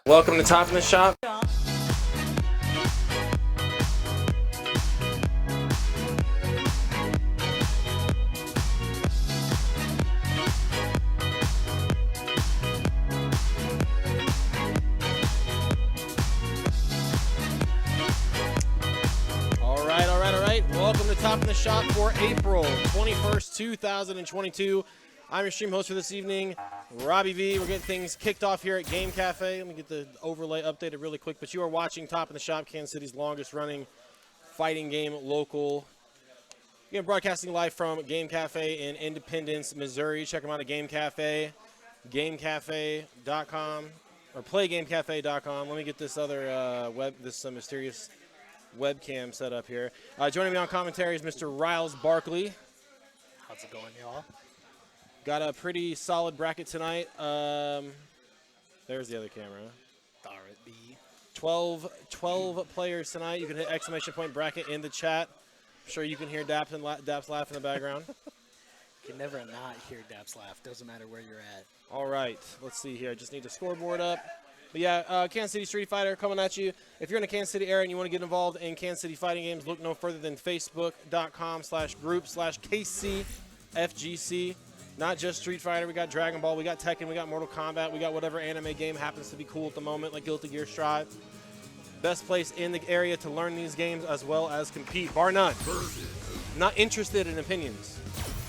Welcome to Top in the Shop. All right. Welcome to Top in the Shop for April 21st, 2022. I'm your stream host for this evening, Robbie V. We're getting things kicked off here at Game Cafe. Let me get the overlay updated really quick. But you are watching Top in the Shop, Kansas City's longest-running fighting game local. Again, broadcasting live from Game Cafe in Independence, Missouri. Check them out at Game Cafe, gamecafe.com, or playgamecafe.com. Let me get this other this mysterious webcam set up here. Joining me on commentary is Mr. Riles Barkley. How's it going, y'all? Got a pretty solid bracket tonight. There's the other camera. 12 players tonight. You can hit exclamation point bracket in the chat. I'm sure you can hear Daps laugh in the background. You can never not hear Daps laugh. Doesn't matter where you're at. All right. Let's see here. I just need the scoreboard up. But yeah, Kansas City Street Fighter coming at you. If you're in the Kansas City area and you want to get involved in Kansas City fighting games, look no further than facebook.com/group/KCFGC. Not just Street Fighter, we got Dragon Ball, we got Tekken, we got Mortal Kombat, we got whatever anime game happens to be cool at the moment, like Guilty Gear Strive. Best place in the area to learn these games as well as compete, bar none. Not interested in opinions.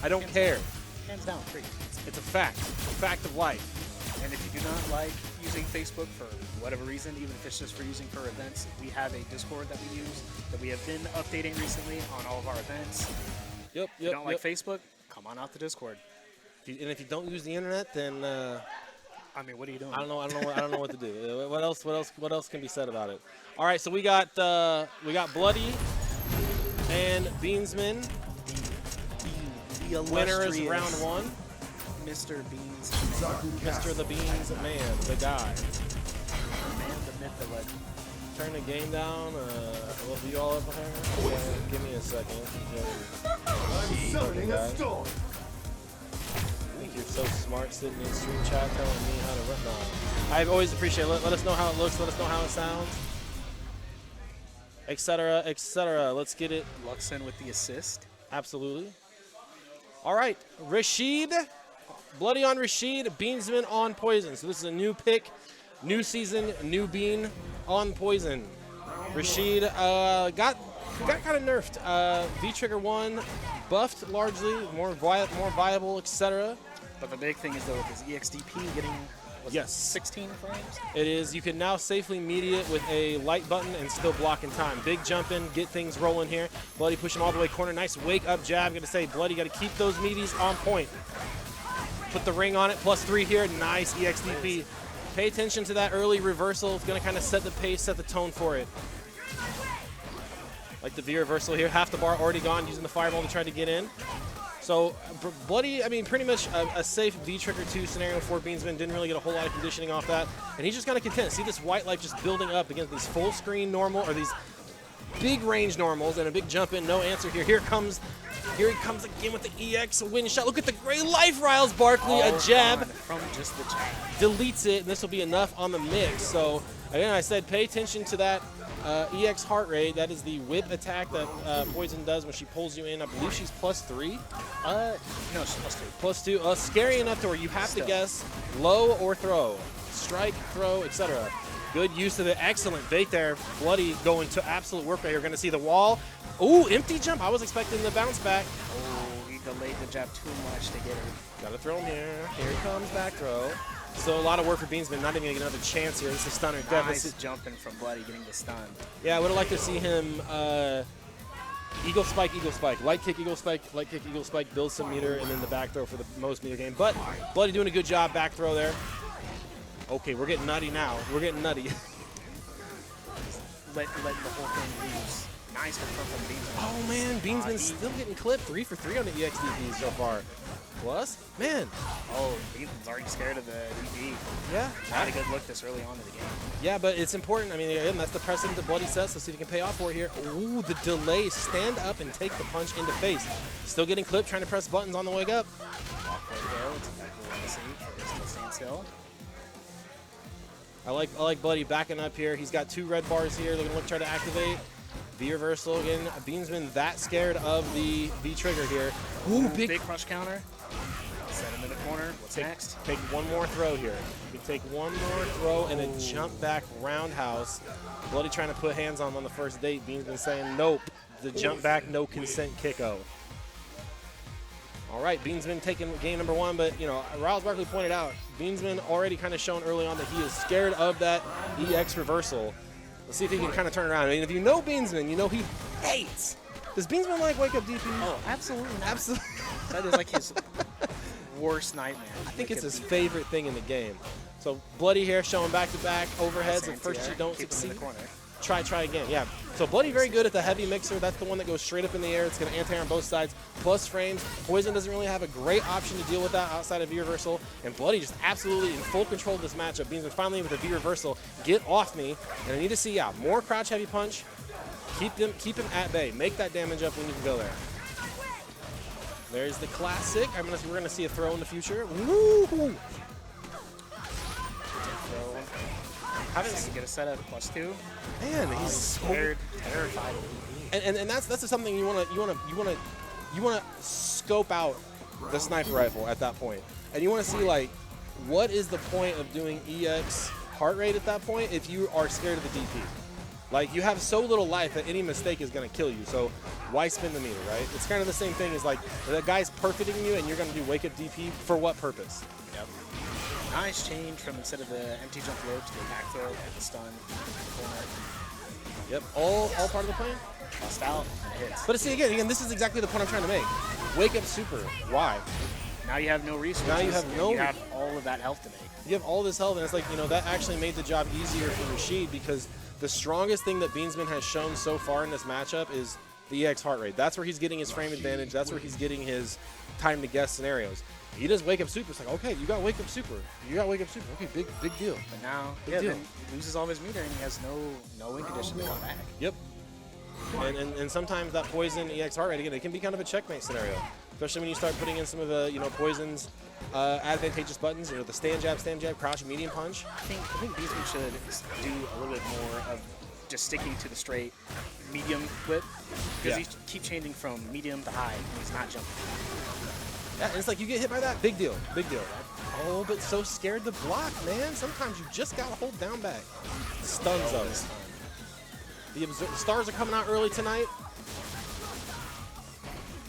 I don't care. Hands down, free. It's a fact. It's a fact of life. And if you do not like using Facebook for whatever reason, even if it's just for using for events, we have a Discord that we use that we have been updating recently on all of our events. Yep. If you don't like Facebook, come on out to Discord. And if you don't use the internet, then I mean, what are you doing? I don't know what to do. What else can be said about it? All right, so we got Bloody and Beansman. The winner is round one. Mr. Beans. Mr. The Beans Man, the guy. The man, the myth, the legend. Turn the game down. Will be all up here? Give me a second. I'm summoning a storm. You're so smart sitting in stream chat telling me how to run. No. I always appreciate it. Let us know how it looks. Let us know how it sounds. Etc. Etc. Let's get it. Luxon with the assist. Absolutely. All right. Rashid. Bloody on Rashid. Beansman on Poison. So this is a new pick. New season. New bean on Poison. Rashid got kind of nerfed. V-Trigger 1 buffed largely. More viable, etc. But the big thing is, though, with his EXDP getting, yes, 16 frames? It is. You can now safely mediate with a light button and still block in time. Big jump in, get things rolling here. Bloody push him all the way corner. Nice wake up jab. Going to say, Bloody got to keep those meaties on point. Put the ring on it. +3 here. Nice EXDP. Pay attention to that early reversal. It's going to kind of set the pace, set the tone for it. Like the V reversal here. Half the bar already gone, using the fireball to try to get in. So, Bloody, I mean, pretty much a safe V-Trigger 2 scenario for Beansman. Didn't really get a whole lot of conditioning off that. And he's just kind of content. See this white light just building up against these full screen normal, or these big range normals, and a big jump in. No answer here. Here he comes again with the EX win shot. Look at the great life, Riles Barkley. A jab. From just the jab. Deletes it, and this will be enough on the mix. So, again, I said pay attention to that EX heart rate. That is the whip attack that Poison does when she pulls you in. I believe she's +3. No, she's +2. +2. Scary enough to where you have to guess low or throw. Strike, throw, etc. Good use of the excellent bait there. Bloody going to absolute work right here. You're going to see the wall. Ooh, empty jump. I was expecting the bounce back. Oh, he delayed the jab too much to get her. Got to throw him here. Here he comes, back throw. So a lot of work for Beansman, not even going to get another chance here. This is stunner. Nice jumping from Bloody, getting the stun. Yeah, I would have liked to see him eagle spike, light kick, eagle spike, build some meter, and then the back throw for the most meter game. But Bloody doing a good job back throw there. Okay, we're getting nutty now. We're getting nutty. Let the whole thing loose. Nice confirm from Beansman. Oh, man, Beansman's still getting clipped. 3 for 3 on the EXDP so far. Plus, man. Oh, Beansman's already scared of the DP. Yeah. Not a good look this early on in the game. Yeah, but it's important. I mean, again, that's the precedent that Bloody sets. Let's see if he can pay off for it here. Ooh, the delay. Stand up and take the punch into face. Still getting clipped, trying to press buttons on the way up. Walk right there. That's exactly what I see. Still stand still. I like Bloody backing up here. He's got 2 red bars here. They're going to try to activate. V reversal again. Beansman that scared of the V trigger here. Ooh, big crush counter. Set him in the corner. What's next? Take one more throw here. You take one more throw and a jump back roundhouse. Bloody trying to put hands on the first date. Beansman saying nope. The jump back, no consent kicko. All right, Beansman taking game number 1, but you know, Riles Barkley pointed out, Beansman already kind of shown early on that he is scared of that EX reversal. Let's see if he can kind of turn around. I mean, if you know Beansman, you know he hates. Does Beansman like wake up DP? Oh, absolutely not. Absolutely. That is like his worst nightmare. I think it's his favorite thing in the game. So Bloody here showing back-to-back overheads. At first you don't succeed. Try again. Yeah. So Bloody very good at the heavy mixer. That's the one that goes straight up in the air. It's going to anti on both sides. Plus frames. Poison doesn't really have a great option to deal with that outside of V reversal. And Bloody just absolutely in full control of this matchup. Beansman finally with a V reversal. Get off me. And I need to see more crouch heavy punch. Keep him at bay. Make that damage up when you can go there. There's the classic. We're going to see a throw in the future. Woo! Haven't get a set at +2. Man, he's scared, terrified. And that's something you want to scope out the sniper rifle at that point. And you want to see like what is the point of doing EX heart rate at that point if you are scared of the DP. Like you have so little life that any mistake is going to kill you. So why spin the meter, right? It's kind of the same thing as like the guy's perfecting you and you're going to do wake up DP for what purpose? Yep. Nice change from instead of the empty jump low to the back throw and the stun. Corner. Yep, all part of the plan. Bust out and it hits. But see again, this is exactly the point I'm trying to make. Wake up super. Why? Now you have no resources. Now you have no. You have all of that health to make. You have all this health, and it's like that actually made the job easier for Rashid because the strongest thing that Beansman has shown so far in this matchup is the EX heart rate. That's where he's getting his frame advantage. That's where he's getting his time to guess scenarios. He does wake up super. It's like, okay, you got wake up super. You got wake up super. Okay, big deal. But now, big deal. Then he loses all of his meter and he has no win condition to come back. Yep. And sometimes that poison EX heart rate again, it can be kind of a checkmate scenario, especially when you start putting in some of the poison's advantageous buttons. The stand jab, crouch, medium punch. I think Beansman should do a little bit more of just sticking to the straight medium whip because he keeps changing from medium to high and he's not jumping. Yeah, and it's like you get hit by that, big deal. Oh, but so scared to block, man. Sometimes you just gotta hold down back. Stun zone. The stars are coming out early tonight.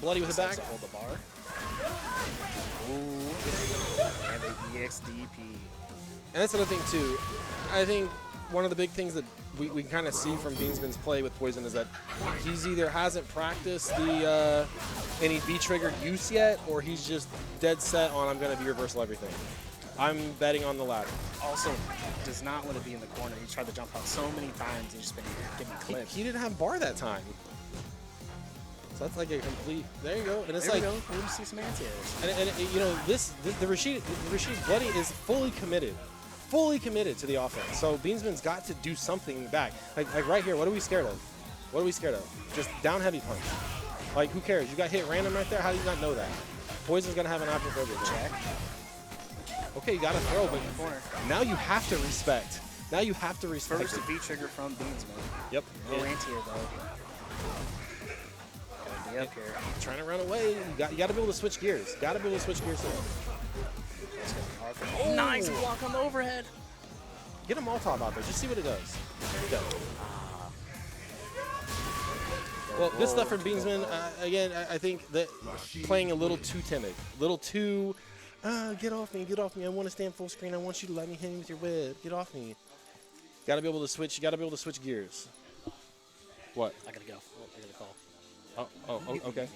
Bloody with the back. Hold the bar. Ooh, and the EXDP. And that's another thing too. I think one of the big things that we kind of see from Beansman's play with Poison is that he's either hasn't practiced the any V-trigger use yet, or he's just dead set on I'm going to V-reversal everything. I'm betting on the latter. Also, does not want to be in the corner. He tried to jump out so many times and just been getting clipped. He didn't have bar that time. So that's like a complete. There you go. And it's there like we go. We're gonna see some anti-airs. And the Rashid Bloody is fully committed to the offense. So Beansman's got to do something back. Like right here, what are we scared of? What are we scared of? Just down heavy punch. Like who cares? You got hit random right there. How do you not know that? Poison's gonna have an option for everything. Check. Okay, you got to throw, but now you have to respect. Now you have to respect. First V trigger from Beansman. Yep. No anti-air though. Gotta be up here. Trying to run away. You got to be able to switch gears. Got to be able to switch gears here. Oh, nice block on the overhead. Get a Molotov out there. Just see what it does. Go. Well, good stuff from Beansman. Again, I think that playing a little too timid, a little too. Get off me, I want to stand full screen. I want you to let me hit me with your whip. Get off me. Got to be able to switch. You got to be able to switch gears. What? I gotta go. I gotta call. Oh, okay.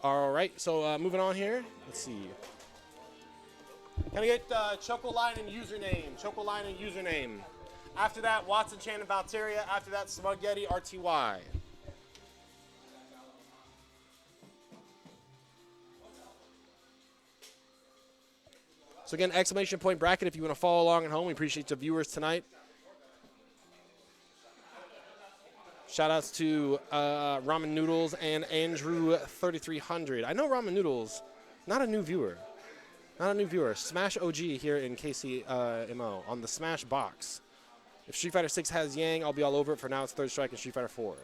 All right, so moving on here. Let's see. Can I get Chocoline and username? After that, Watson, Chan, and Valteria. After that, Smuggetti, RTY. So again, exclamation point bracket if you want to follow along at home. We appreciate the viewers tonight. Shout outs to Ramen Noodles and Andrew 3300. I know Ramen Noodles, not a new viewer. not a new viewer, Smash OG here in KCMO on the Smash box. If Street Fighter 6 has Yang, I'll be all over it. For now, it's Third Strike and Street Fighter 4.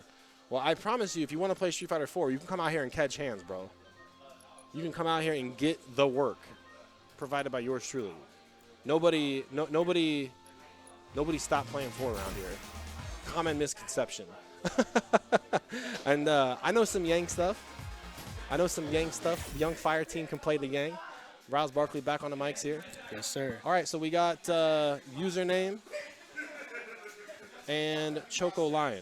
Well, I promise you, if you want to play Street Fighter 4, you can come out here and catch hands, bro. You can come out here and get the work provided by yours truly. Nobody stopped playing 4 around here. Common misconception. And I know some Yang stuff. Young Fire Team can play the Yang. Rouse Barkley back on the mics here. Yes, sir. All right, so we got username and Choco Lion.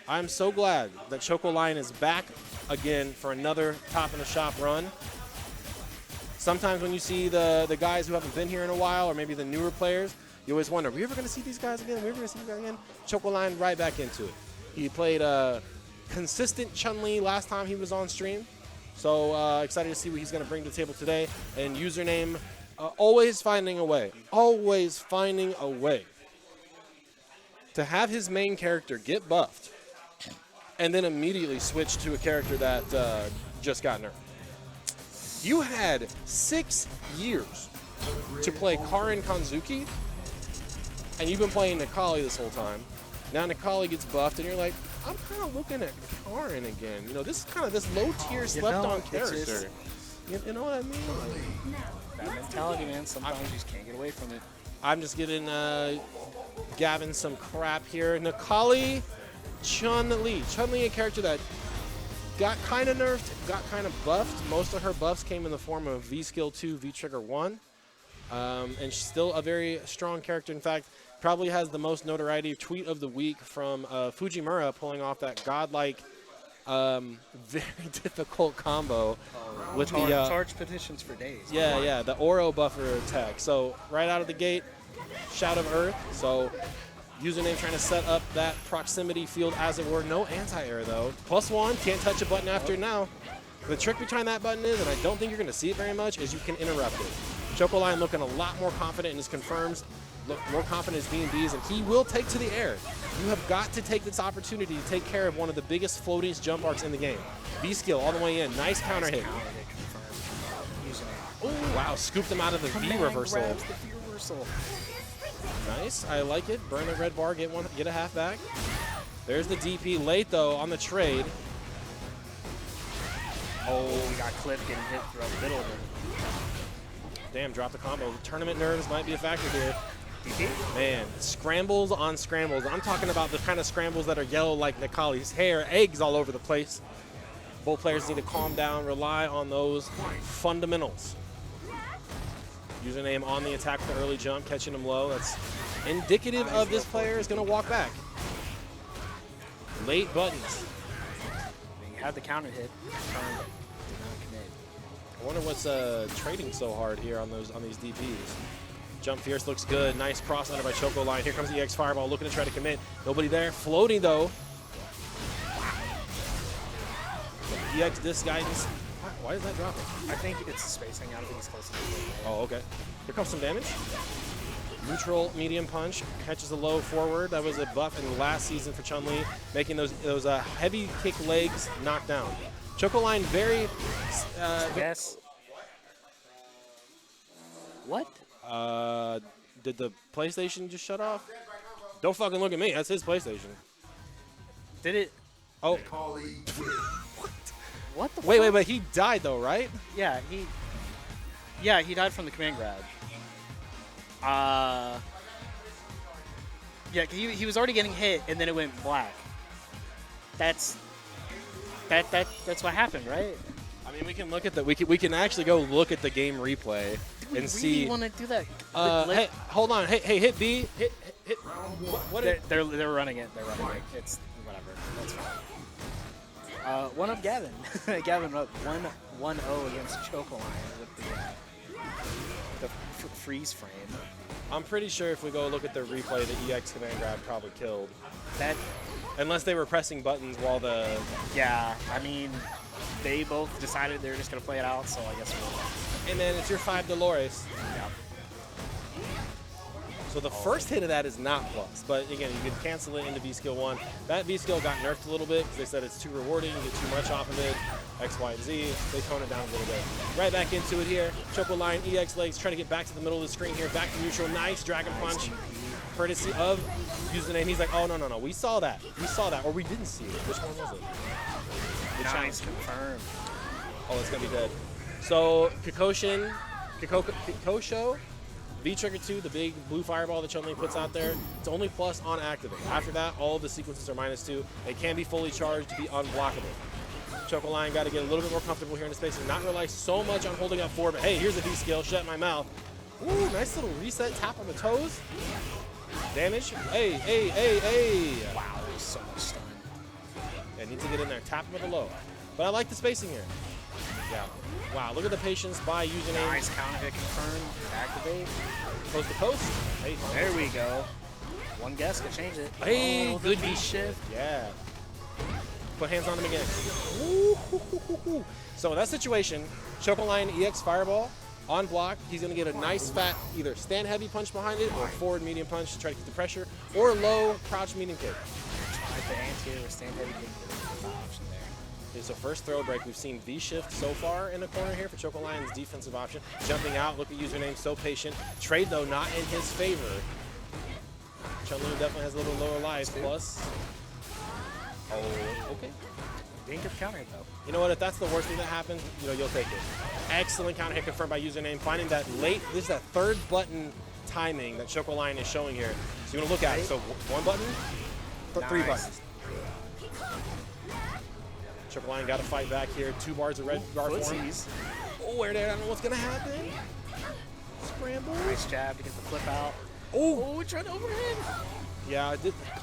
I'm so glad that Choco Lion is back again for another Top in the Shop run. Sometimes when you see the guys who haven't been here in a while, or maybe the newer players, you always wonder, are we ever going to see these guys again? Are we ever going to see these guys again? Choco Lion right back into it. He played consistent Chun-Li last time he was on stream. So excited to see what he's going to bring to the table today. And username, always finding a way. Always finding a way to have his main character get buffed and then immediately switch to a character that just got nerfed. You had 6 years to play Karin Kanzuki, and you've been playing Nikali this whole time. Now Nikali gets buffed, and you're like, I'm kind of looking at Karin again. You know, this is kind of this low-tier slept-on character. You know what I mean? That mentality, man. Sometimes you just can't get away from it. I'm just giving Gavin some crap here. Nikali, Chun-Li. Chun-Li, a character that got kind of nerfed, got kind of buffed. Most of her buffs came in the form of V-Skill 2, V-Trigger 1. And she's still a very strong character. In fact, probably has the most notoriety. Tweet of the week from Fujimura pulling off that godlike, very difficult combo with the charge petitions for days. Yeah, the Oro buffer attack. So right out of the gate, Shout of Earth. So username trying to set up that proximity field, as it were. No anti-air though. +1, can't touch a button after now. The trick behind that button is, and I don't think you're going to see it very much, is you can interrupt it. Choco Lion looking a lot more confident in his confirms, look more confident in his B&Bs, and he will take to the air. You have got to take this opportunity to take care of one of the biggest floatiest jump arcs in the game. B-Skill all the way in. Nice counter hit. Oh, wow, scooped him out of the V reversal. Nice, I like it. Burn the red bar, get a half back. There's the DP late though on the trade. Oh, we got clipped getting hit through the middle of it. Damn, drop the combo. Tournament nerves might be a factor here. Man, scrambles on scrambles. I'm talking about the kind of scrambles that are yellow like Nikali's hair, eggs all over the place. Both players need to calm down, rely on those fundamentals. Username on the attack with the early jump, catching him low. That's indicative of this player is going to walk back. Late buttons. He had the counter hit, turned, did not commit. I wonder what's trading so hard here on these DPs. Jump Fierce looks good. Nice cross under by Choco Lion. Here comes the EX Fireball looking to try to commit. Nobody there. Floating though. EX disc guidance. Why is that dropping? I think it's spacing. I don't think he's close enough. Oh, okay. Here comes some damage. Neutral medium punch. Catches the low forward. That was a buff in the last season for Chun-Li, making those heavy kick legs knocked down. Choco Lion very... Yes. What? Did the PlayStation just shut off? Don't fucking look at me. That's his PlayStation. Did it? Oh. What the Wait, but he died though, right? Yeah, he died from the command grab. Yeah, he was already getting hit and then it went black. That's what happened, right? I mean, we can look at the we can actually go look at the game replay and see. Really want to do that? Hey, hold on. Hey, hit B. Hit. What? They're running it. They're running it. It's whatever. That's fine. One up Gavin. Gavin up 1-0 against Choco Lion with the freeze frame. I'm pretty sure if we go look at the replay, the EX command grab probably killed. That, unless they were pressing buttons while the. Yeah, I mean, they both decided they're just gonna play it out, so I guess we'll. Hey man, it's your 5 Dolores. Yeah. So the first hit of that is not plus, but again, you can cancel it into V-Skill 1. That V-Skill got nerfed a little bit because they said it's too rewarding, you get too much off of it, X, Y, and Z. They tone it down a little bit. Right back into it here. Choco Line, EX legs, trying to get back to the middle of the screen here, back to neutral. Nice Dragon Punch, courtesy of Username. He's like, oh, no, we saw that. We saw that, or we didn't see it. Which one was it? The challenge. Confirmed. Oh, it's going to be dead. So, Kikosho, V-Trigger 2, the big blue fireball that Chun-Li puts out there, it's only plus on activate. After that, all of the sequences are -2. It can be fully charged to be unblockable. Choco Line got to get a little bit more comfortable here in the space and not rely so much on holding up forward, but hey, here's a V-Skill, shut my mouth. Ooh, nice little reset, tap on the toes. Damage. Hey. Wow, there's so much stun. Yeah, needs to get in there, tap him with a low. But I like the spacing here. Yeah. Wow, look at the patience by Username. Nice counter hit confirmed. Activate. Coast to coast. Hey, There we go. One guess could change it. Hey, oh, good V shift. Yeah. Put hands on him again. Ooh. So in that situation, Choco Line EX Fireball on block. He's going to get a nice fat either stand heavy punch behind it or forward medium punch to try to keep the pressure, or low crouch medium kick. Like the anti-air with stand heavy kick. Option there. Okay, so first throw break, we've seen V-shift so far in the corner here for Choco Lion's defensive option. Jumping out, look at Username, so patient. Trade, though, not in his favor. Chun-Li definitely has a little lower life, plus. Oh, okay. Didn't get the counter hit, though. You know what, if that's the worst thing that happens, you'll take it. Excellent counter hit confirmed by Username, finding that late, this is that third button timing that Choco Lion is showing here. So you're going to look at it. So one button, three buttons. Choco Line got to fight back here. 2 bars of red guard form. Oh, where there? I don't know what's going to happen. Scramble. Nice jab to get the flip out. Oh, we tried overhead. Yeah,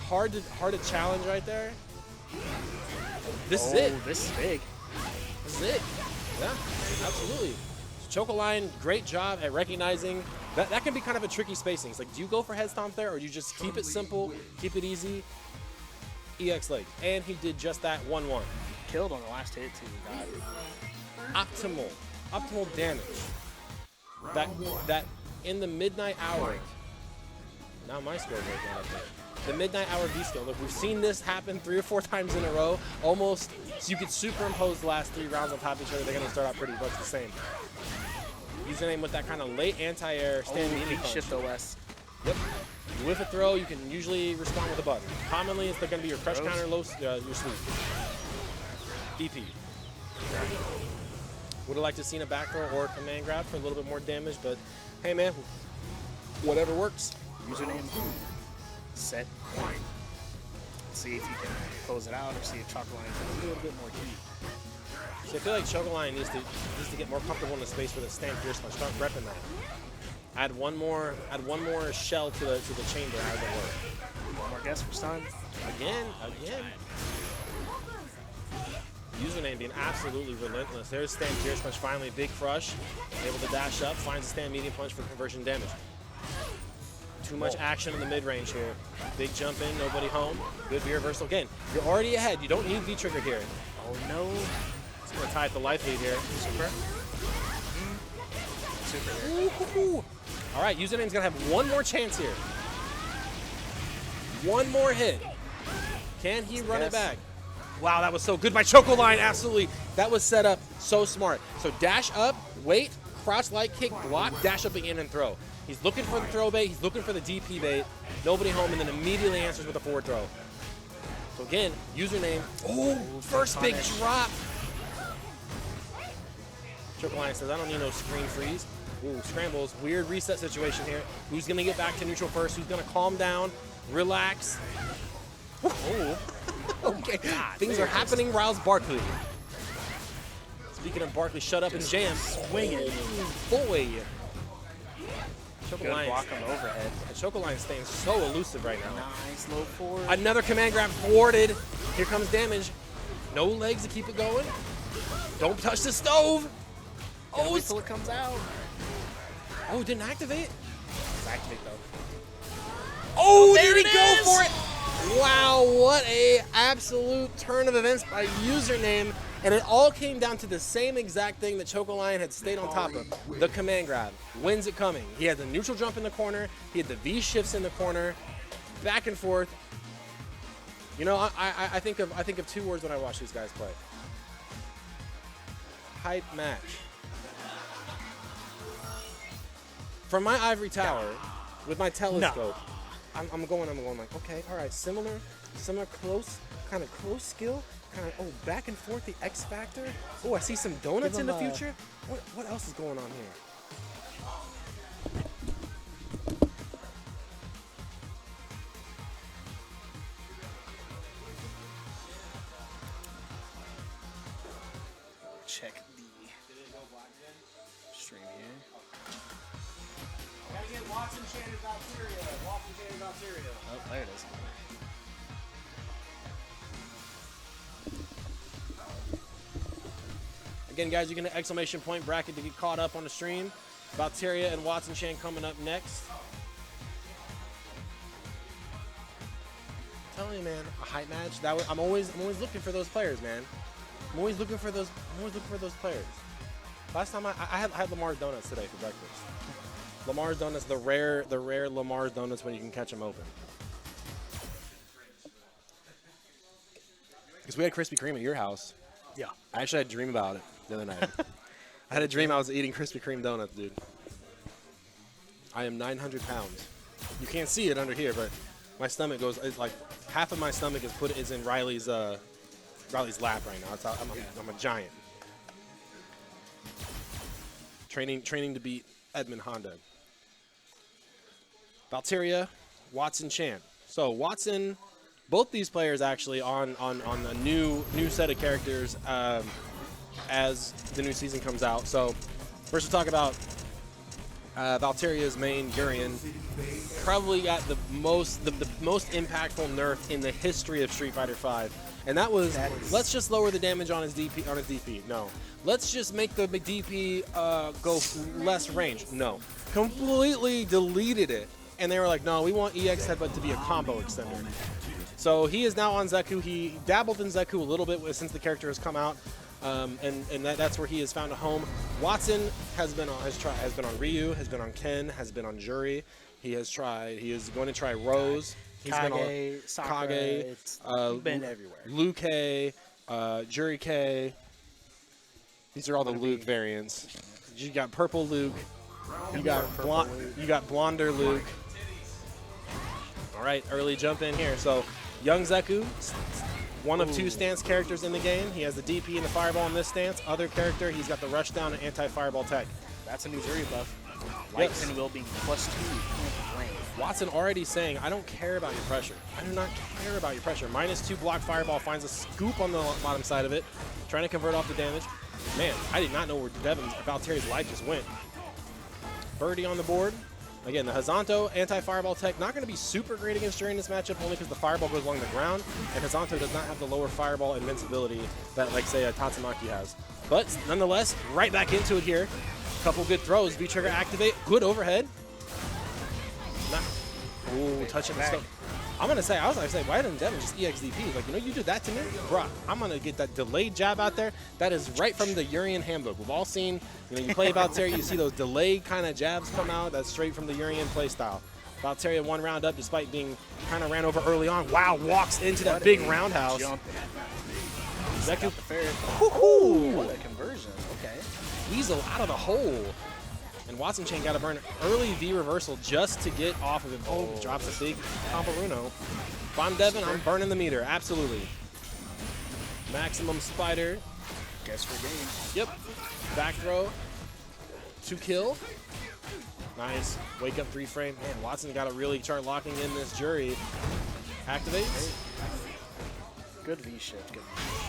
hard to challenge right there. This is it. This is big. This is it. Yeah, absolutely. Choco Line, great job at recognizing that can be kind of a tricky spacing. It's like, do you go for head stomp there, or do you just keep it simple, keep it easy? EX leg, and he did just that. 1-1. Killed on the last hit too. Optimal damage. That in the midnight hour. Now my score goes down there. The midnight hour V-Skill. Look, we've seen this happen 3 or 4 times in a row. Almost, so you could superimpose the last 3 rounds on top of each other. They're going to start out pretty much the same. Username with that kind of late anti-air stand medium punch. Shift OS. Yep. You whiff a throw, you can usually respond with a button. Commonly, it's going to be your crush counter, your sweep. DP. Would have liked to have seen a back throw or a command grab for a little bit more damage, but hey man, whatever works. Username set point. See if you can close it out or see if Choco Line has a little bit more heat. So I feel like Choco Line needs to get more comfortable in the space for the stand fierce punch. Start repping that. Add one more shell to the chamber as it were. One more guess for stun. Again. Username being absolutely relentless. There's stand fierce punch finally. Big crush. Able to dash up. Finds a stand medium punch for conversion damage. Too much action in the mid-range here. Big jump in, nobody home. Good V reversal. Again, you're already ahead. You don't need V-trigger here. Oh no. It's going to tie up the life lead here. Super. Ooh. All right, Username's going to have one more chance here. One more hit. Can he run it back? Wow, that was so good by Choco Line. Absolutely. That was set up so smart. So dash up, wait, crouch light kick, block, dash up again and throw. He's looking for the throw bait. He's looking for the DP bait. Nobody home, and then immediately answers with a forward throw. So again, Username. Oh, first big drop. Choco Line says, I don't need no screen freeze. Ooh, scrambles. Weird reset situation here. Who's going to get back to neutral first? Who's going to calm down, relax? Oh. Okay. God, things are happening. Riles Barkley. Speaking of Barkley, shut up and jam. Swinging. Boy. Choco Line block on the overhead. And Choco Line staying so elusive right now. Nice low forward. Another command grab thwarted. Here comes damage. No legs to keep it going. Don't touch the stove. Oh, until it comes out. Oh, it didn't activate? It's activate though. Oh, did he go for it? Wow, what a absolute turn of events by Username. And it all came down to the same exact thing that Choco Lion had stayed on top of. The command grab. When's it coming? He had the neutral jump in the corner. He had the V shifts in the corner. Back and forth. You know, I think of two words when I watch these guys play. Hype match. From my ivory tower, with my telescope, I'm going like, okay, all right, similar close, kind of close skill, kind of, back and forth, the X factor. Oh, I see some donuts in the future. What else is going on here? Check the stream here. Gotta get Watson Chanted Valkyria. Watson Chanted Valkyria. Oh, there it is. Again, guys, you can hit exclamation point bracket to get caught up on the stream. Valkyria and Watson Chan coming up next. I'm telling you, man, a hype match. I'm always looking for those players, man. I'm always looking for those players. Last time I had Lamar's Donuts today for breakfast. Lamar's Donuts, the rare Lamar's Donuts when you can catch them open. Because we had Krispy Kreme at your house. Yeah. I actually had a dream about it the other night. I had a dream I was eating Krispy Kreme donuts, dude. I am 900 pounds. You can't see it under here, but my stomach goes, it's like half of my stomach is in Riley's lap right now. I'm a giant. Training to beat Edmund Honda. Valkyria, Watson Chan. So Watson, both these players actually on a new set of characters as the new season comes out. So first we'll talk about Valkyria's main Urian. Probably got the most impactful nerf in the history of Street Fighter V. And that was, let's just lower the damage on his DP. No. Let's just make the DP go less range. No. Completely deleted it. And they were like, no, we want EX Headbutt to be a combo extender. So he is now on Zeku. He dabbled in Zeku a little bit since the character has come out. And that's where he has found a home. Watson has been on Ryu, has been on Ken, has been on Juri. He is going to try Rose. He's Kage, been on Sakura, Kage, it's been everywhere. Luke, Juri K. These are all the Luke variants. You got purple Luke. You got blonder Luke. All right, early jump in here. So young Zeku, one of two stance characters in the game. He has the DP and the fireball in this stance. Other character, he's got the rush down and anti-fireball tech. That's a new Juri buff. Light and will be +2 lane. Watson already saying, I don't care about your pressure. I do not care about your pressure. -2 block fireball, finds a scoop on the bottom side of it, trying to convert off the damage. Man, I did not know where Valkyria's life just went. Birdie on the board. Again, the Hazanto anti-fireball tech, not going to be super great against Juri in this matchup, only because the fireball goes along the ground, and Hazanto does not have the lower fireball invincibility that, like, say, a Tatsumaki has. But nonetheless, right back into it here. Couple good throws. V-trigger activate. Good overhead. Ooh, touching the stone. I'm going to say, why didn't Devin just EXDP? Like, you do that to me? Bruh, I'm going to get that delayed jab out there. That is right from the Urian handbook. We've all seen, you play Valkyria, you see those delayed kind of jabs come out. That's straight from the Urian playstyle. Valkyria one round up despite being kind of ran over early on. Wow, walks into that big roundhouse. Zeku. What a conversion. Okay. Weasel out of the hole. And Watson Chain got to burn early V reversal just to get off of it. Oh, drops a big Comparuno. If I'm Devin, I'm burning the meter. Absolutely. Maximum spider. Guess for game. Yep. Back throw. 2 kill. Nice. Wake up 3 frame. Man, Watson got to really start locking in this Juri. Activates. Good V shift. Good V shift.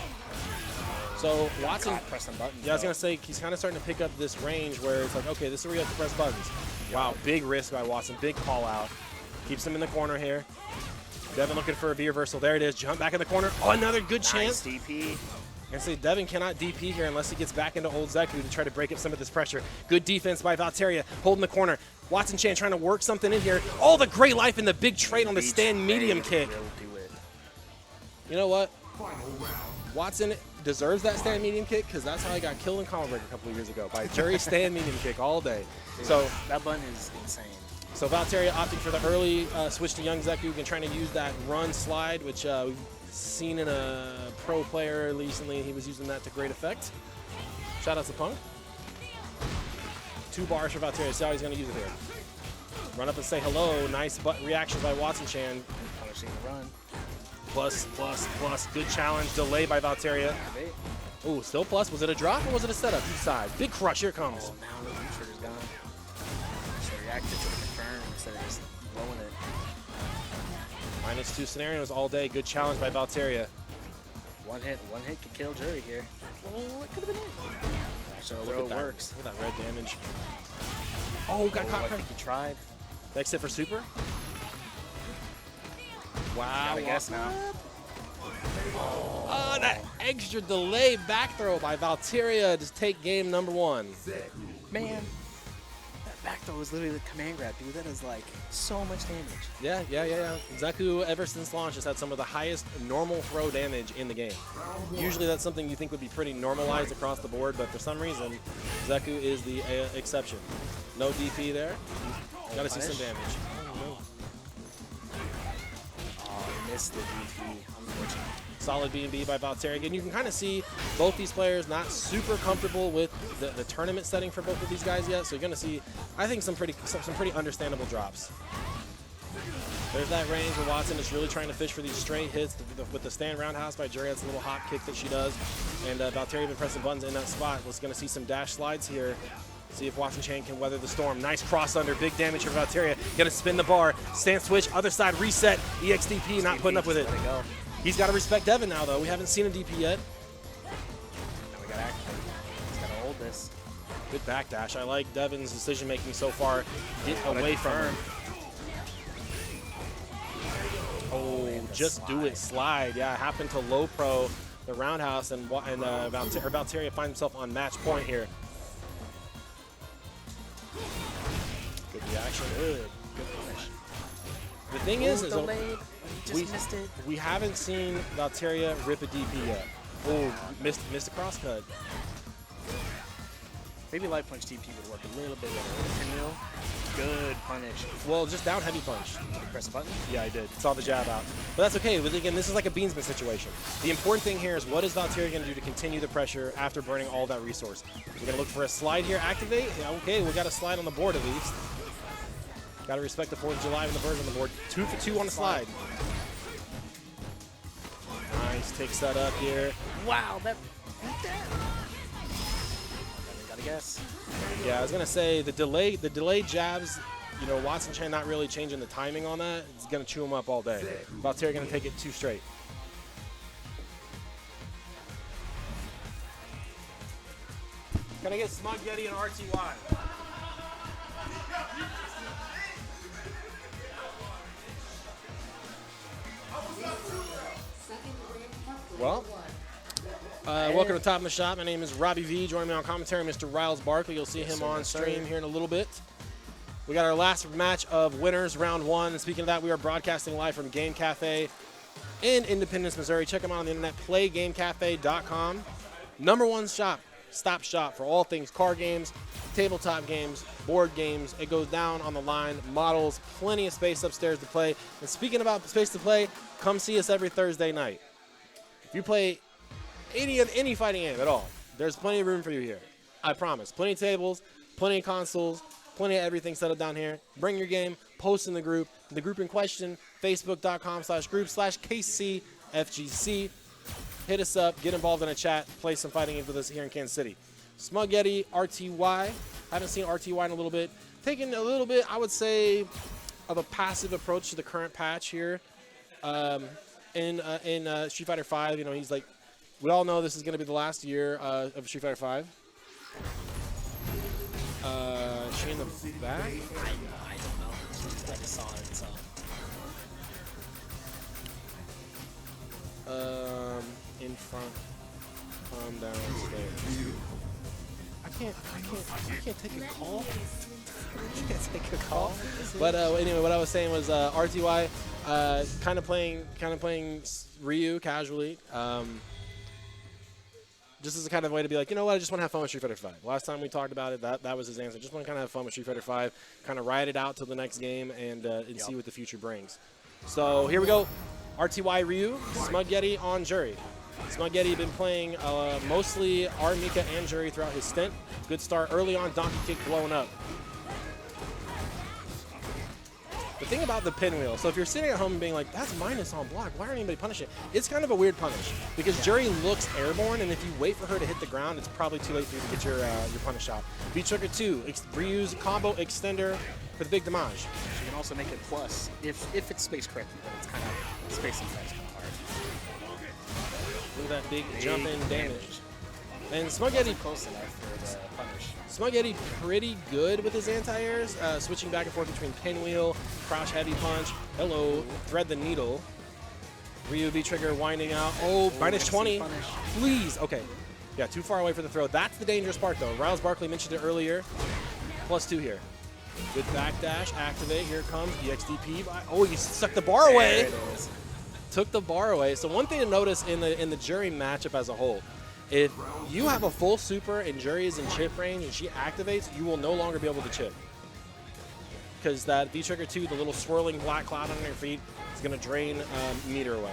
So Watson, pressing buttons. yeah, I was gonna say he's kind of starting to pick up this range where it's like, okay, this is where you have to press buttons. Wow, big risk by Watson, big call out. Keeps him in the corner here. Devin looking for a V reversal. There it is. Jump back in the corner. Oh, another good chance. Nice DP. I say Devin cannot DP here unless he gets back into old Zeku to try to break up some of this pressure. Good defense by Valkyria, holding the corner. Watson Chan trying to work something in here. Oh, the great life and the big trade on the stand medium kick. You know what? Watson deserves that stand medium kick because that's how he got killed in Combo Break a couple of years ago by jury stand medium kick all day. Dude, So that button is insane. So Valteria opting for the early switch to Young Zeku and trying to use that run slide, which we've seen in a pro player recently. He was using that to great effect. Shout out to Punk. 2 bars for Valteria. See how he's going to use it here. Run up and say hello. Nice reaction by Watson Chan. Punishing the run. Plus. Good challenge. Delay by Valteria. Ooh, still plus. Was it a drop or was it a setup? Each side. Big crush. Here it comes. Oh, now the trigger's gone. So reacted to the confirm instead of just blowing it. -2 scenarios all day. Good challenge by Valteria. One hit could kill Jury here. Oh, it could have been it. Actually, Look throw at that. works. Look at that red damage. Oh, got caught. I think he tried. Next hit for super. Wow. I guess now. Oh, that extra delay back throw by Valteria to take game number 1. Man, that back throw was literally the command grab, dude. That is like so much damage. Yeah. Zeku, ever since launch, has had some of the highest normal throw damage in the game. Usually that's something you think would be pretty normalized across the board, but for some reason, Zeku is the exception. No DP there. Gotta see some damage. Oh, he missed the DP, unfortunately. Solid B&B by Valteria. Again, you can kind of see both these players not super comfortable with the tournament setting for both of these guys yet. So you're going to see, I think, some pretty understandable drops. There's that range where Watson is really trying to fish for these straight hits with the stand roundhouse by Jury. That's a little hot kick that she does. And Valteria been pressing buttons in that spot. Was going to see some dash slides here. See if Watson Chan can weather the storm. Nice cross under, big damage for Valteria. Gonna spin the bar, stand switch, other side reset. EXDP not putting up with it. Let it go. He's got to respect Devin now, though. We haven't seen a DP yet. Now we gotta activate. He's gotta hold this. Good backdash. I like Devin's decision making so far. Get away from him. Oh, just do it. Slide. Yeah, happened to low pro the roundhouse, and Valteria finds himself on match point here. Good reaction. Good punish. The thing is delayed. He just missed it. we haven't seen Valteria rip a DP yet. Oh, missed a cross cut. Maybe light punch DP would work a little bit better. Pinwheel. Good punish. Well, just down heavy punch. Did you press a button? Yeah, I did. Saw the jab out. But that's okay. But again, this is like a Beansman situation. The important thing here is what is Valteria going to do to continue the pressure after burning all that resource? We're going to look for a slide here. Activate. Yeah, okay, we got a slide on the board at least. Got to respect the 4th of July and the bird on the board. 2 for 2 on the slide. Nice. Takes that up here. Wow, that beat that. Gotta guess. Yeah, I was gonna say the delayed jabs. You know, Watson Chan not really changing the timing on that. It's gonna chew him up all day. Valteria gonna take it 2 straight. Can I get Smug Yeti and RTY? Well, welcome to Top of the Shop. My name is Robbie V. Joining me on commentary, Mr. Riles Barkley. You'll see him on stream here in a little bit. We got our last match of winners, round 1. And speaking of that, we are broadcasting live from Game Cafe in Independence, Missouri. Check them out on the internet, playgamecafe.com. #1 stop shop for all things card games, tabletop games, board games. It goes down on the line, models, plenty of space upstairs to play. And speaking about space to play, come see us every Thursday night. If you play any fighting game at all, there's plenty of room for you here. I promise. Plenty of tables, plenty of consoles, plenty of everything set up down here. Bring your game, post in the group. The group in question, facebook.com/group/KCFGC. Hit us up, get involved in a chat, play some fighting games with us here in Kansas City. Smug Yeti, RTY. Haven't seen RTY in a little bit. Taking a little bit, I would say, of a passive approach to the current patch here. In Street Fighter V, you know, he's like, we all know this is going to be the last year of Street Fighter V. Is she in the back? I don't know. I just saw it, so. In front, calm downstairs. I can't take a call. Can't take a call. But anyway, what I was saying was RTY kind of playing Ryu casually. Just as a kind of way to be like, you know what, I just want to have fun with Street Fighter 5. Last time we talked about it, that was his answer. Just want to kind of have fun with Street Fighter 5, kind of ride it out till the next game and see what the future brings. So here we go. RTY Ryu, Smug Yeti on Jury. Smug Yeti been playing mostly R, Mika, and Jury throughout his stint. Good start early on, donkey kick blowing up. The thing about the pinwheel, so if you're sitting at home and being like, that's minus on block, why aren't anybody punishing it? It's kind of a weird punish because Jury looks airborne, and if you wait for her to hit the ground, it's probably too late for you to get your punish out. V-Trigger 2, Ryu's combo extender for the big damage. You can also make it plus if it's spaced correctly, but it's kind of spacing is kind of hard. Look at that big jump in damage. And Smug Yeti Close enough for the punish. Smug Yeti pretty good with his anti-airs, switching back and forth between pinwheel, crouch heavy punch, hello, thread the needle. Ryu V-Trigger winding out. Oh, minus 20. Punish. Please. Okay. Yeah, too far away for the throw. That's the dangerous part, though. Riles Barkley mentioned it earlier. +2 here. Good backdash, activate. Here it comes. EXDP. Oh, he stuck the bar away. There it is. Took the bar away. So one thing to notice in the Jury matchup as a whole, if you have a full super and Jury is in chip range and she activates, you will no longer be able to chip. Because that V-Trigger 2, the little swirling black cloud on your feet, is going to drain meter away.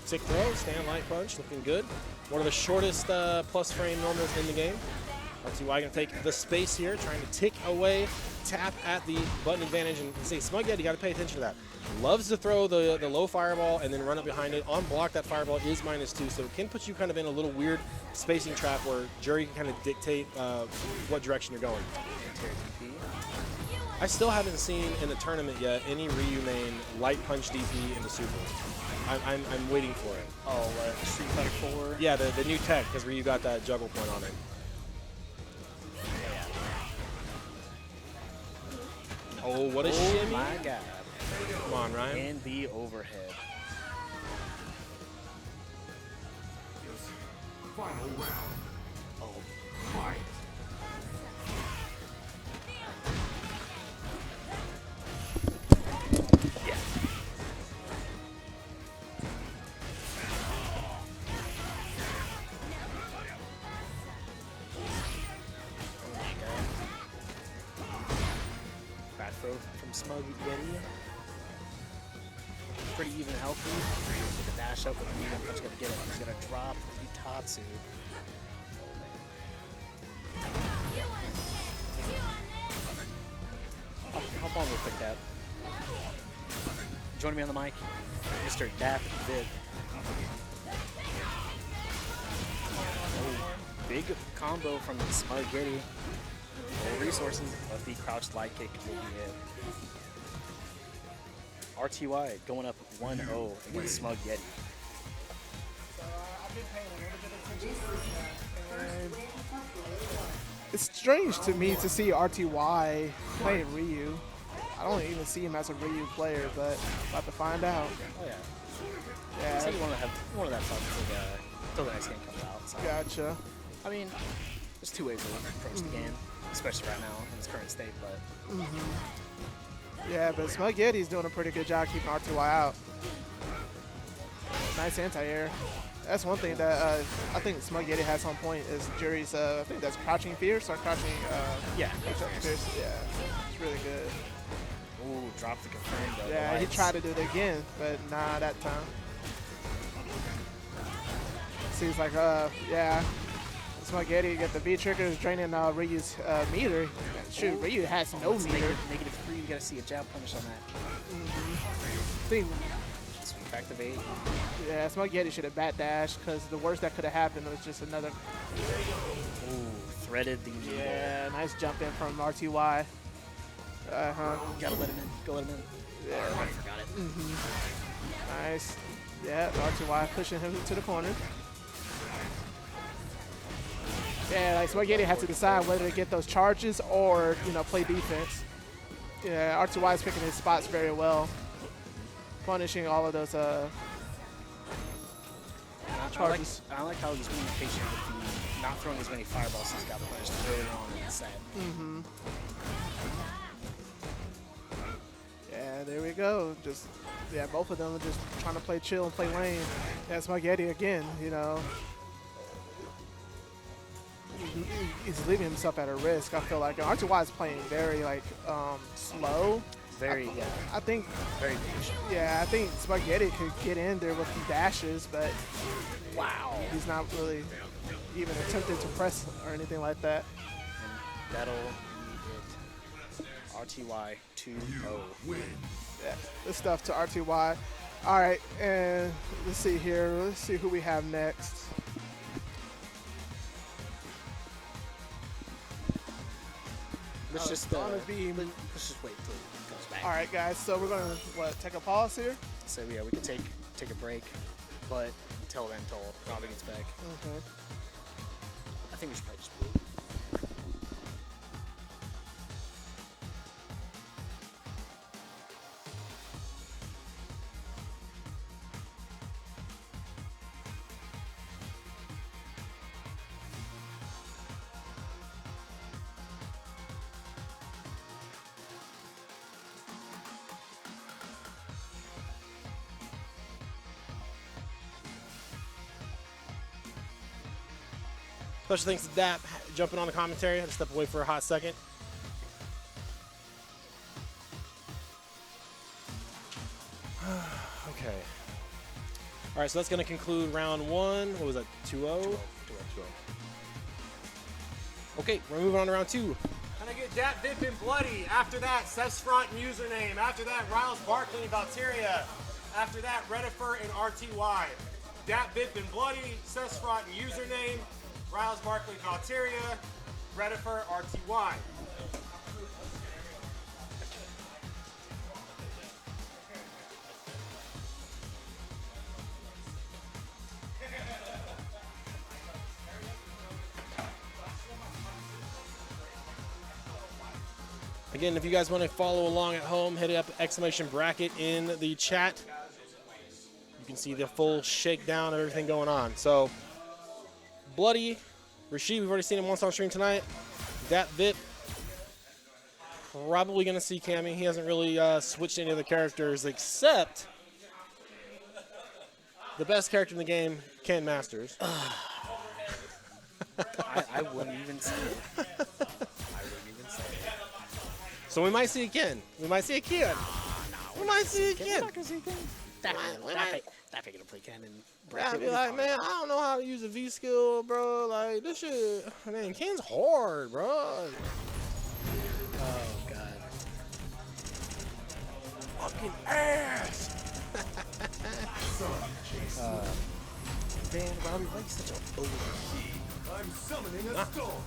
Sick throw, stand light punch, looking good. One of the shortest plus frame normals in the game. RTY going to take the space here, trying to tick away, tap at the button advantage, and say, Smug Yeti, you got to pay attention to that. Loves to throw the low fireball and then run up behind it. On block, that fireball is -2, so it can put you kind of in a little weird spacing trap where Jury can kind of dictate what direction you're going. I still haven't seen in the tournament yet any Ryu main light punch DP into super. I'm waiting for it. Oh, Street Fighter 4? Yeah, the new tech, because Ryu got that juggle point on it. Oh, what a shimmy. Oh my god. Come on, Ryan. And the overhead. Final round. Oh. Fight. Yeah. Bad throw from Smug Yeti. Pretty even healthy. Get the dash up with the medium punch, gotta get it. He's gonna drop Itatsu. Hop on real quick, Dab. Joining me on the mic, Mr. Dap Vid. Oh, big combo from Smug Yeti. No resources, but the crouched light kick will be it. RTY going up 1-0 against Smug Yeti. I've been paying a little bit of attention to this, and it's strange to me to see RTY playing Ryu. I don't even see him as a Ryu player, but about to find out. Oh yeah. Yeah, So you want to have fun until the next game comes out. So. gotcha. I mean, there's two ways to approach the game, especially right now in its current state. But Yeah, but Smug Yeti's doing a pretty good job keeping RTY out. Nice anti-air. That's one thing that I think Smug Yeti has on point is Jury's, I think that's crouching fierce or crouching, yeah, fierce. Yeah, it's really good. ooh, drop the confirmed. Yeah, he tried to do it again, but nah, that time. Seems like, yeah. Smug Yeti got the V-Trigger is draining Ryu's meter. Shoot, Ryu has no It's meter. -3, you gotta see a jab punish on that. I think, Sweep activate. yeah, Smug Yeti should have bat dashed because the worst that could have happened was just another. Ooh, threaded the needle. Yeah, nice jump in from RTY. Gotta let him in. Go let him in. Yeah. I forgot it. Nice. Yeah, RTY pushing him to the corner. Yeah, like Smug Yeti has to decide whether to get those charges or, you know, play defense. Yeah, RTY is picking his spots very well, punishing all of those I like charges. how he's being patient with not throwing as many fireballs as got punished early on in the set. Yeah, there we go. Just both of them are just trying to play chill and play lane. Yeah, Spaghetti again, you know. He's leaving himself at a risk. I feel like RTY is playing very like slow. Very, I think very patient. Yeah, I think Spaghetti could get in there with some dashes, but Wow. he's not really even attempting to press or anything like that. And that'll be it. RTY 2-0. Yeah, good stuff to RTY. All right, and let's see here. Let's see who we have next. Let's just gonna be- let's just wait till it comes back. All right, guys. So we're gonna take a pause here. So yeah, we can take a break, but until then, until Robbie gets back, Okay. I think we should probably just wait. Special thanks to Dap jumping on the commentary. I had to step away for a hot second. Okay. All right, so that's going to conclude round one. What was that, 2-0? Okay, we're moving on to round two. Can I get Dap, Vip, and Bloody? After that, Seth's front and username. After that, Riles, Barkley, and Valteria. After that, Redifer and RTY. Dap, Vip, and Bloody, Seth's front and username. Riles, Barkley, Valteria, Redifer, RTY. Again, if you guys want to follow along at home, hit up exclamation bracket in the chat. You can see the full shakedown of everything going on. So, Bloody, Rashid, we've already seen him once on stream tonight. Dat Vip, probably going to see Cammy. He hasn't really switched any of the characters except the best character in the game, Ken Masters. I wouldn't even say it. I wouldn't even say it. So we might see a Ken. We might see a Ken. We might see a We're Ken. not gonna see Ken. That ain't gonna play Ken in I'd bracket. be like, man, I don't know how to use a V skill, bro. Like, this shit, man, Ken's hard, bro. Oh god. Fucking ass. Man, Robbie, why are you such a over? I'm summoning a storm.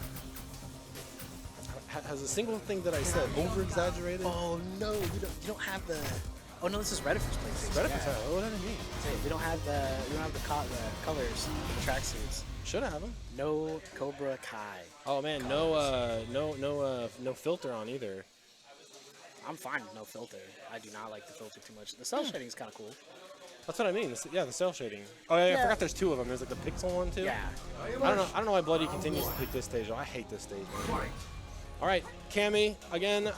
Has a single thing that I said over-exaggerated? Oh no, you don't have the. Oh no, this is Redifer's place. Redifer's hat. What does that mean? We don't have the colors for the tracksuits. Should have them. No Cobra Kai. Oh man, no filter on either. I'm fine with no filter. I do not like the filter too much. The cell shading is kind of cool. That's what I mean. Yeah, the cell shading. Oh yeah, I forgot there's two of them. There's like the pixel one too. Yeah. I don't know why Bloody continues to pick this stage. Though. I hate this stage, man. All right, Cammy, again,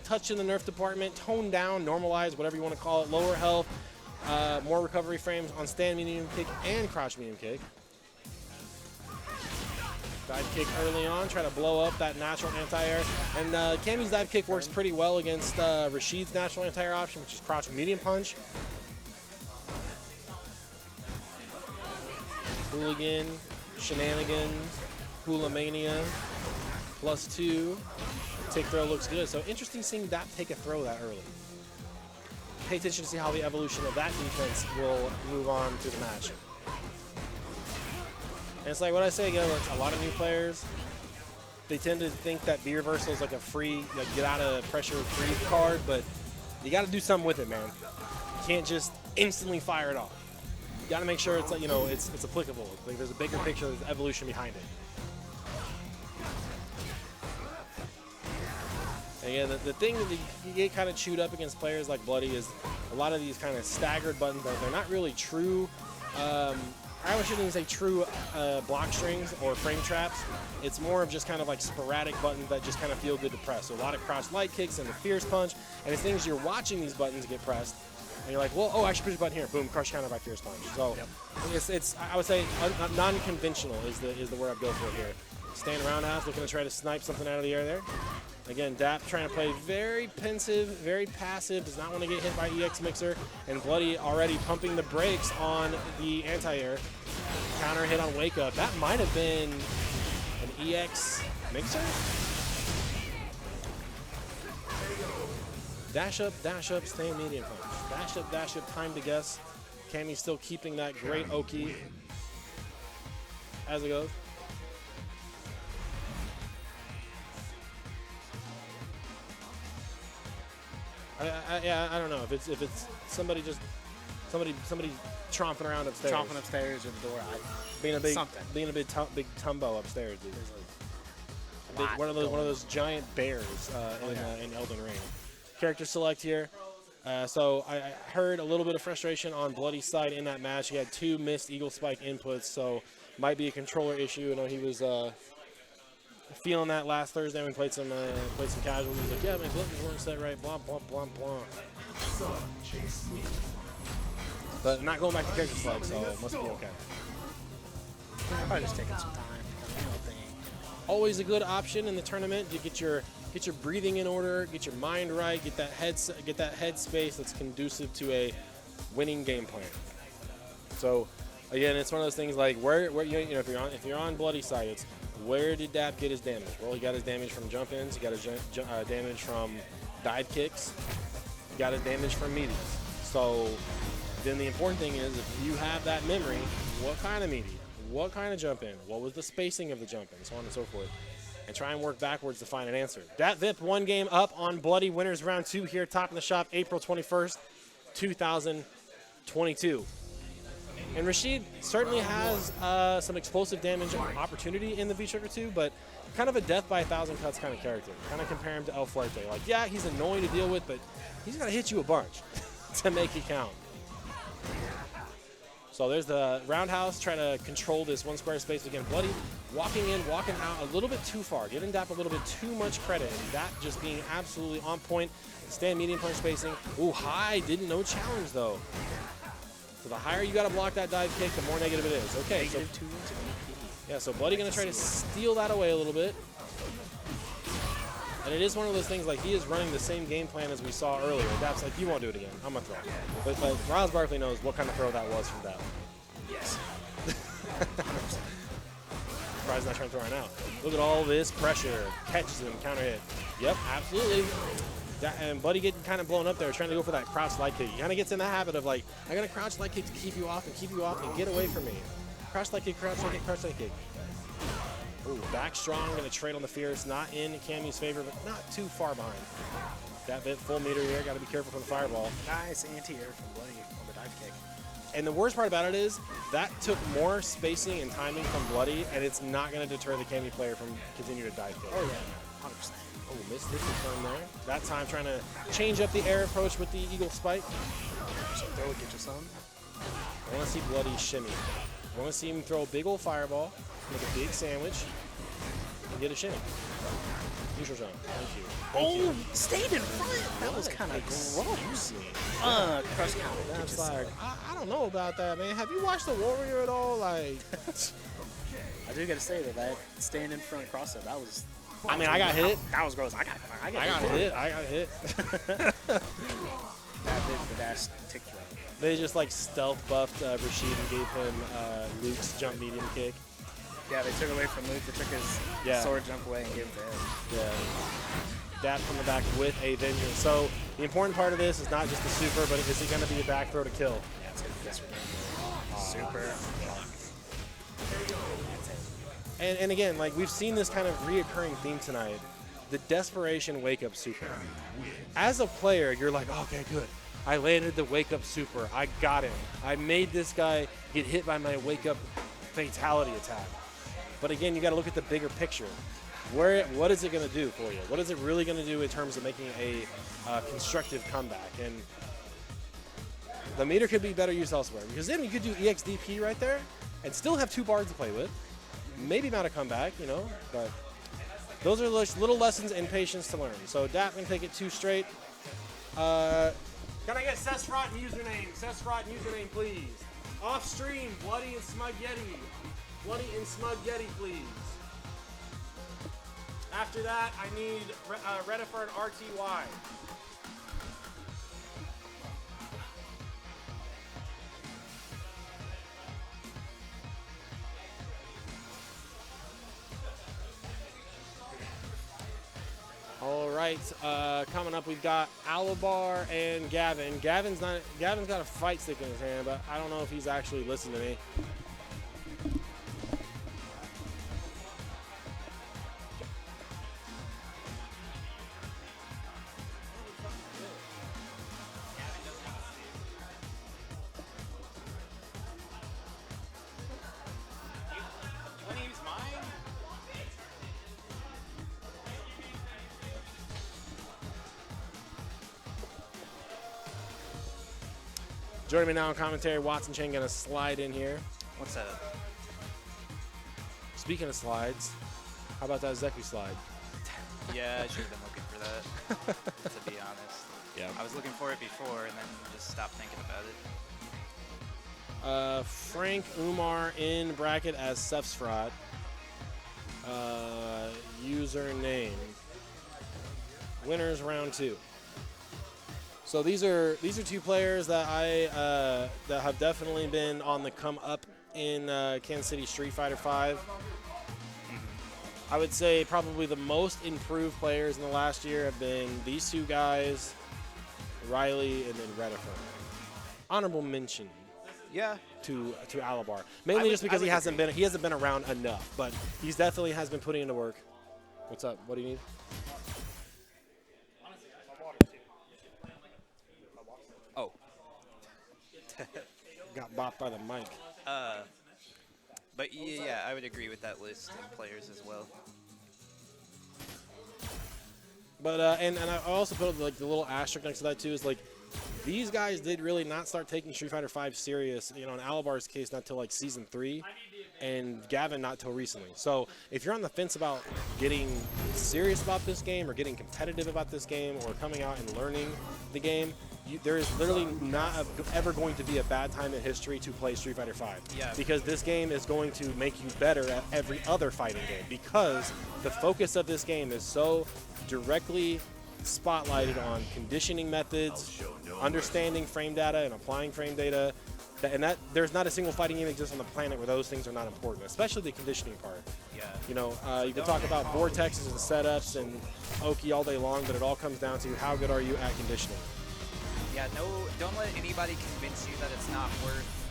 touch in the nerf department, tone down, normalize, whatever you want to call it, lower health, more recovery frames on stand medium kick and crouch medium kick. Dive kick early on, try to blow up that natural anti-air. And Cammy's dive kick works pretty well against Rashid's natural anti-air option, which is crouch medium punch. Hooligan, Shenanigans, Hula Mania. +2. Take throw looks good. So interesting seeing that take a throw that early. Pay attention to see how the evolution of that defense will move on to the match. And it's like what I say again, like a lot of new players, they tend to think that V reversal is like a free, like get out of pressure free card, but you got to do something with it, man. You can't just instantly fire it off. You got to make sure it's like, you know, it's applicable. Like there's a bigger picture, there's evolution behind it. Again, the thing that you get kind of chewed up against players like Bloody is a lot of these kind of staggered buttons. They're not really true I shouldn't say true block strings or frame traps. It's more of just kind of like sporadic buttons that just kind of feel good to press. So a lot of crouch light kicks and the fierce punch, and it's things you're watching these buttons get pressed, and you're like, well, oh, I should push a button here. Boom, crush counter by fierce punch. So it's I would say non-conventional is the word I'd go for here. Stand roundhouse, looking to try to snipe something out of the air there. Again, Dap trying to play very pensive, very passive, does not want to get hit by EX Mixer, and Bloody already pumping the brakes on the anti-air. Counter hit on Wake Up. That might have been an EX Mixer? Dash up, stay in medium punch. Dash up, time to guess. Cammy still keeping that great Oki as it goes. I don't know if it's somebody tromping around upstairs. Tromping upstairs or the door. Being a big something. Being a big tumbo upstairs, dude. One of those giant bears in Elden Ring. Character select here. So I heard a little bit of frustration on Bloody's side in that match. He had 2 missed Eagle Spike inputs, so might be a controller issue. I know he was feeling that last Thursday when we played some casual. He was like, yeah, man, buttons weren't set right, blah, blah, blah, blah. But not going back to character select, so it must be okay. Probably just taking some time. Always a good option in the tournament to get your breathing in order, get your mind right, get that head space that's conducive to a winning game plan. So again, it's one of those things like where if you're on Bloody side, it's where did Dap get his damage? Well, he got his damage from jump ins, he got his damage from dive kicks, he got his damage from meaties. So then the important thing is if you have that memory, what kind of meaty? What kind of jump in? What was the spacing of the jump in? So on and so forth. And try and work backwards to find an answer. Dat Vip 1 game up on Bloody Winners Round 2 here, top in the shop, April 21st, 2022. And Rashid certainly has some explosive damage opportunity in the V-Trigger 2, but kind of a death by 1,000 cuts kind of character. Kind of compare him to El Fuerte. Like, yeah, he's annoying to deal with, but he's got to hit you a bunch to make it count. So there's the roundhouse, trying to control this one square space again. Bloody walking in, walking out a little bit too far, giving Dap a little bit too much credit, and Dap just being absolutely on point. Stand medium punch spacing. Ooh, high, didn't know challenge though. So the higher you got to block that dive kick, the more negative it is. Okay, so yeah, so Bloody gonna try to steal that away a little bit. And it is one of those things like he is running the same game plan as we saw earlier. Dap's like, you won't do it again. I'm gonna throw. But Roz Barkley knows what kind of throw that was from Dap. Yes. Surprised he's not trying to throw right now. Look at all this pressure. Catches him, counter hit. Yep, absolutely. And Buddy getting kind of blown up there, trying to go for that crouch light kick. He kind of gets in the habit of like, I got a crouch light kick to keep you off and get away from me. Crouch light kick, crouch light kick, crouch light kick. Ooh, back strong, gonna trade on the fierce. Not in Cammy's favor, but not too far behind. That bit full meter here, gotta be careful from the fireball. Nice anti-air from Bloody on the dive kick. And the worst part about it is that took more spacing and timing from Bloody, and it's not gonna deter the Cammy player from continuing to dive kick. Oh yeah, 100%. Oh, missed this return there. That time trying to change up the air approach with the Eagle Spike. So throw it, get you some. I wanna see Bloody shimmy. I wanna see him throw a big old fireball, make a big sandwich, and get a shimmy. Neutral zone. Thank you. Stayed in front. That was kind of gross. Crush counter. That's like, I don't know about that, man. Have you watched The Warrior at all? Like, I do gotta say that stand in front cross up, that was. I mean, I got hit. That was gross. I got hit. That did the dash tick throw. They just like stealth buffed Rashid and gave him Luke's jump medium kick. Yeah, they took away from Luke. They took his sword jump away and gave it to him. Yeah. Dap from the back with a vengeance. So the important part of this is not just the super, but is it going to be a back throw to kill? Yeah, it's going to be this super. And again, like we've seen this kind of reoccurring theme tonight, the desperation wake up super. As a player, you're like, okay, good. I landed the wake up super. I got him. I made this guy get hit by my wake up fatality attack. But again, you got to look at the bigger picture. What is it going to do for you? What is it really going to do in terms of making a constructive comeback? And the meter could be better used elsewhere, because then you could do EXDP right there, and still have 2 bards to play with. Maybe mount a comeback, you know, but those are little lessons in patience to learn. So Dap can take it 2 straight. Can I get Sesfrot and username? Sesfrot and username, please. Off stream, Bloody and Smug Yeti. Bloody and Smug Yeti, please. After that, I need Redifer and RTY. All right, coming up, we've got Alabar and Gavin. Gavin's got a fight stick in his hand, but I don't know if he's actually listening to me. Joining me now in commentary, Watson Chen gonna slide in here. What's that? Speaking of slides, how about that Zeku slide? Yeah, I should have been looking for that, to be honest. Yeah. I was looking for it before and then just stopped thinking about it. Frank Umar in bracket as Sefsfrot. Username. Winners round 2. So these are 2 players that that have definitely been on the come up in Kansas City Street Fighter 5. I would say probably the most improved players in the last year have been these 2 guys, Riley and then Redifer. Honorable mention. Yeah. To Alabar, mainly just because he hasn't been around enough, but he's definitely has been putting into work. What's up? What do you need? Oh. Got bopped by the mic. But yeah, I would agree with that list of players as well. But and I also put like the little asterisk next to that too is like these guys did really not start taking Street Fighter 5 serious, you know, in Alabar's case not till like season 3 and Gavin not till recently. So if you're on the fence about getting serious about this game or getting competitive about this game or coming out and learning the game, there is literally not ever going to be a bad time in history to play Street Fighter 5. Yeah. Because this game is going to make you better at every other fighting game because the focus of this game is so directly spotlighted on conditioning methods, understanding frame data and applying frame data, and that there's not a single fighting game that exists on the planet where those things are not important, especially the conditioning part. Yeah. You know, you can talk about vortexes and setups and Oki all day long, but it all comes down to how good are you at conditioning. Yeah, don't let anybody convince you that it's not worth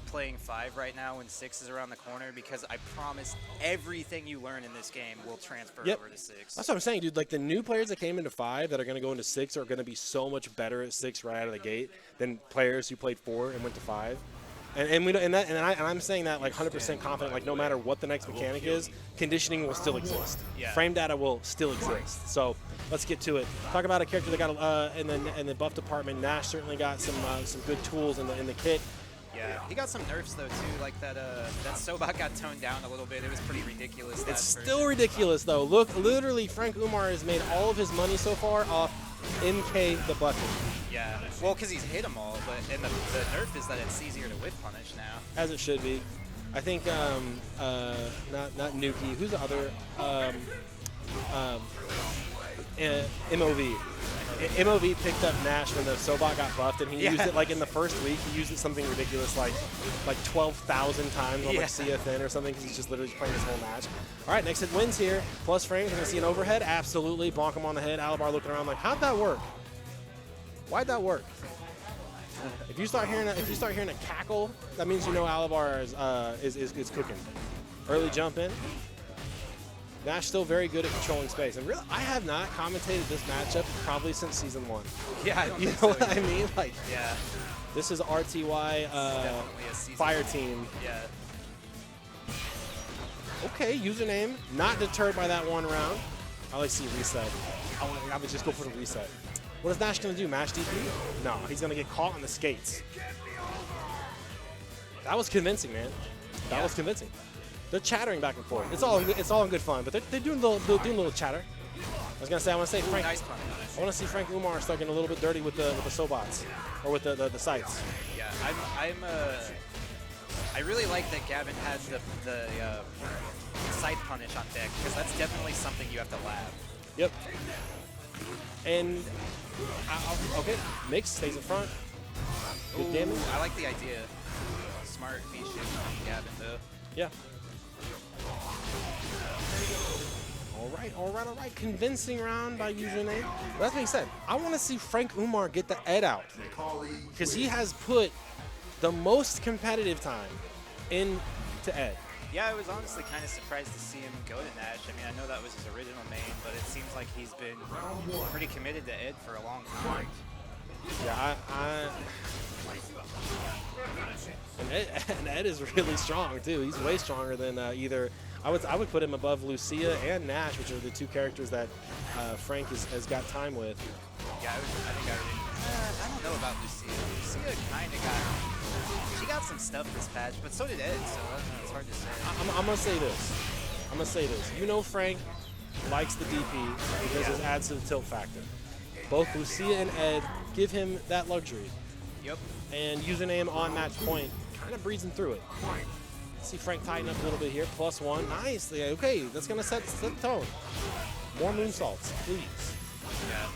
playing 5 right now when 6 is around the corner, because I promise everything you learn in this game will transfer over to 6. That's what I'm saying, dude. Like the new players that came into 5 that are going to go into 6 are going to be so much better at 6 right out of the gate than players who played 4 and went to 5. I'm saying that like 100% confident. Like no matter what the next mechanic is, conditioning will still exist. Yeah. Frame data will still exist. So let's get to it. Talk about a character that got in the buff department. Nash certainly got some good tools in the kit. Yeah, he got some nerfs though too. Like that Sobot got toned down a little bit. It was pretty ridiculous. It's still ridiculous though. Look, literally, Frank Umar has made all of his money so far off MK the bucket. Yeah, well, because he's hit them all, but and the nerf is that it's easier to whip punish now. As it should be. I think not Nuki. Who's the other? MOV. MOV picked up Nash when the Sobot got buffed, and he used it like in the first week. He used it something ridiculous like 12,000 times on like CFN or something, because he's just literally playing this whole match. All right, next hit wins here. Plus frames. Gonna see an overhead. Absolutely, bonk him on the head. Alabar looking around like, how'd that work? Why'd that work? If you start hearing a cackle, that means you know Alabar is cooking. Early jump in. Nash still very good at controlling space, and really, I have not commentated this matchup probably since season 1. Yeah, I don't you know think so what I mean? Like, yeah, this is RTY Fire Team. Yeah. Okay, username. Not deterred by that one round. I like to see reset. I would just go for the reset. What is Nash gonna do? Mash DP? No, he's gonna get caught on the skates. That was convincing, man. That was convincing. They're chattering back and forth. It's all in good fun, but they're doing a little chatter. I was gonna say, I want to say Ooh, Frank. nice punish. I want to see Frank Umar start getting a little bit dirty with the Sobots, or with the sights. Yeah, I really like that Gavin has the scythe punish on deck, because that's definitely something you have to lab. Yep. And okay, Mix stays in front. Good damage. I like the idea. Smart V-shift on Gavin though. Yeah. All right. Convincing round by username. That being said, I want to see Frank Umar get the Ed out, because he has put the most competitive time into Ed. Yeah, I was honestly kind of surprised to see him go to Nash. I mean, I know that was his original main, but it seems like he's been pretty committed to Ed for a long time. Yeah, and Ed is really strong too. He's way stronger than either. I would put him above Lucia and Nash, which are the two characters that Frank has got time with. Yeah, I don't know about Lucia. Lucia kind of she got some stuff this patch, but so did Ed, so I don't know, it's hard to say. I'm gonna say this. You know Frank likes the DP because it adds to the tilt factor. Both Lucia and Ed give him that luxury. Yep. And username on match point kind of breezing through it. See Frank tighten up a little bit here. +1. Nice. Okay, that's going to set the tone. More moonsaults, please. Yeah.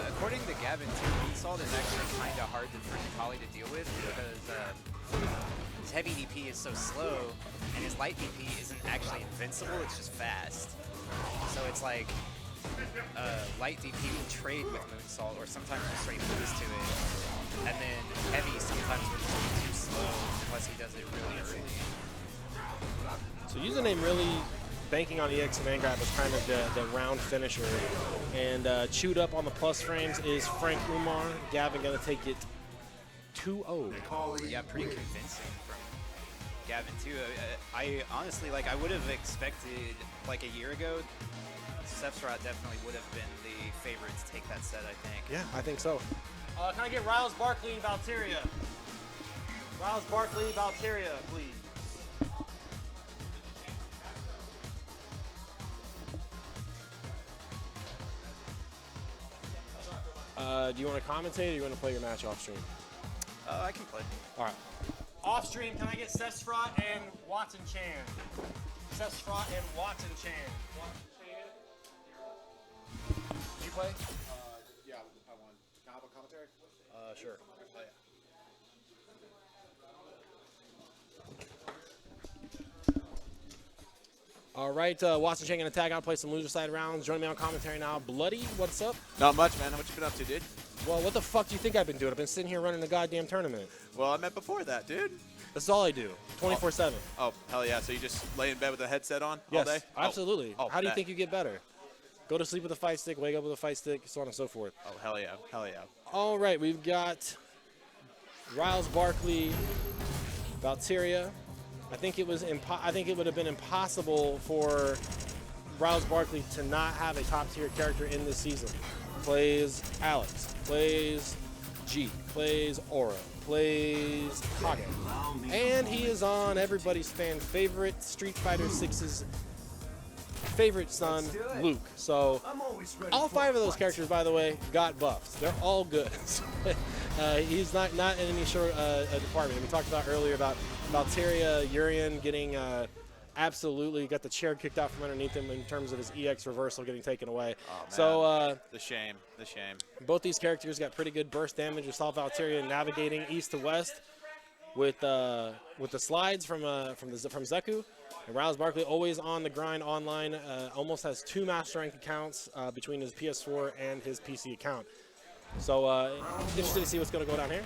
According to Gavin, too, moonsault is actually kind of hard for Nikali to deal with because his heavy DP is so slow, and his light DP isn't actually invincible, it's just fast. So it's like light DP will trade with moonsault, or sometimes will straight lose to it. And then heavy sometimes will just be too slow unless he does it really early. So username really banking on EX and Vanguard as kind of the round finisher. And chewed up on the plus frames is Frank Umar. Gavin going to take it 2-0. Yeah, pretty convincing from Gavin too. I honestly, I would have expected, like a year ago, Sephiroth definitely would have been the favorite to take that set, I think. Yeah, I think so. Can I get Riles Barkley and Valteria? Riles Barkley, Valteria, please. Do you want to commentate or do you want to play your match off stream? I can play. All right. Off stream, can I get Sephiroth and Watson Chan? Sephiroth and Watson Chan. Did you play? Yeah, I won. Can I have a commentary? Sure. All right, Watson Chang gonna tag out, play some loser side rounds. Joining me on commentary now, Bloody. What's up? Not much, man. What you been up to, dude? Well, what the fuck do you think I've been doing? I've been sitting here running the goddamn tournament. Well, I meant before that, dude. That's all I do, 24/7. Oh, hell yeah. So you just lay in bed with a headset on Yes, all day? absolutely. Oh, How do you bet. think you get better? Go to sleep with a fight stick, wake up with a fight stick, so on and so forth. Oh, hell yeah. Hell yeah. All right, we've got Riles Barkley, Valteria. I think it would have been impossible for Riles Barkley to not have a top tier character in this season. Plays Alex, plays G, plays Aura, plays Kage. And he is on everybody's fan favorite Street Fighter 6's favorite son, Luke. So all 5 of those characters, by the way, got buffed. They're all good. He's not in any short department. We talked about earlier about Valteria, Urian getting absolutely got the chair kicked out from underneath him in terms of his EX reversal getting taken away. Oh, man. So the shame. Both these characters got pretty good burst damage. We saw Valteria navigating east to west with the slides from Zeku. And Riles Barkley always on the grind online, almost has 2 master rank accounts between his PS4 and his PC account. So interested to see what's going to go down here.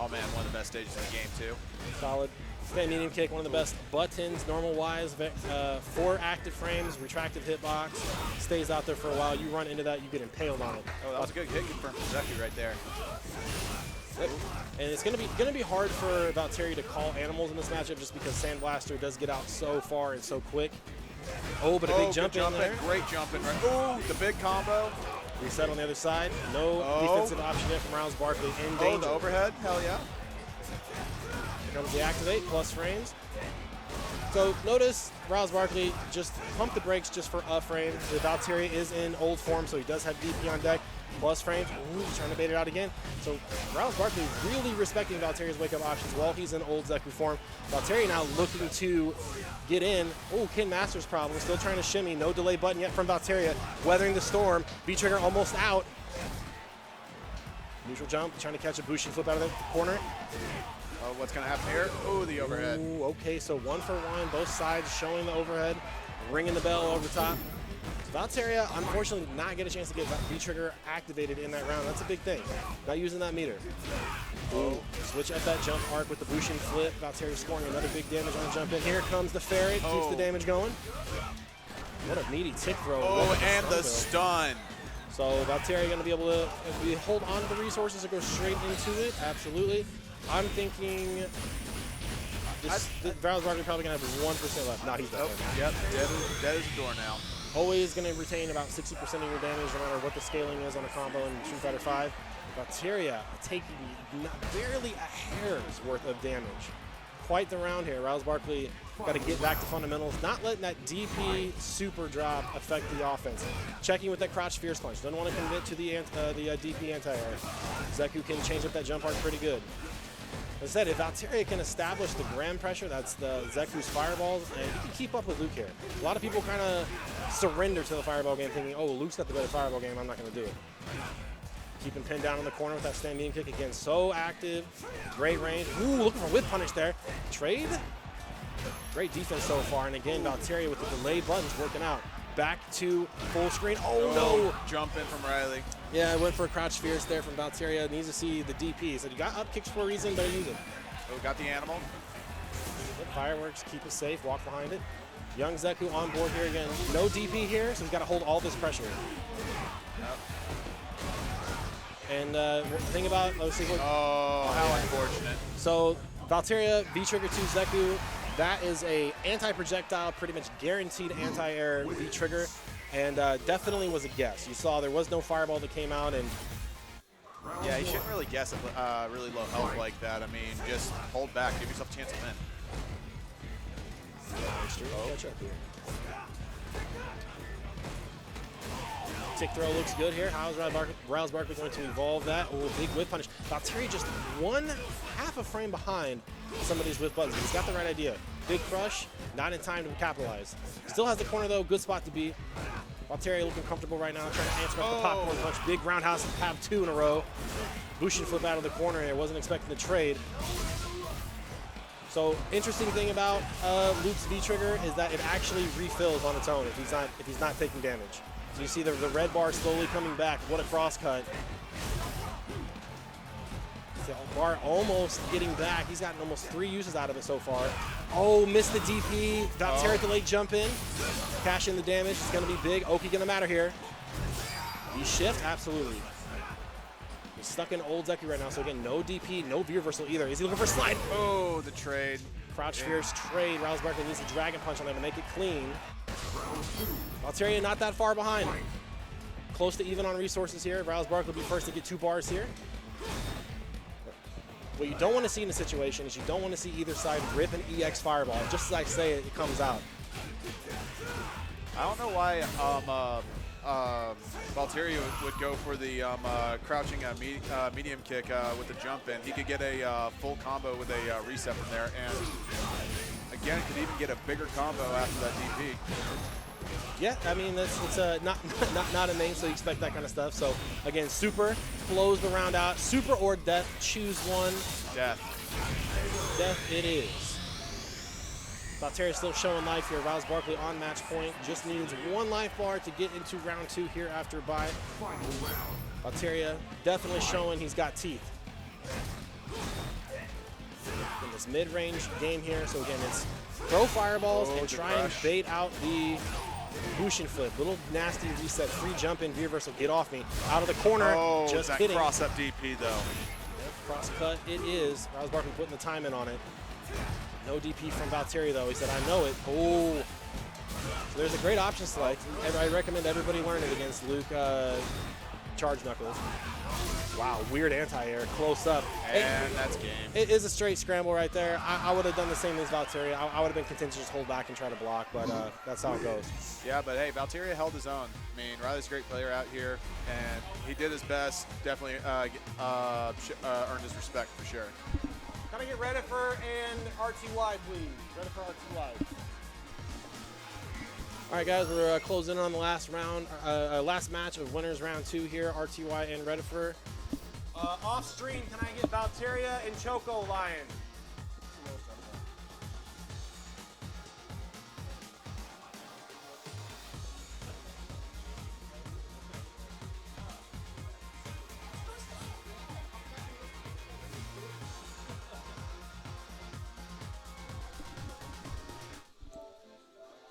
Oh, man, one of the best stages in the game, too. Solid. Stand medium kick, one of the best buttons, normal-wise. 4 active frames, retractive hitbox. Stays out there for a while. You run into that, you get impaled on it. Oh, that was a good hit confirmed from Zeku right there. Yep. And it's gonna be hard for Valtteri to call animals in this matchup just because Sandblaster does get out so far and so quick. Oh, but a big jump in there. Great jump in. Oh, the big combo. Reset on the other side. No defensive option yet from Riles Barkley. In danger. Oh, the overhead. Hell yeah. Here comes the activate, plus frames. So notice Rouse Barkley just pump the brakes just for a frame. The Valtteri is in old form, so he does have DP on deck. Plus frames. Ooh, he's trying to bait it out again. So Rouse Barkley really respecting Valtteri's wake-up options while he's in old Zeku form. Valtteri now looking to get in. Oh, Kin Master's problem. Still trying to shimmy. No delay button yet from Valtteri. Weathering the storm. V-trigger almost out. Neutral jump. Trying to catch a Bushin flip out of the corner. Oh, what's going to happen here? Oh, the overhead. Ooh, okay, so 1 for 1. Both sides showing the overhead. Ringing the bell over top. Valtteri, unfortunately, did not get a chance to get V-trigger activated in that round. That's a big thing. Not using that meter. Oh, switch up that jump arc with the Bushin flip. Valtteri scoring another big damage on the jump in. Here comes the ferret. Keeps the damage going. What a meaty tick throw. Oh, and the stun. So Valtteri going to be able to hold on to the resources and go straight into it. Absolutely. I'm thinking Rouse Barkley probably going to have 1% left. No, he's done. Yep, dead as a door now. Always going to retain about 60% of your damage no matter what the scaling is on a combo in Street Fighter V. Valtteri taking barely a hair's worth of damage. Quite the round here. Rouse Barkley got to get back to fundamentals, not letting that DP super drop affect the offense. Checking with that crouch fierce punch. Doesn't want to commit to the DP anti-air. Zeku can change up that jump arc pretty good. As I said, if Valtteri can establish the gram pressure, that's the Zeku's fireballs, and he can keep up with Luke here. A lot of people kind of surrender to the fireball game thinking, oh, Luke's got the better fireball game, I'm not going to do it. Keep him pinned down in the corner with that stand medium kick. Again, so active, great range. Ooh, looking for whip punish there. Trade. Great defense so far, and again, Valtteri with the delayed buttons working out. Back to full screen. Oh, no. Jump in from Riley. Yeah, I went for a crouch fierce there from Valtteri. Needs to see the DP. So you got up kicks for a reason, better use it. Oh, got the animal. Good fireworks, keep it safe, walk behind it. Young Zeku on board here again. No DP here, so he's got to hold all this pressure. Yep. And the thing about, let's see what. Oh, how unfortunate. So Valtteri, V-trigger to Zeku. That is a anti-projectile, pretty much guaranteed anti-air V-trigger, and definitely was a guess. You saw there was no fireball that came out, and yeah, you shouldn't really guess at really low health like that. I mean, just hold back, give yourself a chance to win. Catch up here. Tick throw looks good here. How's Rouse Barkley going to evolve that? Oh, big whip punish. Valtteri just half a frame behind some of these whip buttons. He's got the right idea. Big crush, not in time to capitalize. Still has the corner though, good spot to be. Valtteri looking comfortable right now, trying to answer up the popcorn punch. Big roundhouse, have 2 in a row. Bushin flip out of the corner here, wasn't expecting the trade. So interesting thing about Luke's V-trigger is that it actually refills on its own if he's not taking damage. So you see the red bar slowly coming back. What a cross cut. The bar almost getting back. He's gotten almost 3 uses out of it so far. Oh, missed the DP. Valtteri at the late jump in. Cash in the damage. It's going to be big. Oki going to matter here. V-shift? Absolutely. He's stuck in old Zeku right now. So again, no DP, no V-reversal either. Is he looking for slide? Oh, the trade. Crouch fierce trade. Rouse Barkley needs a dragon punch on there to make it clean. Valtteri not that far behind. Close to even on resources here. Rouse Barkley will be first to get 2 bars here. What you don't want to see in the situation is you don't want to see either side rip an EX fireball. Just as I say it, it comes out. I don't know why Valtteri would go for the crouching medium kick with the jump in. He could get a full combo with a reset from there, and again, could even get a bigger combo after that DP. Yeah, I mean, it's not a main, so you expect that kind of stuff. So, again, super, flows the round out. Super or death, choose one. Death. Death it is. Valtteri still showing life here. Rouse Barkley on match point. Just needs 1 life bar to get into round 2 here after bye. Valtteri definitely showing he's got teeth. In this mid-range game here, so again, it's throw fireballs and try and bait out the Bushin flip. Little nasty reset, free jump in, V-reversal, get off me. Out of the corner, just that kidding. Cross up DP though. Cross cut it is. Rouse Barkley putting the time in on it. No DP from Valtteri though. He said, I know it. Oh. So there's a great option select. I recommend everybody learn it against Luke. charge knuckles. Wow, weird anti-air, close up. And that's game. It is a straight scramble right there. I would have done the same as Valteria. I would have been content to just hold back and try to block, but that's how it goes. Yeah, but hey, Valteria held his own. I mean, Riley's a great player out here, and he did his best. Definitely earned his respect for sure. Can I get Redifer and RTY, please? Redifer, RTY. All right, guys, we're closing in on the last round, last match of winners round 2 here, RTY and Redifer. Off stream, can I get Valteria and Choco Lion?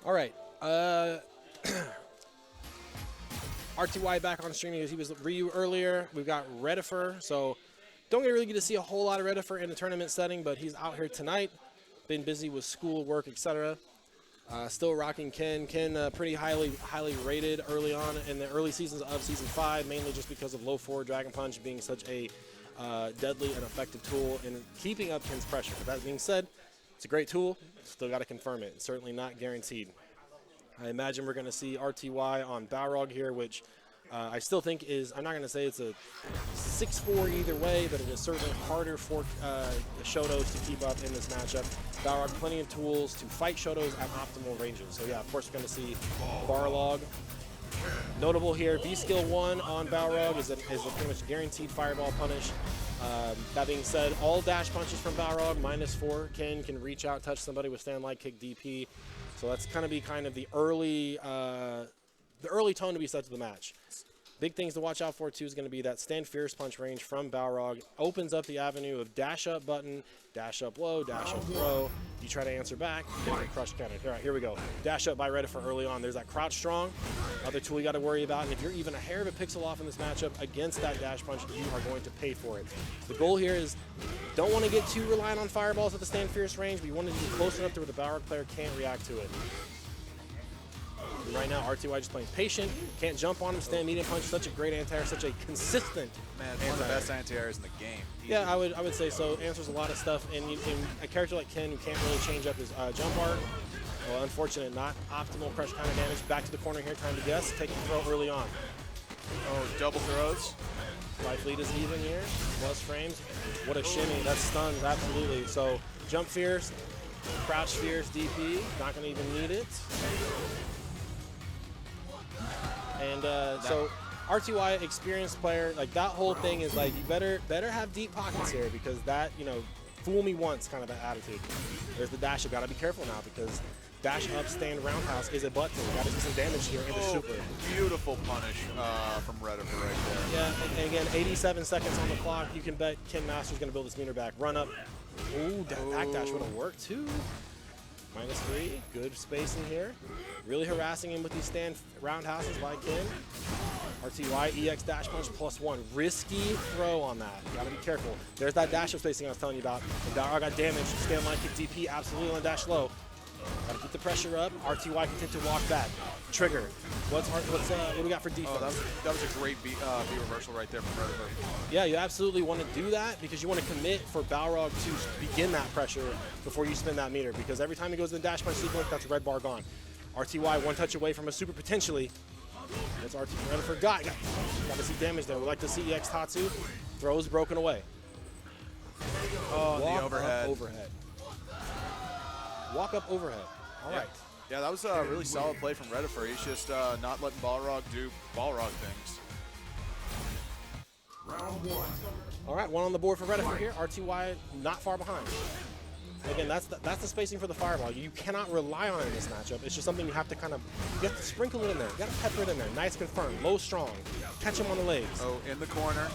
All right. RTY back on stream because he was Ryu earlier. We've got Redifer, so don't really get to see a whole lot of Redifer in the tournament setting, but he's out here tonight. Been busy with school, work, etc. Still rocking Ken. Ken pretty highly rated early on in the early seasons of Season 5, mainly just because of low forward Dragon Punch being such a deadly and effective tool in keeping up Ken's pressure. But that being said, it's a great tool. Still got to confirm it. It's certainly not guaranteed. I imagine we're going to see RTY on Balrog here, which I still think is, I'm not going to say it's a 6-4 either way, but it is certainly harder for Shotos to keep up in this matchup. Balrog, plenty of tools to fight Shotos at optimal ranges. So yeah, of course we're going to see Balrog. Notable here, V-Skill 1 on Balrog is a pretty much guaranteed fireball punish. That being said, all dash punches from Balrog, -4. Ken can reach out, touch somebody with stand light kick DP. So that's going to be kind of the early tone to be set to the match. Big things to watch out for, too, is going to be that stand fierce punch range from Balrog. Opens up the avenue of dash up button, dash up low, dash up throw. You try to answer back, you get a crush cannon. All right, here we go. Dash up by Redifer early on. There's that crouch strong, other tool you got to worry about. And if you're even a hair of a pixel off in this matchup against that dash punch, you are going to pay for it. The goal here is don't want to get too reliant on fireballs at the stand fierce range, but you want to be close enough to where the Balrog player can't react to it. And right now, RTY just playing patient, can't jump on him, stand medium punch, such a great anti-air, such a consistent One of the best anti-airs in the game. Yeah, I would say so. Answers a lot of stuff, and a character like Ken who can't really change up his jump art. Well, unfortunate, not optimal crush kind of damage. Back to the corner here, time to guess. Take the throw early on. Oh, double throws. Life lead is even here. Plus frames. What a shimmy. That's stuns, absolutely. So jump fierce, crouch fierce, DP. Not going to even need it. And so RTY, experienced player, like that whole thing is like you better have deep pockets here because that, fool me once kind of an attitude. There's the dash. You got to be careful now because dash up stand roundhouse is a butt tool. Got to do some damage here in the super. Beautiful punish from Redifer right there. Yeah, and again, 87 seconds on the clock. You can bet Ken Master's going to build this meter back. Run up. Ooh, that back dash would have worked too. -3, good spacing here. Really harassing him with these stand roundhouses by Ken. RTY, EX dash punch +1. Risky throw on that. You gotta be careful. There's that dash up spacing I was telling you about. And Balrog got damaged. Stand line kick DP, absolutely on dash low. Gotta keep the pressure up. RTY can tend to walk back. Trigger. What do we got for defense? Oh, that was a great B reversal right there from Redifer. Yeah, you absolutely want to do that because you want to commit for Balrog to begin that pressure before you spin that meter because every time he goes in the dash punch sequence, that's a red bar gone. RTY one touch away from a super potentially. That's Redifer got to see damage there. We like to see EX Tatsu. Throws broken away. Oh, the overhead. Walk up overhead. All right. Yeah, that was a really solid play from Redifer. He's just not letting Balrog do Balrog things. Round 1. All right, one on the board for Redifer here. RTY not far behind. Again, that's the spacing for the fireball. You cannot rely on it in this matchup. It's just something you have to you have to sprinkle it in there. You got to pepper it in there. Nice confirm. Low strong. Catch him on the legs. Oh, in the corner.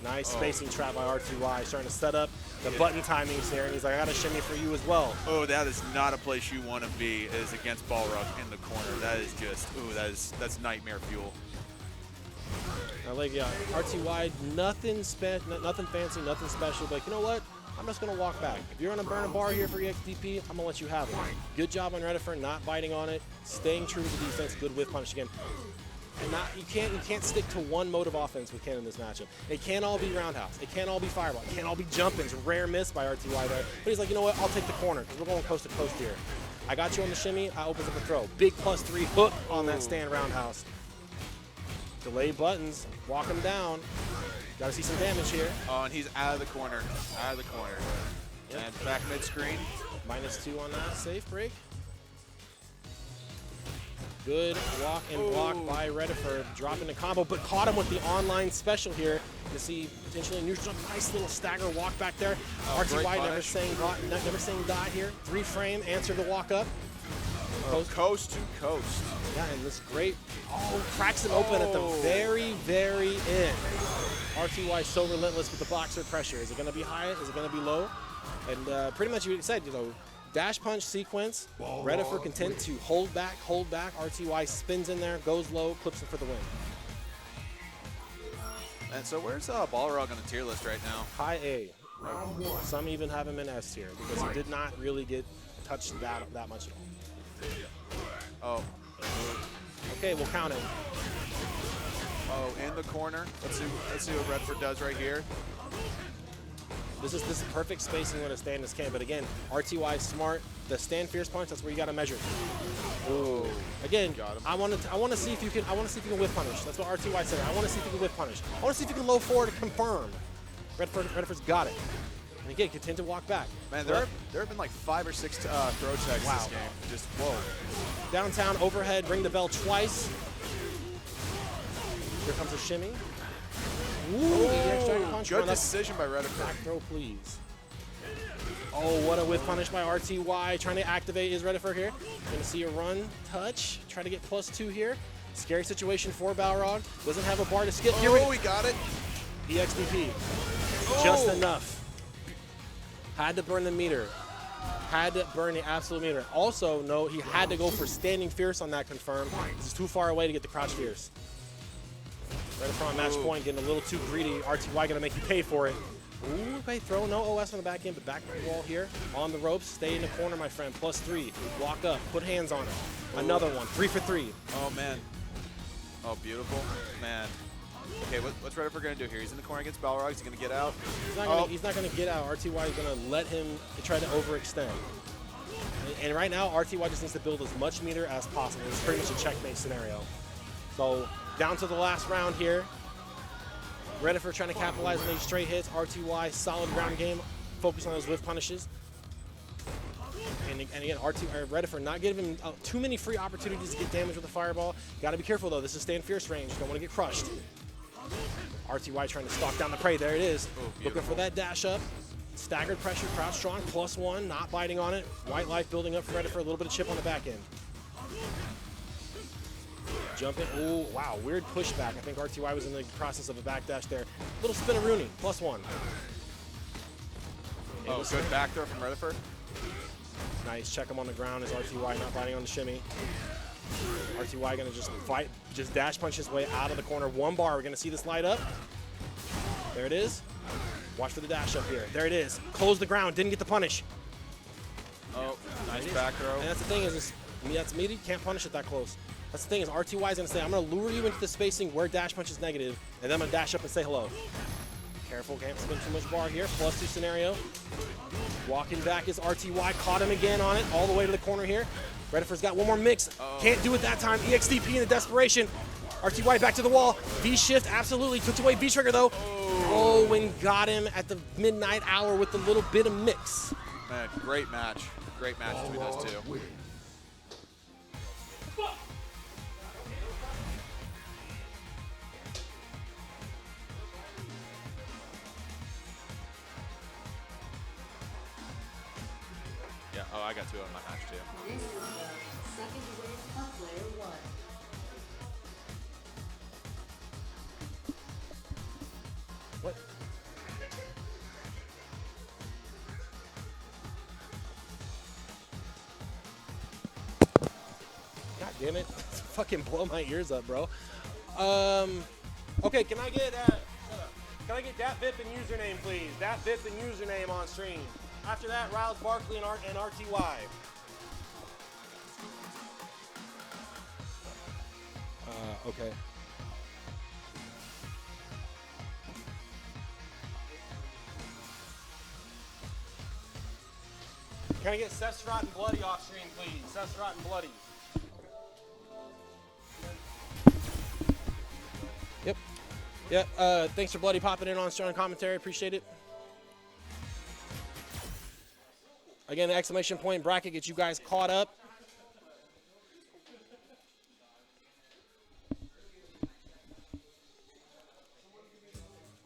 Nice spacing trap by RTY. Starting to set up the button timings here, and he's like, I got a shimmy for you as well. Oh, that is not a place you want to be, is against Balrog in the corner. That is just, that's nightmare fuel. Now, like, yeah, RTY, nothing fancy, nothing special, but you know what? I'm just going to walk back. If you're going to burn a bar here for EXDP, I'm going to let you have it. Good job on Redifer, not biting on it, staying true to the defense, good whiff punish again. And you can't stick to one mode of offense with Ken in this matchup. It can't all be roundhouse. It can't all be fireball. It can't all be jump-ins. Rare miss by RTY there. But he's like, you know what? I'll take the corner because we're going coast to coast here. I got you on the shimmy. I opens up a throw. Big +3 hook on that stand roundhouse. Delay buttons. Walk him down. Got to see some damage here. Oh, and he's out of the corner. Out of the corner. Yep. And back mid-screen. -2 on that safe break. Good walk and block by Reddifer, dropping the combo, but caught him with the online special here. You see potentially neutral, nice little stagger walk back there. RTY never saying die here. 3 frame, answer the walk up. Coast to coast. Yeah, and this great, cracks him open at the very, very end. RTY so relentless with the boxer pressure. Is it going to be high? Is it going to be low? And pretty much you said, dash punch sequence, Reddifer content to hold back, RTY spins in there, goes low, clips him for the win. And so where's Balrog on the tier list right now? High A. Some even have him in S tier because he did not really get touched that much at all. Oh. Okay, we'll count it. Oh, in the corner. Let's see what Redford does right here. This is perfect spacing when a stand is can, but again, RTY smart. The stand fierce punch, that's where you got to measure. Ooh. Again, Got him. I want to see if you can whip punish. That's what RTY said. I want to see if you can whip punish. I want to see if you can low forward to confirm. Redford's got it. And again, continue to walk back. Man, there have been like 5 or 6 throw checks this game. Just whoa. Downtown overhead, ring the bell twice. Here comes a shimmy. Ooh, punch. Good decision by Reddifer. Back throw, please. Oh, what a whip punish by RTY. Trying to activate his Reddifer here. Gonna see a run, touch. Try to get +2 here. Scary situation for Balrog. Doesn't have a bar to skip. Here we got it. EXDP. Just enough. Had to burn the meter. Had to burn the absolute meter. Also, no, he had to go for standing fierce on that confirm. This is too far away to get the crouch fierce. Reddifer on match point, getting a little too greedy. RTY gonna make you pay for it. Ooh, okay, throw, no OS on the back end, but back wall here. On the ropes, stay in the corner, my friend. +3, walk up, put hands on it. Another one, 3 for 3. Oh, man. Oh, beautiful. Man. Okay, what's Reddifer gonna do here? He's in the corner against Balrog. Is he gonna get out? He's not gonna get out. RTY is gonna let him try to overextend. And right now, RTY just needs to build as much meter as possible. It's pretty much a checkmate scenario. So, down to the last round here. Reddifer trying to capitalize on these straight hits. RTY, solid ground game. Focus on those whiff punishes. And again, Reddifer not giving him too many free opportunities to get damage with the fireball. Got to be careful, though. This is stand fierce range. Don't want to get crushed. RTY trying to stalk down the prey. There it is. Looking for that dash up. Staggered pressure, crouch strong, +1. Not biting on it. White life building up for Reddifer. A little bit of chip on the back end. Jumping. Oh, wow. Weird pushback. I think RTY was in the process of a backdash there. Little spin-a-rooney. +1. Oh, good back throw from Reddifer. Nice. Check him on the ground as RTY not biting on the shimmy. RTY going to just fight, just dash punch his way out of the corner. 1 bar. We're going to see this light up. There it is. Watch for the dash up here. There it is. Close the ground. Didn't get the punish. Oh, nice back throw. And that's the thing is, that's meaty. Can't punish it that close. That's the thing is RTY is going to say, I'm going to lure you into the spacing where dash punch is negative, and then I'm going to dash up and say hello. Careful, can't spin too much bar here. +2 scenario. Walking back is RTY. Caught him again on it, all the way to the corner here. Reddifer's got one more mix. Can't do it that time. EXDP in the desperation. RTY back to the wall. V-shift, absolutely. Took away V-trigger, though. Oh, and got him at the midnight hour with a little bit of mix. Man, great match. Great match between those two. Yeah, oh, I got 2 on my match, too. This is the second win of player 1. What? God damn it. Fucking blow my ears up, bro. Okay, can I get Dat VIP and username, please? Dat VIP and username on stream. After that, Riles Barkley and RTY. Okay. Can I get Sephiroth and Bloody off screen, please? Sephiroth and Bloody. Yep. Yep. Thanks for Bloody popping in on strong commentary. Appreciate it. Again, the exclamation point bracket gets you guys caught up.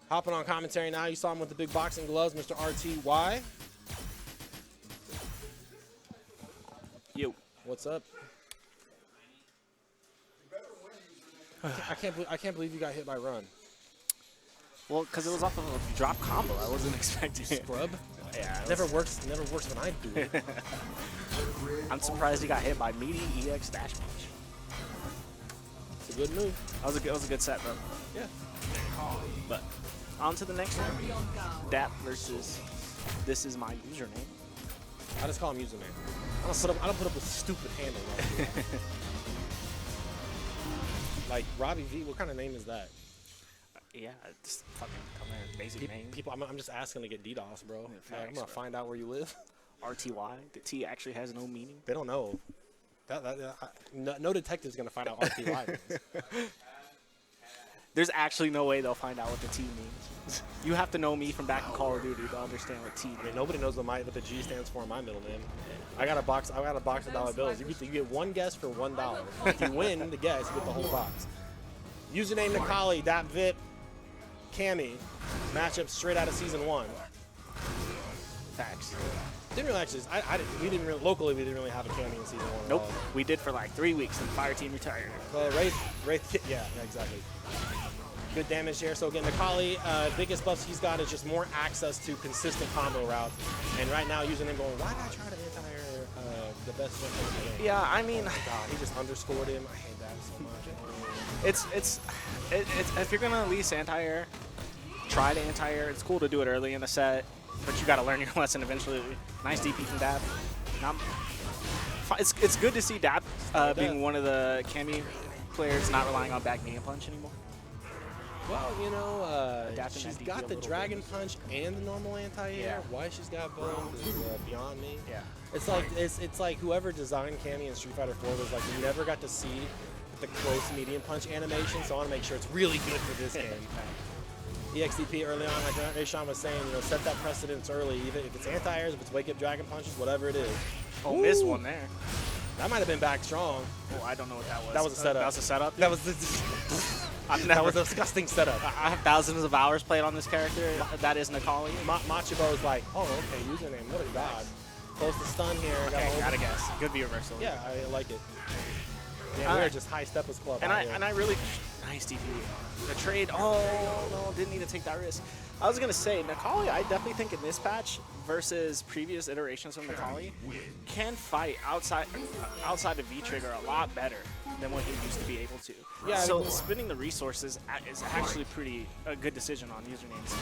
Hopping on commentary now. You saw him with the big boxing gloves, Mr. RTY. Yo. What's up? I can't believe you got hit by Run. Well, because it was off of a drop combo. I wasn't expecting it. Scrub? Yeah. it Never was- works when I do it. I'm surprised he got hit by meaty EX dash punch. It's a good move. That was a good set, bro. Yeah. But on to the next one. Dap versus this is my username. I just call him username. I don't put up with stupid handle. Like Robbie V, what kind of name is that? Yeah, it's fucking come here, basic name. People, I'm just asking to get DDoS, bro. facts, I'm gonna bro. find out where you live. RTY. The T actually has no meaning. They don't know. No detective's gonna find out RTY means. There's actually no way they'll find out what the T means. You have to know me from back in Call of Duty to understand what T I mean, means. nobody knows what the G stands for in my middle name. I got a box of dollar bills. You get one guess for $1. If you win the guess, you get the whole box. Username Nikali, Dap Vip, Cammy. Matchup straight out of season 1. Facts. Didn't really actually. Locally we didn't really have a Cammy in season 1. Nope. We did for like 3 weeks and Fire Team retired. Wraith, yeah, exactly. Good damage here. So again, Nikali, biggest buffs he's got is just more access to consistent combo routes. And right now, username going, why did I try to anti-air the best one in the game? Yeah, I mean, Oh my God, he just underscored him. I hate that so much. it's if you're gonna release anti-air, try to anti-air. It's cool to do it early in the set, but you got to learn your lesson eventually. Nice DP from Dap. It's good to see Dap being one of the Cammy players not relying on back medium punch anymore. Well, you know, Adapting she's that DP got a the little Dragon Punch and the normal anti-air. Yeah. Why she's got both is beyond me. Yeah. It's like whoever designed Cammy in Street Fighter 4 was like, we never got to see the close medium punch animation, so I want to make sure it's really good for this game. EXDP early on, like Rayshawn was saying, you know, set that precedence early, even if it's anti-airs, if it's wake up Dragon Punches, whatever it is. Oh, missed one there. That might have been back strong. Oh, I don't know what that was. That was a setup. That was a setup? That was that was a disgusting setup. I have thousands of hours played on this character. That is Nikali. Machibo was like, oh, okay, username, what a god. Close to stun here. Okay, gotta guess. Good be reversal. Yeah, I like it. Yeah, we're just high steppers club. And out here. I really nice DP. The trade. Oh no, didn't need to take that risk. I was gonna say Nikali. I definitely think in this patch versus previous iterations from Nikali can fight outside of V trigger a lot better than what he used to be able to. Yeah, So I mean, spinning the resources is actually a good decision on usernames.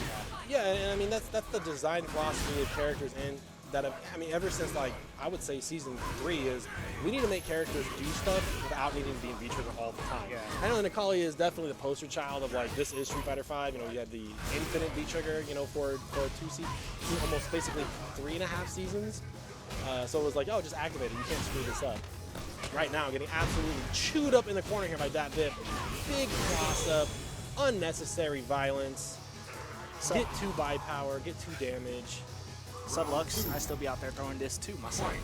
yeah, and I mean that's the design philosophy of characters, and that I mean ever since like I would say season 3 is we need to make characters do stuff without needing to be in V trigger all the time. Yeah. I know Nikali is definitely the poster child of like this is Street Fighter 5. You know, you had the infinite V trigger, you know, for almost basically 3.5 seasons. So it was like, oh, just activate it. You can't screw this up. Right now, getting absolutely chewed up in the corner here by Dat Vip. Big cross up, unnecessary violence. Get 2 by power, get 2 damage. Sublux, I still be out there throwing this too, my son.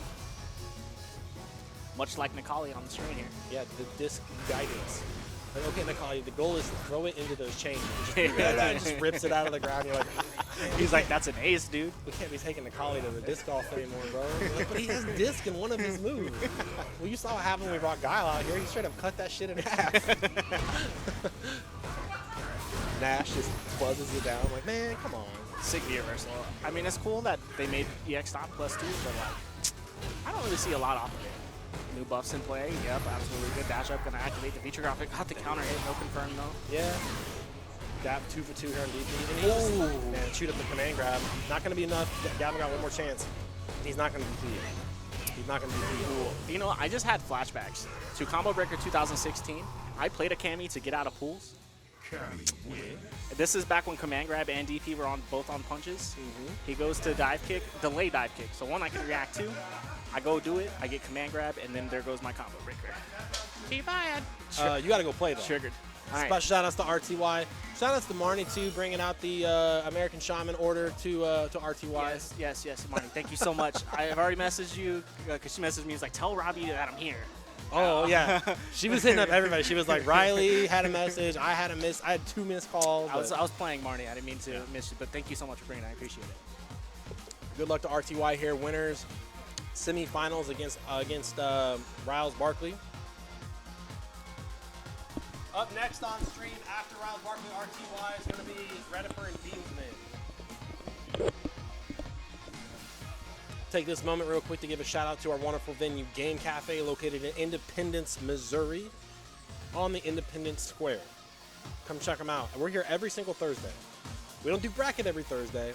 Much like Nikali on the screen here. Yeah, the disc guidance. Like, okay, Nikali, the goal is to throw it into those chains. It just rips it out of the ground. You're like, He's like, that's an ace, dude. we can't be taking Nikali to the disc golf anymore, bro. Like, but he has disc in one of his moves. Well, you saw what happened when we brought Guile out here. He straight up cut that shit in half. Nash just buzzes it down. I'm like, man, come on. Sick V reversal. I mean, it's cool that they made EX stop +2, but like, I don't really see a lot off of it. New buffs in play. Yep, absolutely good dash up. Gonna activate the feature graphic. Got the counter hit. No confirm though. Yeah. Gab 2 for 2 here on DP. And he just, man, shoot up the command grab. Not going to be enough. Gavin got one more chance. He's not going to DP it. He's not going to DP it. You know, I just had flashbacks to Combo Breaker 2016. I played a Cammy to get out of pools. This is back when command grab and DP were both on punches. He goes to dive kick, delay dive kick. So one I can react to. I go do it, I get command grab, and then there goes my combo breaker. Be bad. You got to go play, though. Triggered. All right. Special shout outs to RTY. Shout outs to Marnie, too, bringing out the American Shaman order to RTY. Yes, Marty. Thank you so much. I have already messaged you because she messaged me. It's like, tell Robbie that I'm here. Oh, yeah. She was hitting up everybody. She was like, Riley had a message. I had 2 missed calls. I was playing Marnie. I didn't mean to miss you, but thank you so much for bringing it. I appreciate it. Good luck to RTY here. Winners, semifinals against Riles Barkley. Up next on stream after Riles Barkley RTY is going to be Redifer and Beamsman. Take this moment real quick to give a shout out to our wonderful venue, Game Cafe, located in Independence, Missouri, on the Independence Square. Come check them out. We're here every single Thursday. We don't do bracket every Thursday,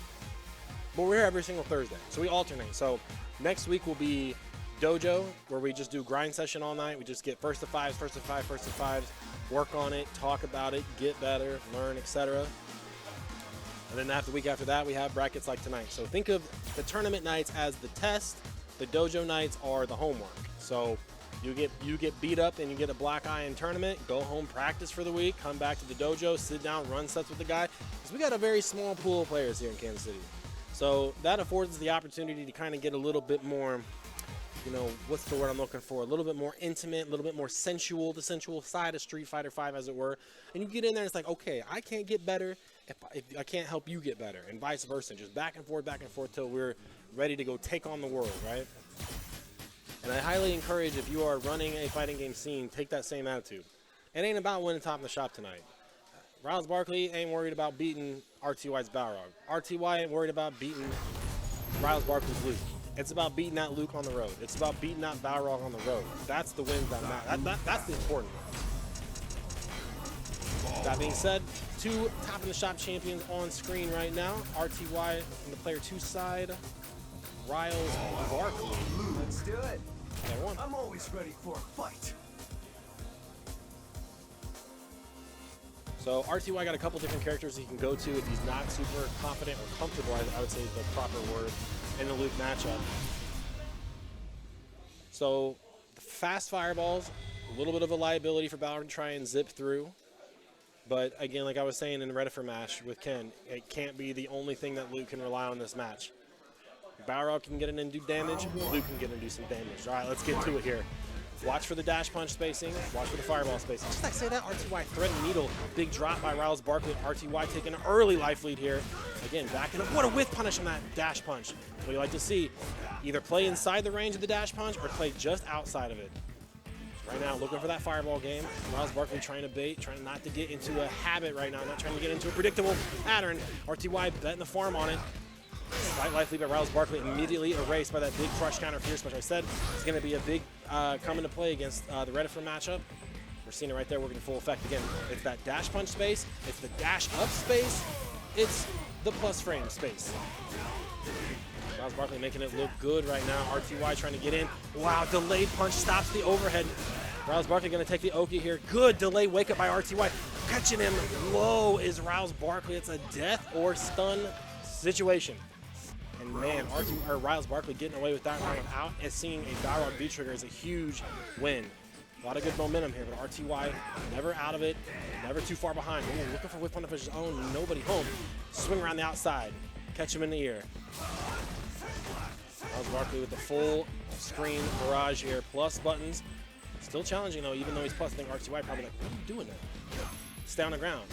but we're here every single Thursday. So we alternate. So next week will be Dojo, where we just do grind session all night. We just get first to fives, work on it, talk about it, get better, learn, etc. And then the week after that, we have brackets like tonight. So think of the tournament nights as the test. The dojo nights are the homework. So you get beat up and you get a black eye in tournament, go home, practice for the week, come back to the dojo, sit down, run sets with the guy. Because we got a very small pool of players here in Kansas City. So that affords us the opportunity to kind of get a little bit more, what's the word I'm looking for? A little bit more intimate, a little bit more sensual, the sensual side of Street Fighter V, as it were. And you get in there and it's like, okay, I can't get better if I can't help you get better, and vice versa. Just back and forth till we're ready to go take on the world, right? And I highly encourage, if you are running a fighting game scene, take that same attitude. It ain't about winning top of the shop tonight. Riles Barkley ain't worried about beating RTY's Balrog. RTY ain't worried about beating Riles Barkley's Luke. It's about beating that Luke on the road. It's about beating that Balrog on the road. That's the wins that matter. That's the important one. That being said, 2 top of the shop champions on screen right now. RTY on the player 2 side. Riles Barkley. Let's do it. Player 1. I'm always ready for a fight. So RTY got a couple different characters he can go to if he's not super confident or comfortable, I would say is the proper word, in the Luke matchup. So fast fireballs, a little bit of a liability for Balor to try and zip through. But again, like I was saying in the Redifer match with Ken, it can't be the only thing that Luke can rely on this match. Balrog can get in and do damage, Luke can get in and do some damage. All right, let's get to it here. Watch for the dash punch spacing, watch for the fireball spacing. Just like say that, RTY thread and needle, big drop by Riles Barkley. RTY taking an early life lead here. Again, backing up. What a whiff punish on that dash punch. What you like to see, either play inside the range of the dash punch or play just outside of it. Right now, looking for that fireball game. Riles Barkley trying to bait, trying not to get into a habit right now, not trying to get into a predictable pattern. RTY betting the farm on it. Slight life lead by Riles Barkley, immediately erased by that big crush counter fierce, which I said is going to be a big come into play against the Redifer matchup. We're seeing it right there working in full effect again. It's that dash punch space, it's the dash up space, it's the plus frame space. Riles Barkley making it look good right now. RTY trying to get in. Wow, delayed punch stops the overhead. Riles Barkley going to take the Oki here. Good delay wake up by RTY. Catching him low is Riles Barkley. It's a death or stun situation. And man, Riles Barkley getting away with that round out and seeing a Balrog V-trigger is a huge win. A lot of good momentum here, but RTY never out of it, never too far behind. Ooh, looking for whip one of his own, nobody home. Swing around the outside, catch him in the ear. Riles Barkley with the full screen barrage here, plus buttons. Still challenging though, even though he's plus. I think RTY probably like, what are you doing there? Stay on the ground.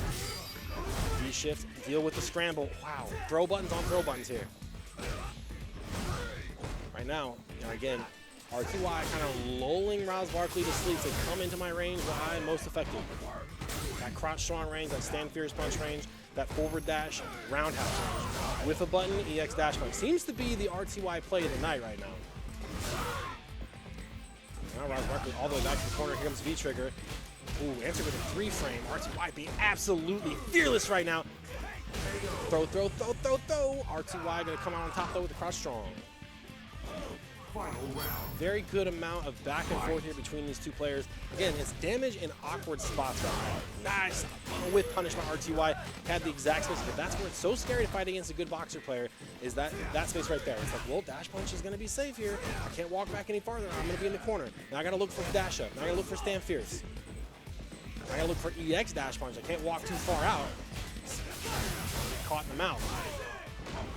D-shift, deal with the scramble. Wow, throw buttons on throw buttons here. Right now, again, RTY kind of lulling Riles Barkley to sleep to come into my range where I'm most effective. That crotch strong range, that stand fierce punch range, that forward dash, roundhouse range. With a button, EX dash punch. Seems to be the RTY play of the night right now. Now Riles Barkley all the way back to the corner. Here comes V-trigger. Ooh, answer with a 3-frame. RTY being absolutely fearless right now. Throw. RTY gonna come out on top though with the cross strong. Very good amount of back and forth here between these two players. Again, it's damage in awkward spots right now. Nice with punishment. RTY had the exact space, but that's where it's so scary to fight against a good boxer player, is that space right there. It's like, well, dash punch is going to be safe here. I can't walk back any farther. I'm going to be in the corner. Now I got to look for dash up. Now I got to look for stand fierce. Now I got to look for EX dash punch. I can't walk too far out. Caught in the mouth.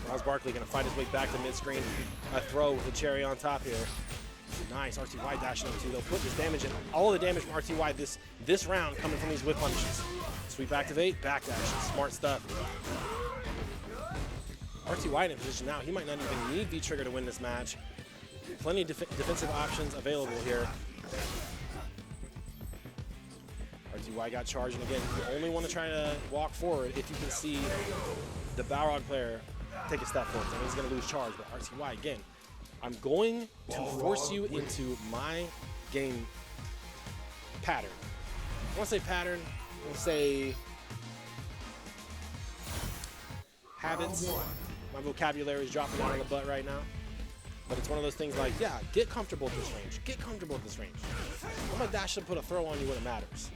Rouse Barkley going to fight his way back to mid-screen. A throw with a cherry on top here. Nice, RTY dashing up too. They'll put this damage in. All the damage from RTY this round coming from these whip punishes. Sweep activate, back dash. Smart stuff. RTY in a position now. He might not even need V-Trigger to win this match. Plenty of defensive options available here. RTY got charged, and again, you only want to try to walk forward if you can see the Balrog player take a step forward. I mean, he's going to lose charge, but RTY, again, I'm going to force you into my game pattern. I want to say pattern, I want to say habits. My vocabulary is dropping down on the butt right now. But it's one of those things like, yeah, get comfortable at this range. Get comfortable at this range. I'm going to dash and put a throw on you when it matters.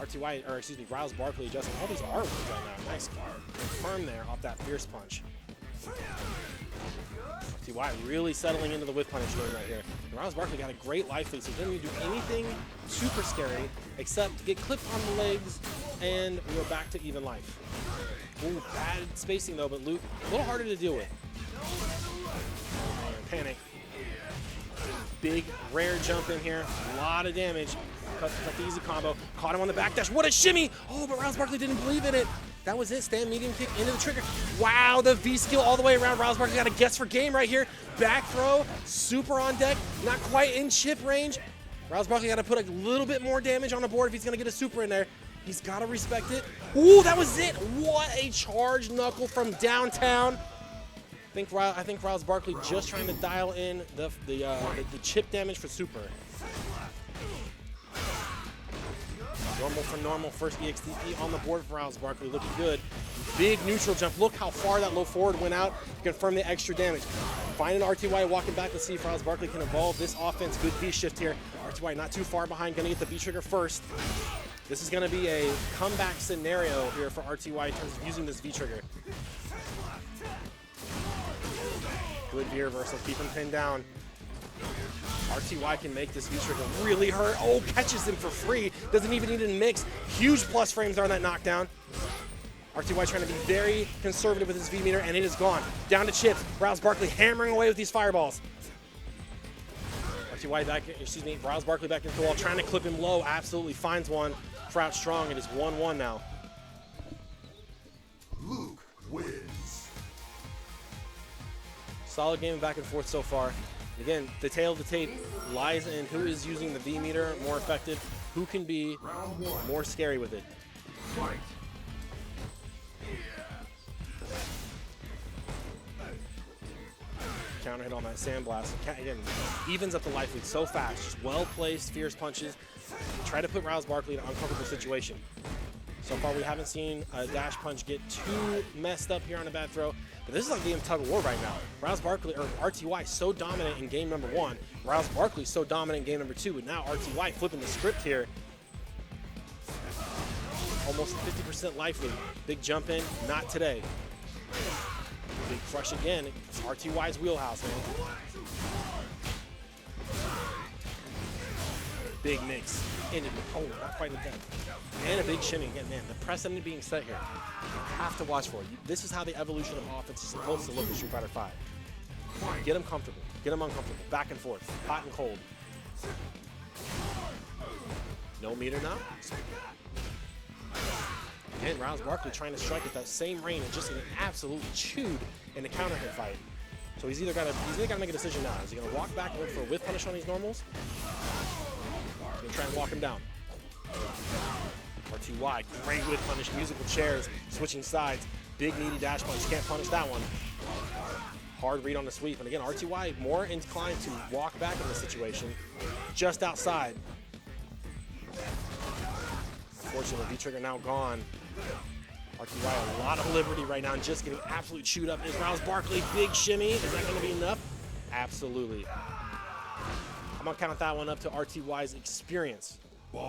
RTY, or excuse me, Rouse Barkley adjusting all these R words right now. Nice confirm there off that fierce punch. RTY really settling into the whip punish game right here. And Rouse Barkley got a great life lead, so he didn't need to do anything super scary except get clipped on the legs, and we are back to even life. Ooh, bad spacing though, but Luke, a little harder to deal with. Panic. Big, rare jump in here. A lot of damage. Cut the easy combo. Caught him on the backdash. What a shimmy! Oh, but Rouse Barkley didn't believe in it. That was it. Stand medium kick into the trigger. Wow, the V skill all the way around. Rouse Barkley got a guess for game right here. Back throw. Super on deck. Not quite in chip range. Rouse Barkley got to put a little bit more damage on the board if he's going to get a super in there. He's got to respect it. Ooh, that was it. What a charge knuckle from downtown. I think Rouse Barkley just trying to dial in the chip damage for super. Normal for normal, first EXTP on the board for Rouse Barkley, looking good. Big neutral jump. Look how far that low forward went out to confirm the extra damage. Find an RTY walking back to see if Rouse Barkley can evolve this offense. Good V shift here. RTY not too far behind, gonna get the V trigger first. This is gonna be a comeback scenario here for RTY in terms of using this V trigger. Good V reversal, keep him pinned down. RTY can make this V-trigger really hurt. Oh, catches him for free. Doesn't even need to mix. Huge plus frames there on that knockdown. RTY trying to be very conservative with his V-meter, and it is gone. Down to chips. Rouse Barkley hammering away with these fireballs. Rouse Barkley back into the wall, trying to clip him low. Absolutely finds one. Crouch strong. It is 1-1 now. Luke wins. Solid game back and forth so far. Again, the tail of the tape lies in who is using the V-meter more effective, who can be more scary with it. Fight. Counter hit on that sandblast. Again, evens up the life lead so fast. Just well-placed, fierce punches. Try to put Rouse Barkley in an uncomfortable situation. So far, we haven't seen a dash punch get too messed up here on a bad throw. But this is like game tug of war right now. Rouse Barkley, or RTY, so dominant in game number 1. Rouse Barkley so dominant in game number 2. And now RTY flipping the script here. Almost 50% life lead. Big jump in, not today. Big crush again. It's RTY's wheelhouse, man. Big mix. Oh, not quite a death. And a big shimmy again, man. The precedent being set here. You have to watch for it. This is how the evolution of offense is supposed to look in Street Fighter V. Get them comfortable. Get them uncomfortable. Back and forth. Hot and cold. No meter now. Again, Rouse Barkley trying to strike at that same range and just getting absolutely chewed in the counter hit fight. So he's either got to make a decision now. Is he going to walk back and look for a whip punish on these normals? He's going to try and walk him down. RTY, great whip punish, musical chairs, switching sides, big needy dash punch, can't punish that one. Hard read on the sweep, and again, RTY more inclined to walk back in this situation, just outside. Unfortunately, V-trigger now gone. RTY a lot of liberty right now and just getting absolutely chewed up. Is Rouse Barkley, big shimmy, is that going to be enough? Absolutely. I'm going to count that one up to RTY's experience.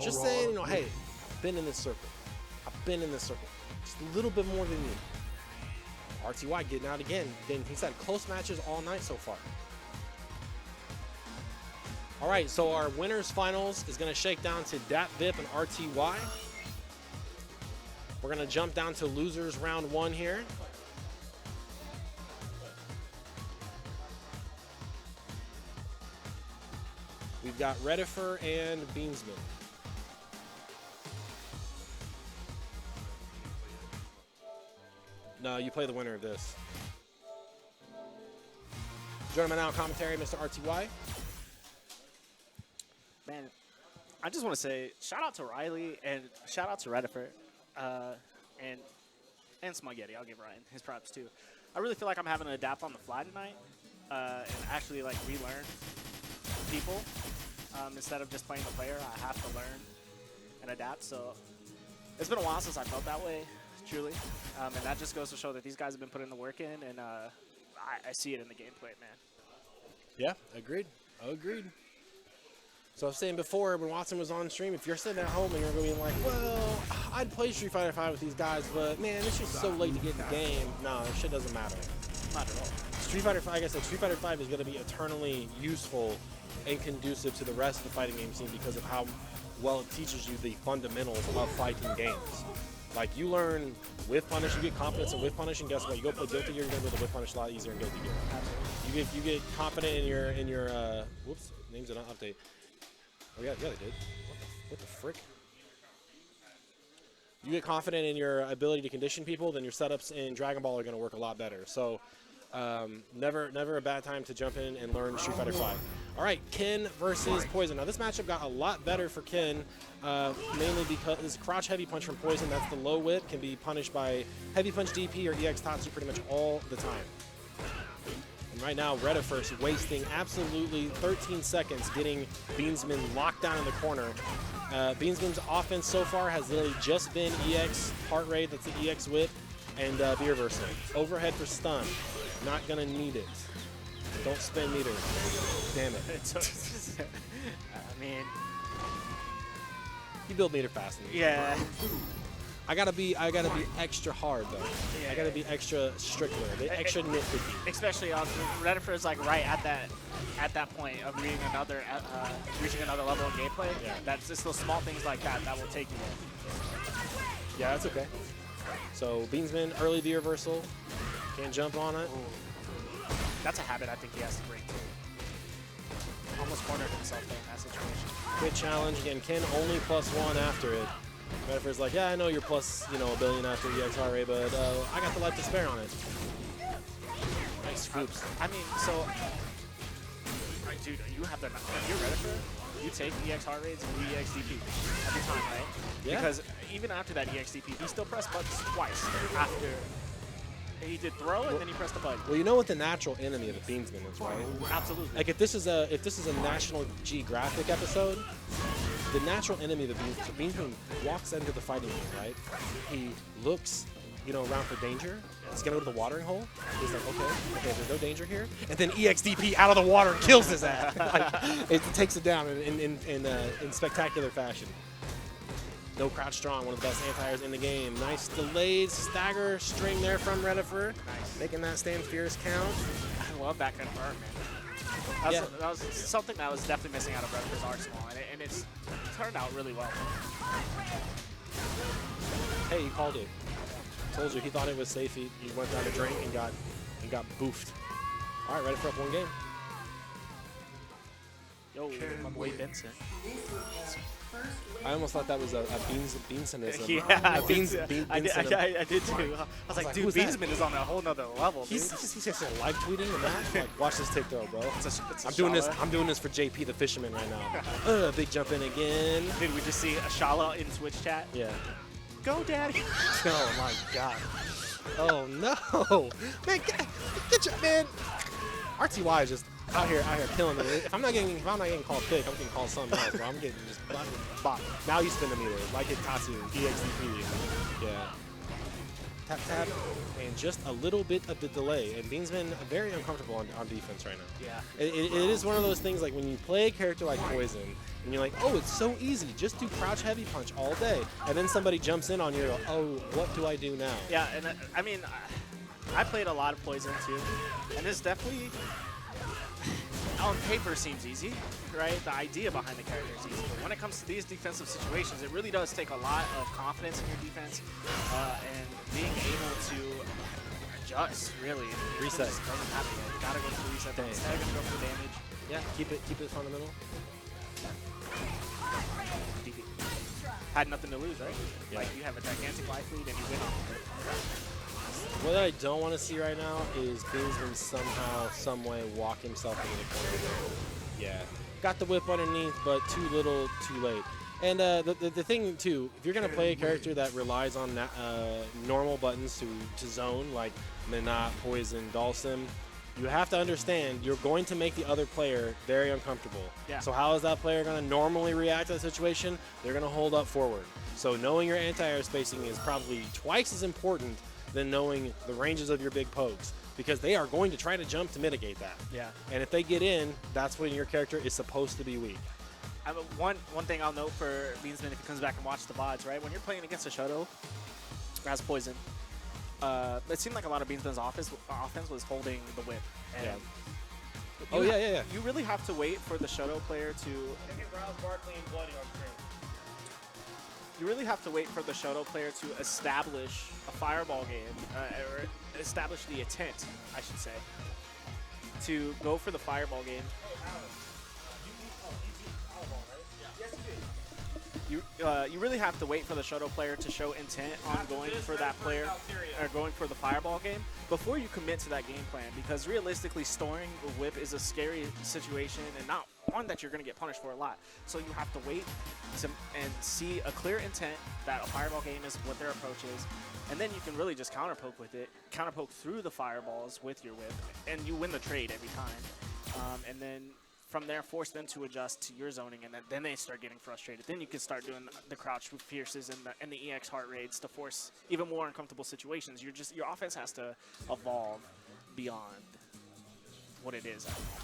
Just saying, you know, hey, I've been in this circle. I've been in this circle. Just a little bit more than you. RTY getting out again. Then he's had close matches all night so far. All right, so our winners finals is going to shake down to Dat Vip and RTY. We're going to jump down to losers round 1 here. We've got Redifer and Beansman. No, you play the winner of this. Joining me now, commentary, Mr. RTY. Man, I just want to say shout out to Riley and shout out to Redifer and Smuggetti. I'll give Ryan his props too. I really feel like I'm having to adapt on the fly tonight and actually like relearn people instead of just playing the player. I have to learn and adapt. So it's been a while since I felt that way, truly, and that just goes to show that these guys have been putting the work in, and I see it in the gameplay, man. Yeah, agreed. Agreed. So I was saying before, when Watson was on stream, if you're sitting at home and you're going to be like, well, I'd play Street Fighter V with these guys, but man, it's just so late to get in the game. No, that shit doesn't matter. Not at all. Street Fighter V, like I said, Street Fighter V is going to be eternally useful and conducive to the rest of the fighting game scene because of how well it teaches you the fundamentals of fighting games. Like, you learn with punish, you get confidence in with punish, and guess what? You go play Guilty Gear, you're going to be able to with punish a lot easier in Guilty Gear. You get confident in your whoops, names did not update. Oh yeah, they did. What the frick? You get confident in your ability to condition people, then your setups in Dragon Ball are going to work a lot better. So, never a bad time to jump in and learn Street Fighter V. All right, Ken versus Poison. Now this matchup got a lot better for Ken, mainly because this crouch heavy punch from Poison, that's the low whip, can be punished by heavy punch DP or EX Tatsu pretty much all the time. And right now, Redifer is wasting absolutely 13 seconds getting Beansman locked down in the corner. Beansman's offense so far has literally just been EX heart rate, that's the EX whip, and V reversal. Overhead for stun. Not gonna need it. Don't spend meter. Damn it. I mean, you build meter fast enough. yeah. I gotta be extra hard though. Yeah. I gotta be extra strickler, extra nitpicky. Especially on Redifer is like right at that point of reaching another level of gameplay. Yeah. That's just those small things like that will take you there. Yeah, that's okay. So Beansman, early V reversal, can't jump on it. Ooh. That's a habit I think he has to break too. Almost cornered himself in that situation. Good challenge again. Ken only +1 after it. Redifer's like, yeah, I know you're plus, $1 billion after EXRA, but I got the life to spare on it. Nice scoops. I mean, so, dude, you have the, if you're Redifer, you take EX heart rates and EX DP every time, right? Yeah. Because even after that EX DP, he still pressed buttons twice after. He did throw and then he pressed the button. Well, you know what the natural enemy of the Beansman is, right? Absolutely. Like if this is a National Geographic episode, the natural enemy of the Beansman walks into the fighting game, right? He looks, around for danger. He's gonna go to the watering hole. He's like, okay, there's no danger here. And then EXDP out of the water and kills his ass. Like, it takes it down in spectacular fashion. No crouch strong, one of the best anti-airs in the game. Nice delayed stagger string there from Redifer. Nice. Making that stand fierce count. I love that kind of burn, man. That was something that was definitely missing out of Redifer's arsenal, and it's turned out really well. Hey, he called it. Told you, he thought it was safe. He went down to drink and got boofed. All right, ready for up one game. Yo, my boy Vincent. I almost thought that was a Beansonism. Yeah, I did too. I was like, dude, who's that? Beansman is on a whole nother level. He's just live tweeting and that. Like, watch this tick throw, bro. I'm doing this for JP the Fisherman right now. Big jump in again. Did we just see a Shala in Twitch chat? Yeah. Go, daddy. Oh my god. Oh no. Man, get your man. RTY is just out here killing it. If I'm not getting called pick, I'm getting called something else, bro. I'm getting just bop. Now you spin the meter. Like it Tatsu, EXDP. Yeah. tap, tap, and just a little bit of the delay. And Beansman very uncomfortable on defense right now. Yeah. It is one of those things like when you play a character like Poison, and you're like, oh, it's so easy. Just do crouch heavy punch all day. And then somebody jumps in on you, like, oh, what do I do now? Yeah, and I mean, I played a lot of Poison too, and this definitely, on paper, seems easy, right? The idea behind the character is easy, but when it comes to these defensive situations, it really does take a lot of confidence in your defense and being able to adjust, really. Reset. It just doesn't happen yet. You gotta go for reset. Dang. Instead of gonna go for damage. Yeah, keep it fundamental. DP. Had nothing to lose, right? Yeah. Like, you have a gigantic life lead and you win off of it. What I don't want to see right now is Beansman somehow, some way walk himself into the corner. Yeah. Got the whip underneath, but too little, too late. And the thing, too, if you're going to play a character that relies on normal buttons to zone, like Minot, Poison, Dhalsim, you have to understand you're going to make the other player very uncomfortable. Yeah. So how is that player going to normally react to the situation? They're going to hold up forward. So knowing your anti-air spacing is probably twice as important than knowing the ranges of your big pokes, because they are going to try to jump to mitigate that. Yeah. And if they get in, that's when your character is supposed to be weak. One thing I'll note for Beansman if he comes back and watches the VODs, right? When you're playing against a Shoto who has Poison, it seemed like a lot of Beansman's offense was holding the whip. And Yeah. you Yeah. You really have to wait for the Shoto player to... You really have to wait for the Shoto player to establish a fireball game, or establish the intent, I should say, to go for the fireball game. You really have to wait for the Shoto player to show intent on going for that player, or going for the fireball game, before you commit to that game plan, because realistically storing a whip is a scary situation and not one that you're going to get punished for a lot. So you have to wait and see a clear intent that a fireball game is what their approach is, and then you can really just counterpoke with it, counterpoke through the fireballs with your whip, and you win the trade every time. And then from there, force them to adjust to your zoning, and then they start getting frustrated. Then you can start doing the crouch pierces and the EX heart rates to force even more uncomfortable situations. Your offense has to evolve beyond what it is at the moment.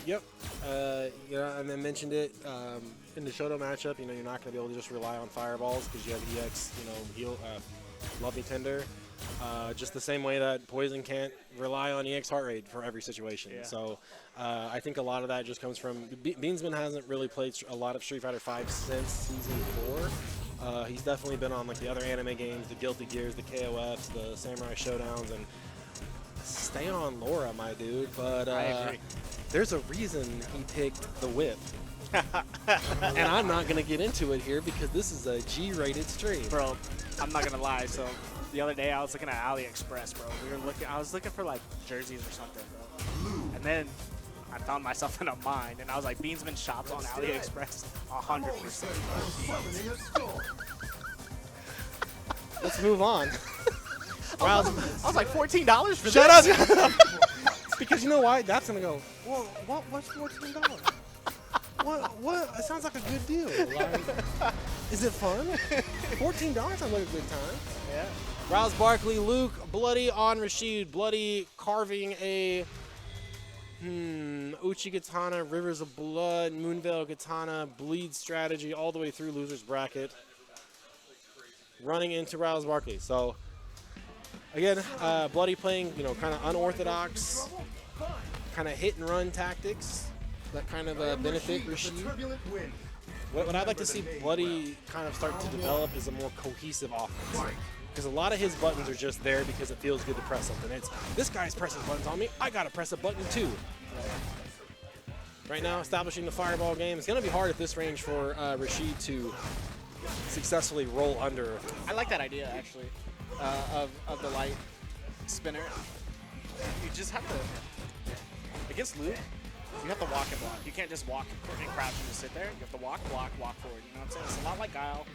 Yep. And I mentioned it in the Shoto matchup. You're not going to be able to just rely on fireballs because you have EX. Heal, Love Me Tender. Just the same way that Poison can't rely on EX heart rate for every situation. Yeah. So I think a lot of that just comes from Beansman hasn't really played a lot of Street Fighter V since Season 4. He's definitely been on like the other anime games, the Guilty Gears, the KOFs, the Samurai Showdowns, and stay on Laura, my dude. But I agree. There's a reason he picked the whip. And I'm not going to get into it here because this is a G-rated stream. Bro, I'm not gonna lie. So the other day I was looking at AliExpress, bro. I was looking for like jerseys or something, bro. And then I found myself in a mine, and I was like, Beansman shops on AliExpress 100%. Let's move on. I was like, $14 for Shut this? up! Because you know why? That's gonna go. Well, what's $14? What? It sounds like a good deal. Like, is it fun? $14 sounds like a good time. Yeah. Rouse Barkley, Luke, bloody on Rashid, bloody carving a Uchi Katana, Rivers of Blood, Moonveil Katana, bleed strategy all the way through loser's bracket. Running into Rouse Barkley. So again, bloody playing, kind of unorthodox, kind of hit and run tactics that kind of benefit Rashid. What I'd like to see Bloody kind of start to develop is a more cohesive offense. Because a lot of his buttons are just there because it feels good to press something. It's, this guy's pressing buttons on me, I gotta press a button too. Right now, establishing the fireball game. It's gonna be hard at this range for Rashid to successfully roll under. I like that idea, actually, of the light spinner. You just have to, against Luke, you have to walk and block. You can't just walk and crouch and just sit there. You have to walk, block, walk forward. You know what I'm saying? It's a lot like Guile.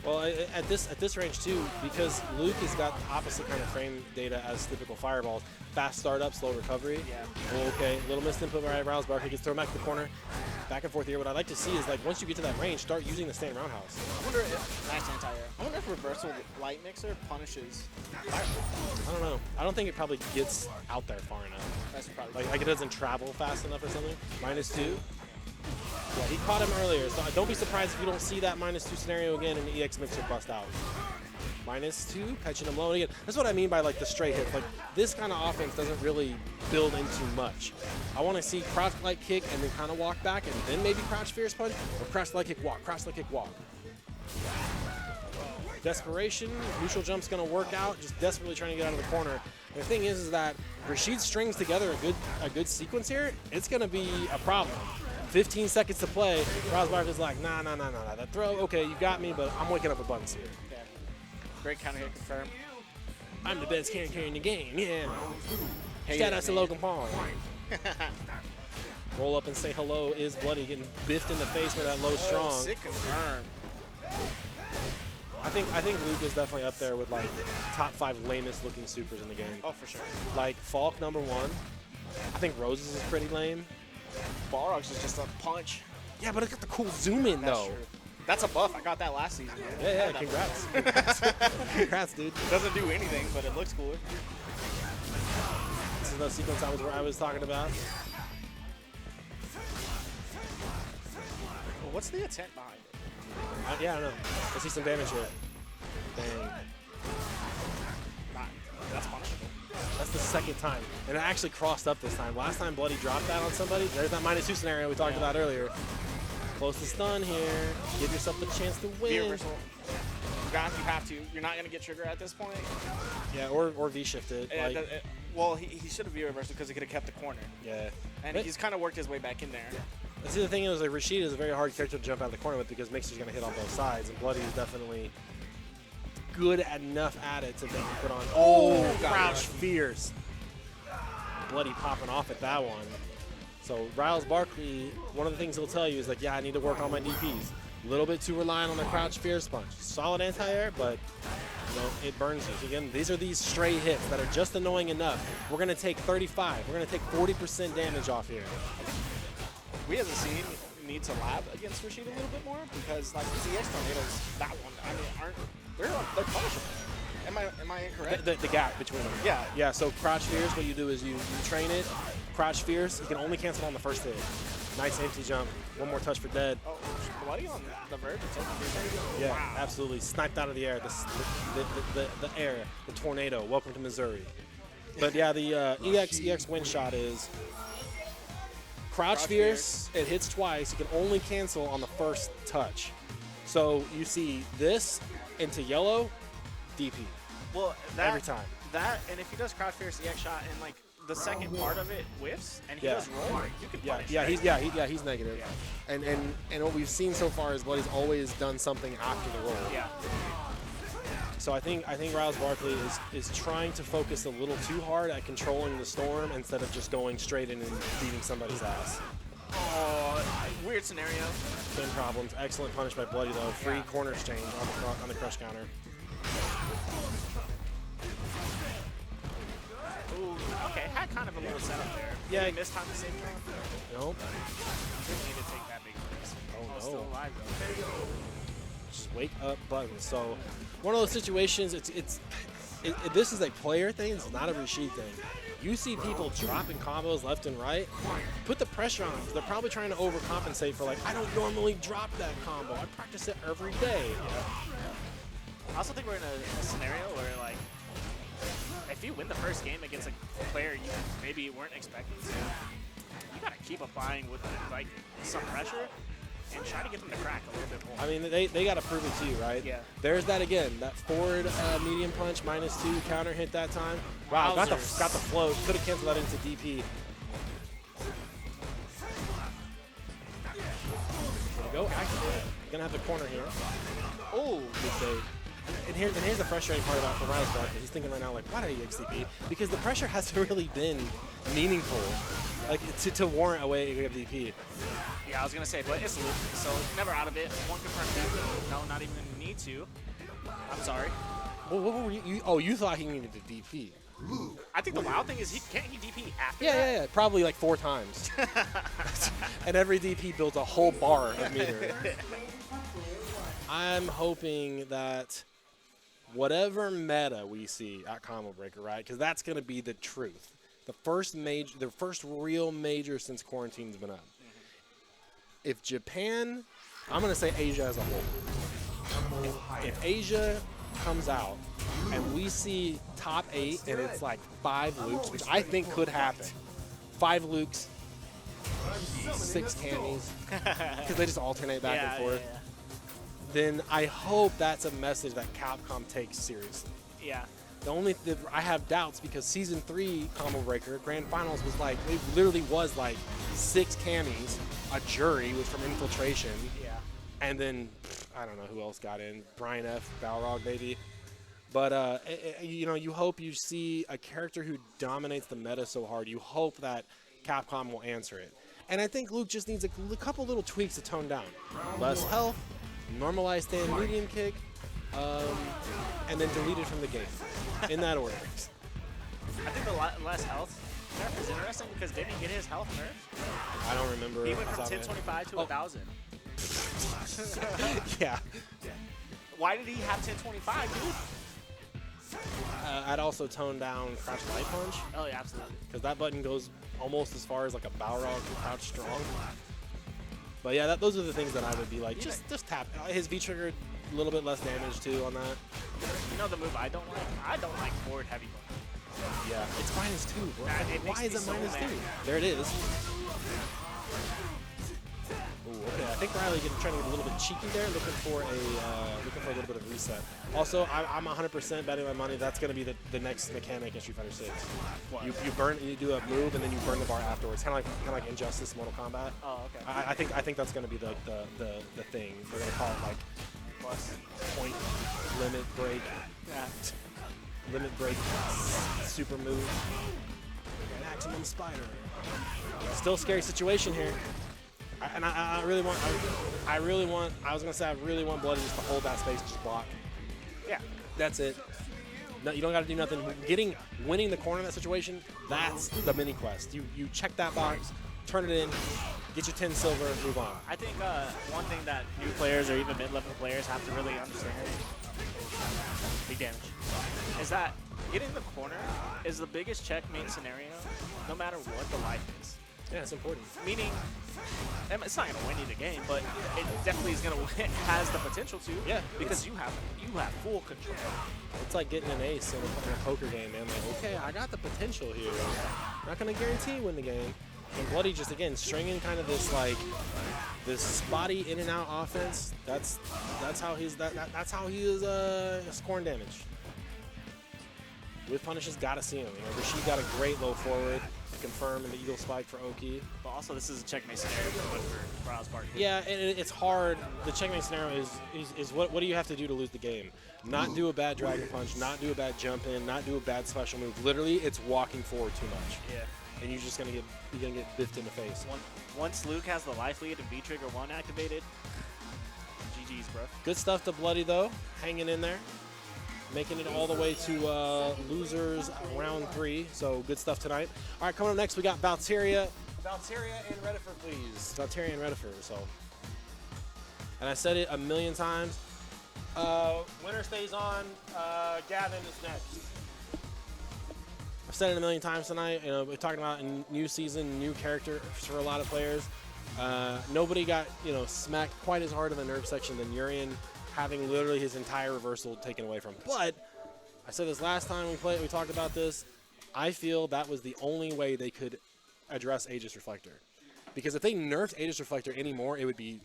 Well, at this range too, because Luke has got the opposite kind of frame data as typical fireballs. Fast startup, slow recovery. Yeah. Well, okay, a little missed input by Riles Barkley. Gets thrown back to the corner. Back and forth here. What I'd like to see is, like, once you get to that range, start using the stand roundhouse. I wonder if nice anti-air. I wonder if reversal light mixer punishes fireball. I don't know. I don't think it probably gets out there far enough. That's probably Like it doesn't travel fast enough or something. -2. Yeah, he caught him earlier, so don't be surprised if you don't see that -2 scenario again and the EX mixer bust out. -2, catching him low again. That's what I mean by like the straight hits. Like this kind of offense doesn't really build into much. I want to see crouch light kick and then kind of walk back and then maybe crouch fierce punch or crouch light kick walk, crouch light kick walk. Desperation, neutral jump's gonna work out, just desperately trying to get out of the corner. And the thing is that Rashid strings together a good sequence here, it's gonna be a problem. 15 seconds to play, Riles Barkley's like, nah, that throw, okay, you got me, but I'm waking up a buttons here. yeah. Great counter hit confirmed. I'm the best carry in the game, yeah. Hey, Shout out to man. Logan Paul. Roll up and say hello is Bloody, getting biffed in the face with that low strong. Sick confirmed. I think Luke is definitely up there with like top 5 lamest looking supers in the game. Oh, for sure. Like Falk #1. I think Roses is pretty lame. Balrog's is just a punch. Yeah, but it's got the cool zoom in That's though. true. That's a buff. I got that last season. Yeah, congrats. Congrats, dude. Doesn't do anything, but it looks cooler. This is the sequence I was talking about. Well, what's the intent behind it? Yeah, I don't know. I see some damage here. Dang. That's punishable. That's the second time. And it actually crossed up this time. Last time Bloody dropped that on somebody. There's that -2 scenario we talked about earlier. Close to stun here. Give yourself a chance to V win. reversal. Guys, you have to. You're not going to get trigger at this point. Yeah, or V-shift it. Like, Well, he should have V reversal because he could have kept the corner. yeah. And he's kind of worked his way back in there. See, the thing is, like, Rashid is a very hard character to jump out of the corner with because Mixer's going to hit on both sides, and Bloody is definitely good enough at it to make him put on. Oh, crouch fierce. Bloody popping off at that one. So Riles Barkley, one of the things he'll tell you is like, yeah, I need to work on my DPs. A little bit too reliant on the crouch fierce punch. Solid anti-air, but you know, it burns you. Again, these are these stray hits that are just annoying enough. We're going to take 35. We're going to take 40% damage off here. We as a scene need to lab against Rashid a little bit more because like these EX tornadoes, that one, I mean, they're punishable. Am I incorrect? The gap between them. Yeah. Yeah, so crouch fierce, what you do is you train it. Crouch fierce, you can only cancel on the first hit. Nice empty jump. One more touch for dead. Oh, Bloody on the verge of taking Yeah, Wow. absolutely. Sniped out of the air. The air. The tornado. Welcome to Missouri. But yeah, the EX win shot is crouch fierce. It hits twice. You can only cancel on the first touch. So you see this into yellow, DP. Well, Every time. That, and if he does crouch fierce EX shot and like the second part of it whiffs and he Yeah. does roll, you can punish. He's negative. And what we've seen so far is Bloody's always done something after the roll. Yeah. So I think Riles Barkley is trying to focus a little too hard at controlling the storm instead of just going straight in and beating somebody's ass. Oh, weird scenario. Same problems. Excellent punish by Bloody though. Free corner exchange on the crush counter. Ooh, okay, had kind of a little setup there. Yeah. Did he miss time to save time? Nope. Didn't need to take that big risk. Oh, no. Still alive though. Just wake up button. So one of those situations. This is a player thing. It's not a Rashid thing. You see people dropping combos left and right. Put the pressure on them. They're probably trying to overcompensate for like, I don't normally drop that combo. I practice it every day. I also think we're in a scenario where like, if you win the first game against a player you maybe weren't expecting to, you gotta keep applying with like some pressure and try to get them to crack a little bit more. I mean, they got to prove it to you, right? Yeah. There's that again. That forward medium punch -2 counter hit that time. Wow, got the float. Could have canceled that into DP. There you go. Activate. Gonna have the corner here. Oh, good save. And here's the frustrating part about for Riles Barkley. He's thinking right now, like, why did he XDP? Because the pressure hasn't really been meaningful like to warrant a way of DP. Yeah, I was gonna say, but it's Luke, so never out of it. One confirmed DP. No, not even need to. I'm sorry. Well, what were you? You thought he needed to DP. I think the wild thing is can't he DP after Yeah, that? yeah, yeah. Probably like 4 times. And every DP builds a whole bar of meter. I'm hoping that whatever meta we see at Combo Breaker, right? Because that's going to be the truth. The first real major since quarantine's been up. If Japan, I'm going to say Asia as a whole. If Asia comes out and we see top 8 and it's like 5 Lukes, which I think could happen. 5 Lukes, 6 Camis, because they just alternate back and forth. Then I hope that's a message that Capcom takes seriously. Yeah. I have doubts because Season 3 Combo Breaker Grand Finals was like, it literally was like 6 Camis, a jury was from Infiltration, Yeah. and then I don't know who else got in, Brian F, Balrog maybe. But you hope you see a character who dominates the meta so hard. You hope that Capcom will answer it. And I think Luke just needs a couple little tweaks to tone down. Less health, normalize stand medium kick, and then delete it from the game. In that order. I think the less health nerf is interesting because didn't he get his health nerf? I don't remember. He went from off the top of my 1025 to Oh. 1,000. head. Yeah. Why did he have 1025, dude? I'd also tone down Crouch Light Punch Oh, yeah, absolutely. because that button goes almost as far as like a Balrog to Crouch Strong. But yeah, those are the things that I would be like, just tap. His V trigger, a little bit less damage too on that. You know the move I don't like? I don't like forward heavy button. Yeah, it's -2. Bro. Nah, it makes Why is me it so -2? mad. There it is. Ooh, okay. I think Riley trying to get a little bit cheeky there, looking for a little bit of reset. Also, I'm 100% betting my money that's going to be the next mechanic in Street Fighter 6. What? You do a move and then you burn the bar afterwards, kind of like Injustice, Mortal Kombat. Oh, okay. I think that's going to be the thing. They're going to call it like Plus. point limit break. Yeah. Limit break, super move, maximum spider. Still scary situation here. I really want Bloody just to hold that space, just block. Yeah. That's it. No, you don't got to do nothing. Winning the corner in that situation, that's the mini quest. You check that box, turn it in, get your 10 silver, move on. I think one thing that new players or even mid-level players have to really understand, big damage, is that getting the corner is the biggest checkmate scenario, no matter what the life is. Yeah, it's important. Meaning, it's not going to win you the game, but it definitely is going to has the potential to. Yeah, because you have full control. It's like getting an ace in a poker game, man. Like, okay, I got the potential here. Not going to guarantee you win the game. And Bloody just, again, stringing kind of this spotty in and out offense. That's how he is scoring damage. With punishes, gotta see him. Rashid got a great low forward to confirm in the Eagle Spike for Oki. But also, this is a checkmate scenario for Riley's part. Yeah, and it's hard. The checkmate scenario is what do you have to do to lose the game? Not do a bad Dragon Punch, not do a bad jump in, not do a bad special move. Literally, it's walking forward too much. Yeah. And you're just gonna get biffed in the face. Once Luke has the life lead and V-Trigger 1 activated, GG's, bro. Good stuff to Bloody though, hanging in there, making it all the way to losers round 3. So good stuff tonight. All right, coming up next we got Valteria and Reddifer, please. Valteria and Reddifer. So, and I said it a million times. Winner stays on. Gavin is next. I've said it a million times tonight. We're talking about a new season, new character for a lot of players. Nobody got smacked quite as hard in the nerve section than Urian, having literally his entire reversal taken away from him. But I said this last time we talked about this. I feel that was the only way they could address Aegis Reflector, because if they nerfed Aegis Reflector anymore, it would be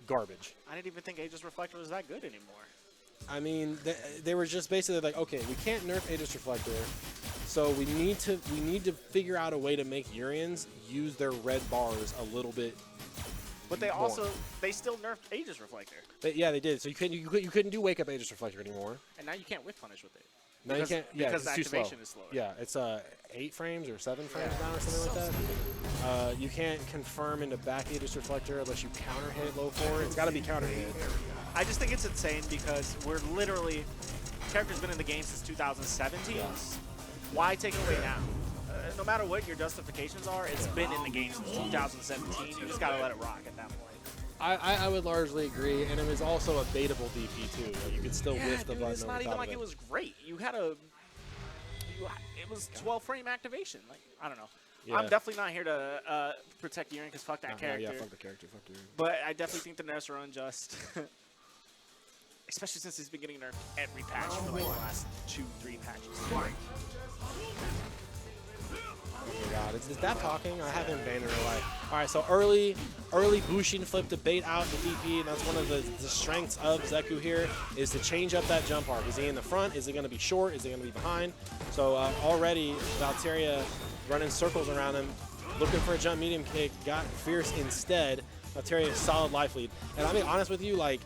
garbage. I didn't even think Aegis Reflector was that good anymore. I mean, they were just basically like, okay, we can't nerf Aegis Reflector, so we need to figure out a way to make Urians use their red bars a little bit. But they still nerfed Aegis Reflector. Yeah, they did. So you couldn't do Wake Up Aegis Reflector anymore. And now you can't whiff punish with it. No, you can't. Yeah, because it's the too slow. activation is slower. Yeah, it's 8 frames or 7 frames down or something like that. You can't confirm into back Aegis Reflector unless you counter hit low forward. It's got to be counter hit. I just think it's insane because we're literally, character's been in the game since 2017. Yes. Why take it away now? No matter what your justifications are, it's been in the game since 2017. You just gotta let it rock at that point. I would largely agree, and it was also a baitable DP too. Like you could still Yeah, whiff the dude, button. it's over not top even of like it was great. You had a, it was 12 frame activation. Like I don't know. Yeah. I'm definitely not here to protect Urien because fuck that No, character. yeah, fuck the character. Fuck the But I definitely think the nerfs are unjust. Especially since he's been getting nerfed every patch for like the last 2-3 patches. Oh my god, is that talking? I haven't banned in real life. Alright, so early Bushin flip to bait out the DP, and that's one of the strengths of Zeku here, is to change up that jump arc. Is he in the front? Is he going to be short? Is he going to be behind? So already, Valteria running circles around him, looking for a jump medium kick, got Fierce instead. Valteria solid life lead. And I'll be honest with you, like,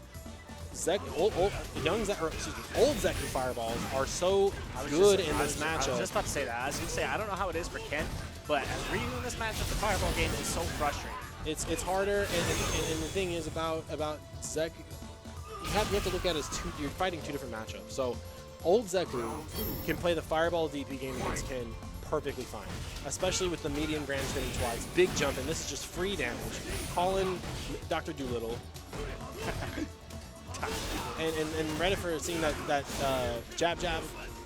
old Zeku fireballs are so good in this I was matchup. just about to say that. I was going to say, I don't know how it is for Ken, but as Ryu in this matchup, the fireball game is so frustrating. It's harder, and the thing is about Zeku, you have to look at it as you're fighting two different matchups. So old Zeku can play the fireball DP game against Ken perfectly fine, especially with the medium grand spinning twice, big jump, and this is just free damage. Calling Dr. Doolittle. And Redifer is seeing that jab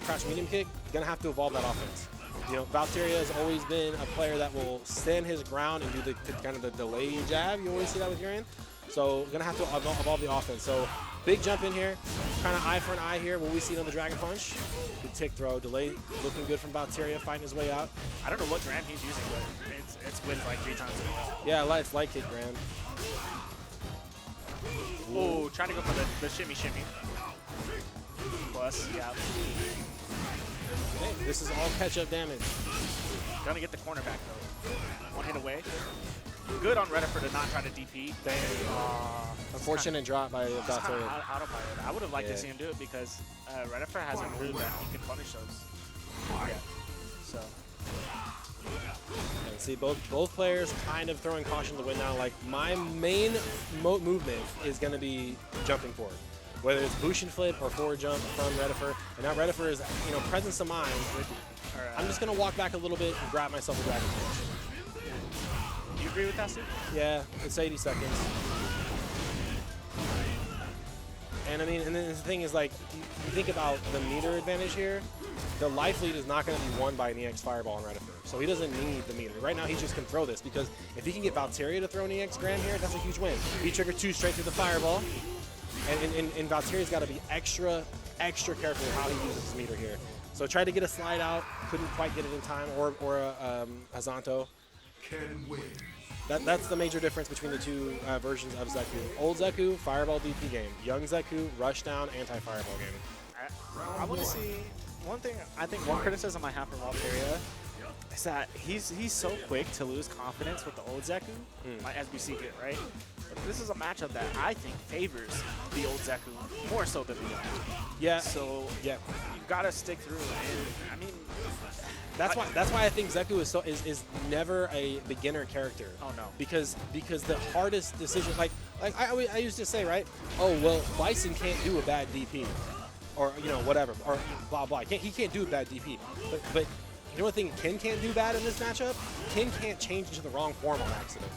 crouch medium kick, gonna have to evolve that offense. You know, Valteria has always been a player that will stand his ground and do the kind of the delay jab. You always see that with Urien. So gonna have to evolve the offense. So big jump in here, kind of eye for an eye here. Will we see another Dragon Punch? Good tick throw, delay, looking good from Valteria, fighting his way out. I don't know what Graham he's using, but it's wins like 3 times in a row. Yeah, it's light kick, Graham. Oh, trying to go for the shimmy. Plus, yeah. Hey, this is all catch-up damage. Gonna get the corner back though. 1 hit away. Good on Redifer to not try to DP. Dang. Unfortunate drop by Valteria. Autopilot. I would have liked to Yeah. see him do it because Redifer hasn't proved that he can punish those. Yeah. So. And see, both players kind of throwing caution to the wind now. Like, my main movement is going to be jumping forward. Whether it's Bushin flip or forward jump from Redifer. And now Redifer is, you know, presence of mind. I'm just going to walk back a little bit and grab myself a Dragon Punch. Do you agree with that, Steve? Yeah, it's 80 seconds. And I mean, and then the thing is, like, you think about the meter advantage here. The life lead is not going to be won by an EX Fireball on Redifer. So he doesn't need the meter. Right now, he just can throw this because if he can get Valteria to throw an EX Grand here, that's a huge win. V-Trigger 2 straight through the Fireball. And Valteria's got to be extra careful how he uses his meter here. So tried to get a slide out, couldn't quite get it in time, or a Hazanto. Ken wins. That's the major difference between the two versions of Zeku. Old Zeku, Fireball DP game. Young Zeku, Rushdown, anti-Fireball game. I want to see one thing. I think one criticism I have for Valteria is that he's so quick to lose confidence with the old Zeku, like, as we see it, right? But this is a matchup that I think favors the old Zeku more so than the young. Yeah. So yeah, you gotta stick through. And I mean, that's why I think Zeku is never a beginner character. Oh no. Because the hardest decision, like I used to say, right? Oh well, Bison can't do a bad DP, or you know whatever, or blah blah. He can't do a bad DP, but you know what thing Ken can't do bad in this matchup? Ken can't change into the wrong form on accident.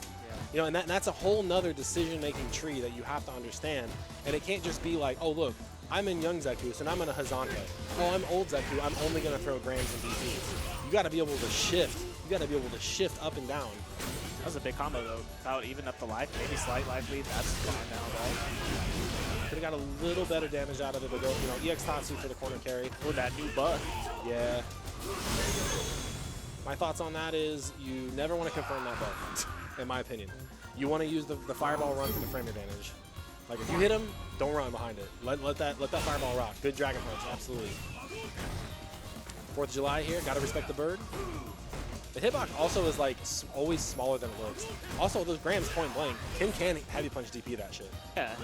You know, and that's a whole nother decision-making tree that you have to understand. And it can't just be like, oh, look, I'm in Young Zeku, so now I'm in a Hazanto. Oh, I'm Old Zeku, I'm only going to throw Grands and DPs. You got to be able to shift. You got to be able to shift up and down. That was a big combo, though. That would even up the life, maybe slight life lead. That's fine now, though. Could have got a little better damage out of it, but go, you know, EX Tatsu for the corner carry. With that new buff. Yeah. My thoughts on that is you never want to confirm that buff. In my opinion. You want to use the fireball run for the frame advantage. Like if you hit him, don't run behind it. Let that fireball rock. Good Dragon Punch, absolutely. 4th of July here, gotta respect the bird. The hitbox also is like always smaller than it looks. Also, those Grams point blank, Ken can heavy punch DP that shit. Yeah,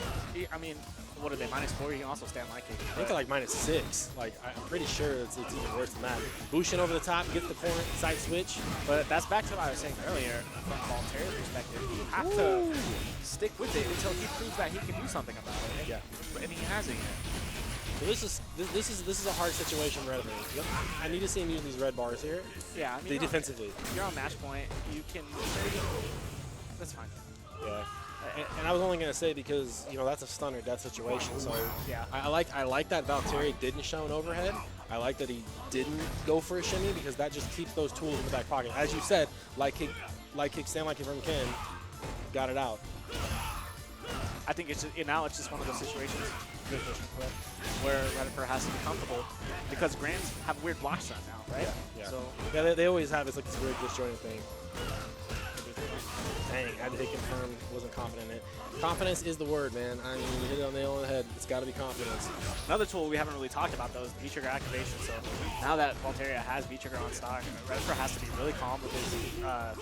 I mean, what are they, -4? You can also stand light kick. I think they're like -6. Like, I'm pretty sure it's even worse than that. Bushin over the top, gets the corner, side switch. But that's back to what I was saying earlier. From Voltaire's perspective, you have to stick with it until he proves that he can do something about it. Yeah. And he hasn't yet. So this is a hard situation for Redfern. Yep. I need to see him use these red bars here. Yeah, I mean, Defensively. you're on match point. You can. That's fine. Yeah. And I was only gonna say because that's a stun or death situation. So Yeah. I like that Valtteri didn't show an overhead. I like that he didn't go for a shimmy because that just keeps those tools in the back pocket. As you said, light kick, stand like it from Ken, got it out. I think now it's just one of those situations where Redditor has to be comfortable because Grands have weird block shot now, right? Yeah. So yeah, they always have. It's like this weird disjointed thing. Dang, I had to hit confirm. Wasn't confident in it. Confidence is the word, man. I mean, you hit it on the nail on the head. It's got to be confidence. another tool we haven't really talked about though is the V-trigger activation. So now that Voltaire has V-trigger on stock, Redditor has to be really calm with his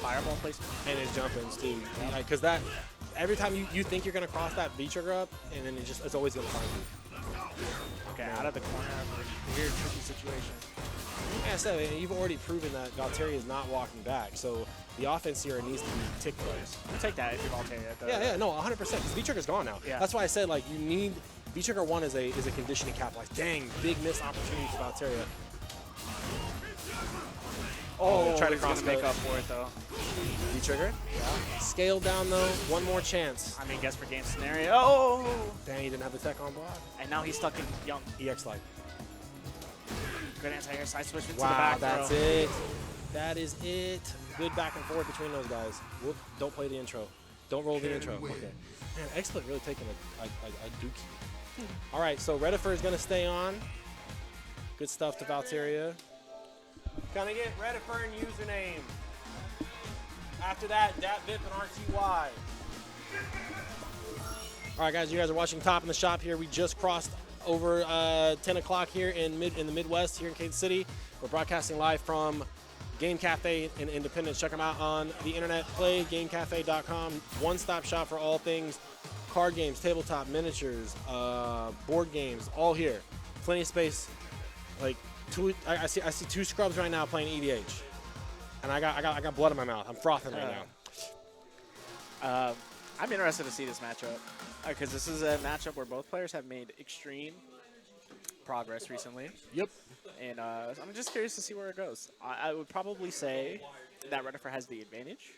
fireball placement And his jump-ins, too. Because that, every time you think you're going to cross that V-trigger up, and then it's always going to find you. Okay, out of the corner, weird, tricky situation. Like I said, you've already proven that Valtteri is not walking back, so the offense here needs to be tick plays. I'll take that if you're Voltaire. Yeah, no, 100%, because V-trigger's gone now. Yeah. That's why I said, like, you need, V-trigger 1 is a conditioning cap. Like, dang, big missed opportunity for Valtteri. Oh, try to he's gonna cross make the- up for it though. V-trigger? Yeah. Scaled down, though. One more chance. I mean, guess for game scenario. Oh! Dang, he didn't have the tech on block. And now he's stuck in young. EX light. Good anti-air side switch into the Wow, back that's throw. it. That is it. Good back and forth between those guys. Whoop, don't play the intro. Don't roll the intro. Okay. Man, XSplit really taking a dookie. All right, so Redditor is going to stay on. Good stuff to Valteria. Gonna get Redditor and username. After that, DatVip and RTY. All right, guys, you guys are watching Top in the Shop here. We just crossed over 10 o'clock here in the Midwest here in Kansas City. We're broadcasting live from Game Cafe in Independence. Check them out on the internet. Play GameCafe.com. One-stop shop for all things card games, tabletop, miniatures, board games, all here. Plenty of space. Like I see two scrubs right now playing EDH, and I got blood in my mouth. I'm frothing right now. I'm interested to see this matchup because this is a matchup where both players have made extreme progress recently. Yep. And I'm just curious to see where it goes. I would probably say that Redditor has the advantage,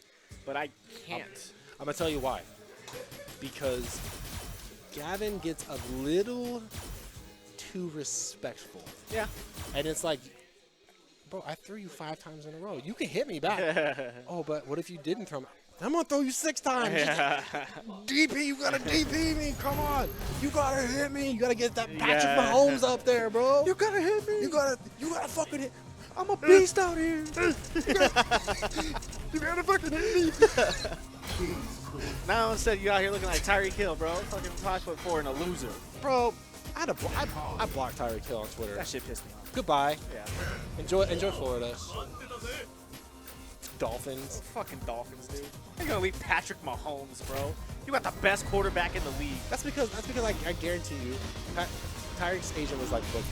but I can't. I'm gonna tell you why. Because Gavin gets a little too respectful. Yeah. And it's like, bro, I threw you 5 times in a row. You can hit me back. Oh, but what if you didn't throw me? I'm going to throw you 6 times. DP, you got to DP me. Come on. You got to hit me. You got to get that Patrick Mahomes up there, bro. You got to hit me. You got to fucking hit. I'm a beast out here. You got to fucking hit me. Now instead you out here looking like Tyreek Hill, bro. Fucking 5'4" and a loser. Bro, I blocked Tyreek Hill on Twitter. That shit pissed me off. Goodbye. Yeah. Enjoy Florida. Dolphins. Fucking Dolphins, dude. You're gonna leave Patrick Mahomes, bro. You got the best quarterback in the league. That's because I guarantee you, Tyreek's agent was like, look,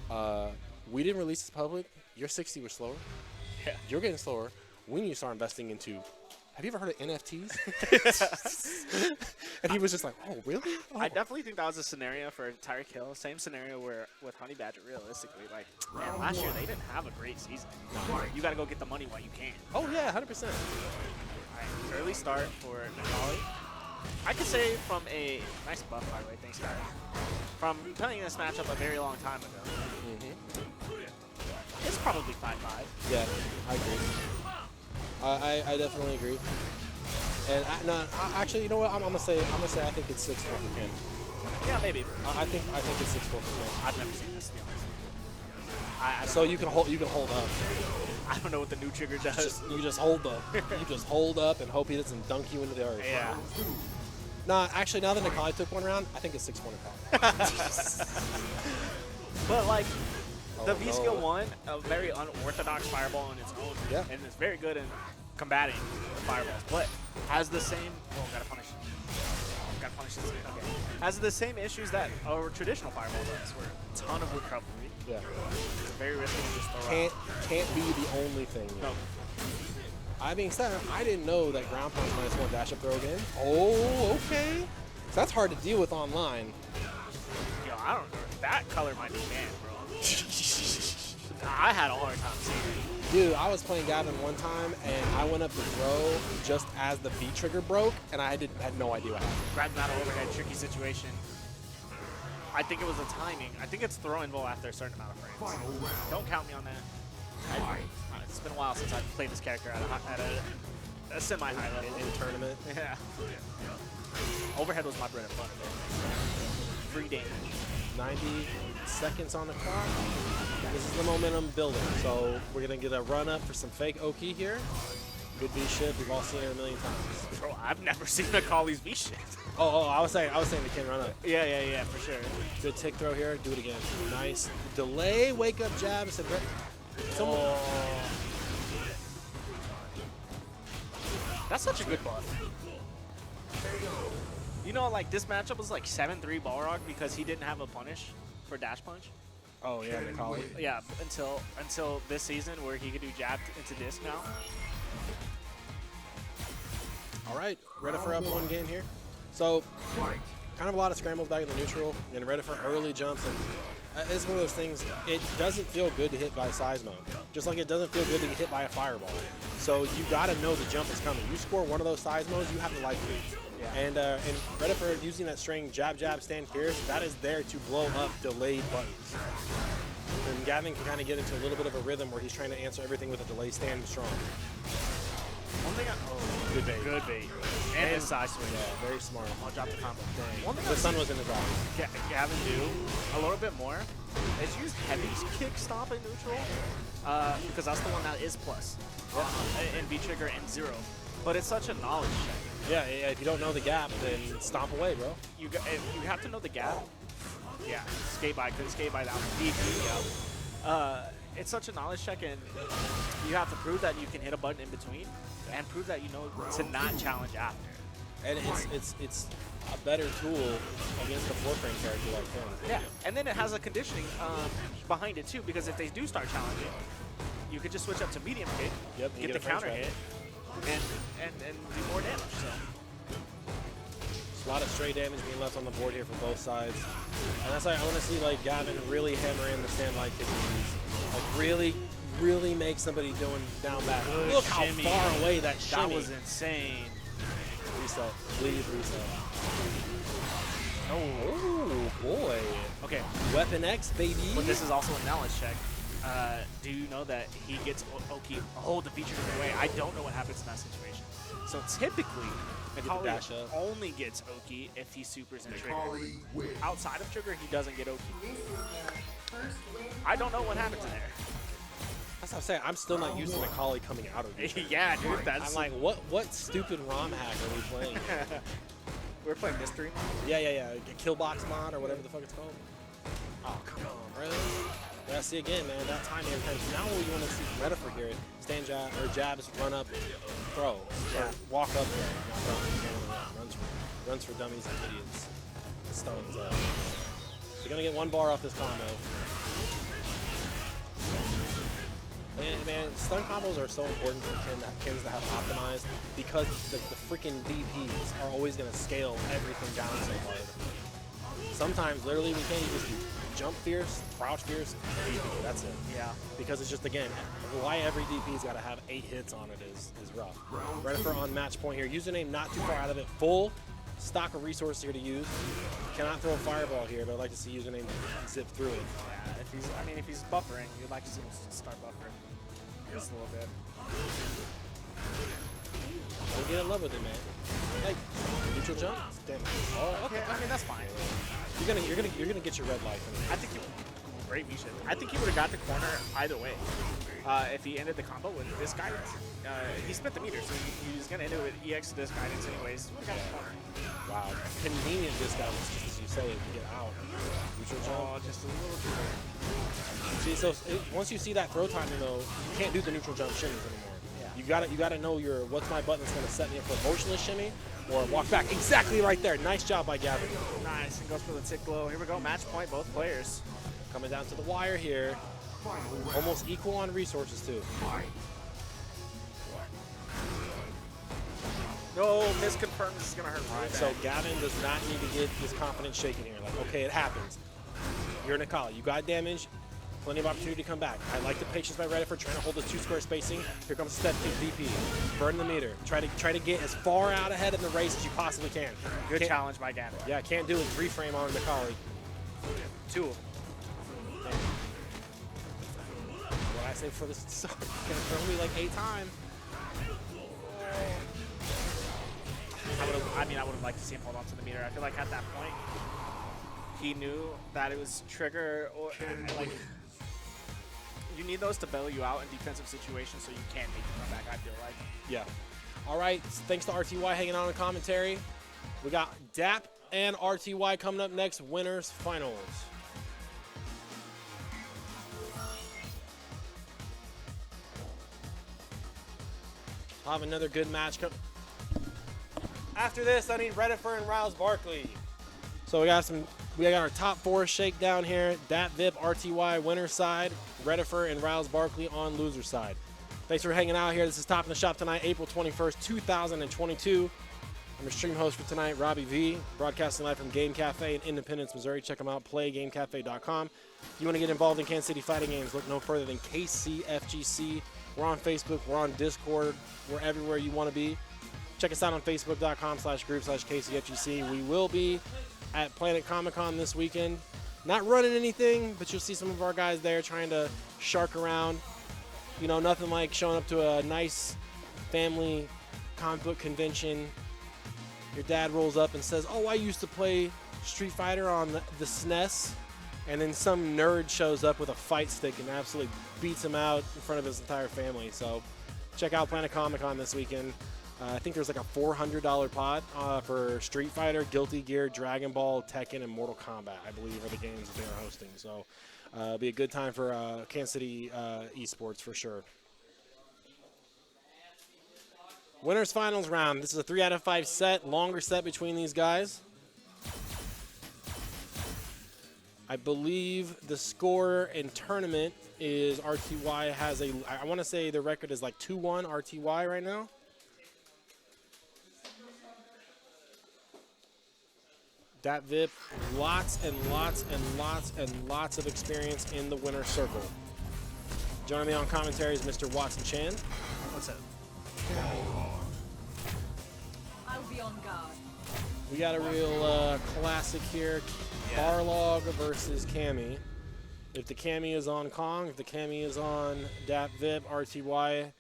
bro, we didn't release this public. Your 60 was slower. Yeah. You're getting slower. We need to start investing into. Have you ever heard of NFTs? And he was just like, oh, really? Oh. I definitely think that was a scenario for Tyreek Hill. Same scenario where with Honey Badger, realistically. Like, man, last year they didn't have a great season. You got to go get the money while you can. Oh, yeah, 100%. All right, early start for Nikali. I could say from a nice buff, by the way. Thanks, guys. From playing this matchup a very long time ago. It's probably 5-5. Yeah, I agree. I definitely agree. And actually, you know what? I'm gonna say I think it's 6-4 for Ken. Yeah, maybe. I think it's 6-4 for Ken. I've never seen this, to be honest. So you can hold up. I don't know what the new trigger does. You just hold up. You just hold up and hope he doesn't dunk you into the earth. Yeah. Nah, actually, now that Nikali took one round, I think it's 6-1 Nikali. But like, the Oh, V skill no. 1, a very unorthodox fireball on its own, Yeah. and it's very good in combating the fireballs, but has the same. Oh, gotta punish. Got punished. Okay. Has the same issues that our traditional fireball does, where a ton of recovery. Yeah. It's very risky to just throw Can't be the only thing. out. No. I being said, I didn't know that ground pound -1 dash up throw again. Oh, okay. So that's hard to deal with online. Yo, I don't know. That color might be banned, bro. I had a hard time seeing it. Dude, I was playing Gavin one time, and I went up to throw just as the V trigger broke, and I had no idea what happened. Grabbed him out of overhead, tricky situation. I think it was the timing. I think it's throw and roll after a certain amount of frames. Don't count me on that. It's been a while since I've played this character at a semi-high level. In tournament. Yeah. Overhead was my bread and butter. Free damage. 90 seconds on the clock. This is the momentum building. So we're gonna get a run up for some fake Oki here. Good V shit. We've all seen it a million times. Bro, I've never seen a Kali's V shit. Oh, I was saying the king run up. Yeah, for sure. Good tick throw here. Do it again. Nice delay. Wake up jab. It's a great. Oh. That's such a good buff. You know, like this matchup was like 7-3 Balrog because he didn't have a punish for dash punch. Oh yeah, the Kali. Yeah, until this season where he could do jab into disc now. All right, ready for up one game here. So, kind of a lot of scrambles back in the neutral, and ready for early jumps. And it's one of those things. It doesn't feel good to hit by Seismo, just like it doesn't feel good to get hit by a fireball. So you got to know the jump is coming. You score one of those Seismos, you have the life lead. Yeah. And Reddifer using that string jab, jab, stand, pierce, that is there to blow up delayed buttons. And Gavin can kind of get into a little bit of a rhythm where he's trying to answer everything with a delay stand strong. One thing good bait. Good bait. And his side swing. Yeah, very smart. I'll drop the combo. One thing The sun was in his eyes. Gavin do a little bit more is use heavy kick stop in neutral because that's the one that is plus in V trigger and 0. But it's such a knowledge check. Yeah, if you don't know the gap, then stomp away, bro. You have to know the gap. Yeah, skate by, couldn't skate by that one. DP, it's such a knowledge check, and you have to prove that you can hit a button in between, and prove that you know to not challenge after. And it's a better tool against the 4-frame character like him. Yeah, and then it has a conditioning behind it too, because if they do start challenging, you could just switch up to medium kick, Yep, get the counter hit, and do more damage. So. A lot of stray damage being left on the board here for both sides. And that's why I want to see like Gavin really hammer in the standby kick. Like really make somebody doing down back. Look how shimmy. far away that shimmy. That was insane. Reset. Please reset. Oh boy. Okay, Weapon X, baby. but this is also a knowledge check. Do you know that he gets Oki hold the feature away? I don't know what happens in that situation. So typically, Akali dash up. only gets Oki if he supers in trigger. Kali wins. Outside of trigger, he doesn't get Oki. This is the first win. I don't know what happens in there. That's what I'm saying. I'm still not used to Macaulay coming out of it. Yeah, dude, that's I'm like, what stupid ROM hack are we playing? we're playing mystery. Yeah. Killbox mod or whatever the fuck it's called. Oh, come on, really? Yeah, see again, man, that timing every time. So now what you want to see from Reddifer here, stand jab, or jabs, run up, throw. Yeah. Or walk up there, not throw. Runs for dummies and idiots. Stuns up. You're going to get one bar off this combo. Man, stun combos are so important for Kins to have optimized because the freaking DPs are always going to scale everything down so hard. Sometimes, literally, we can't even do jump fierce, crouch fierce, DP. That's it. Yeah. Because it's just, again, why every DP's got to have 8 hits on it is rough. Reddifer on match point here. Username not too far out of it. Full stock of resources here to use. Cannot throw a fireball here, but I'd like to see username zip through it. Yeah, if he's buffering, you'd like to see him start buffering just a little bit. Don't get in love with it, man. Hey, neutral jump? Damn it. Oh, okay. I mean, that's fine. You're gonna get your red life. I think great V shit. I think he would have got the corner either way. If he ended the combo with this guidance. He spent the meter, so he was gonna end it with EX to this guidance anyways. He would have got the corner. Wow. Convenient discount, just as you say, to get out. Neutral Oh, jump. just a little too. See, so once you see that throw timing, though, you can't do the neutral jump shimmies anymore. Yeah. You gotta know your what's my button that's gonna set me up for a motionless shimmy or walk back. Exactly right there. Nice job by Gavin. Nice, and goes for the tick glow. Here we go, match point, both players. Coming down to the wire here. Almost equal on resources too. No, misconfirmed. This is gonna hurt really bad. So Gavin does not need to get his confidence shaken here. Like, okay, it happens. You're in a collie. You got damage. Plenty of opportunity to come back. I like the patience by Reddit for trying to hold the 2-square spacing. Here comes a step kick VP. Burn the meter. Try to get as far out ahead in the race as you possibly can. Good challenge by Gavin. Yeah, can't do it. 3-frame on Macaulay. 2 of them. What I say for this, so gonna throw me like 8 times. I would have liked to see him hold on to the meter. I feel like at that point, he knew that it was trigger or like you need those to bail you out in defensive situations so you can make the comeback, I feel like. Yeah. All right. Thanks to RTY hanging on in commentary. We got DAP and RTY coming up next. Winners finals. I'll have another good match. After this, I need Redifer and Rouse Barkley. So we got our top 4 shakedown here. Dat Vip, RTY winner side, Redifer and Rouse Barkley on loser side. Thanks for hanging out here. This is Top in the Shop tonight, April 21st, 2022. I'm your stream host for tonight, Robbie V, broadcasting live from Game Cafe in Independence, Missouri. Check them out, playgamecafe.com. If you want to get involved in Kansas City fighting games, look no further than KCFGC. We're on Facebook, we're on Discord, we're everywhere you want to be. Check us out on facebook.com/group/KCFGC. We will be at Planet Comic-Con this weekend. Not running anything, but you'll see some of our guys there trying to shark around. You know, nothing like showing up to a nice family comic book convention. Your dad rolls up and says, "Oh, I used to play Street Fighter on the SNES." And then some nerd shows up with a fight stick and absolutely beats him out in front of his entire family. So check out Planet Comic-Con this weekend. I think there's like a $400 pot for Street Fighter, Guilty Gear, Dragon Ball, Tekken, and Mortal Kombat, I believe, are the games that they're hosting. So it'll be a good time for Kansas City esports for sure. Winners finals round. This is a 3 out of 5 set, longer set between these guys. I believe the score in tournament is RTY has a, I want to say the record is like 2-1 RTY right now. Dat Vip, lots and lots and lots and lots of experience in the winner's circle. Joining me on commentary is Mr. Watson Chan. What's up? I'll be on guard. We got a real classic here. Barlog versus Cammy. If the Cammy is on Kong, if the Cammy is on Dat Vip, RTY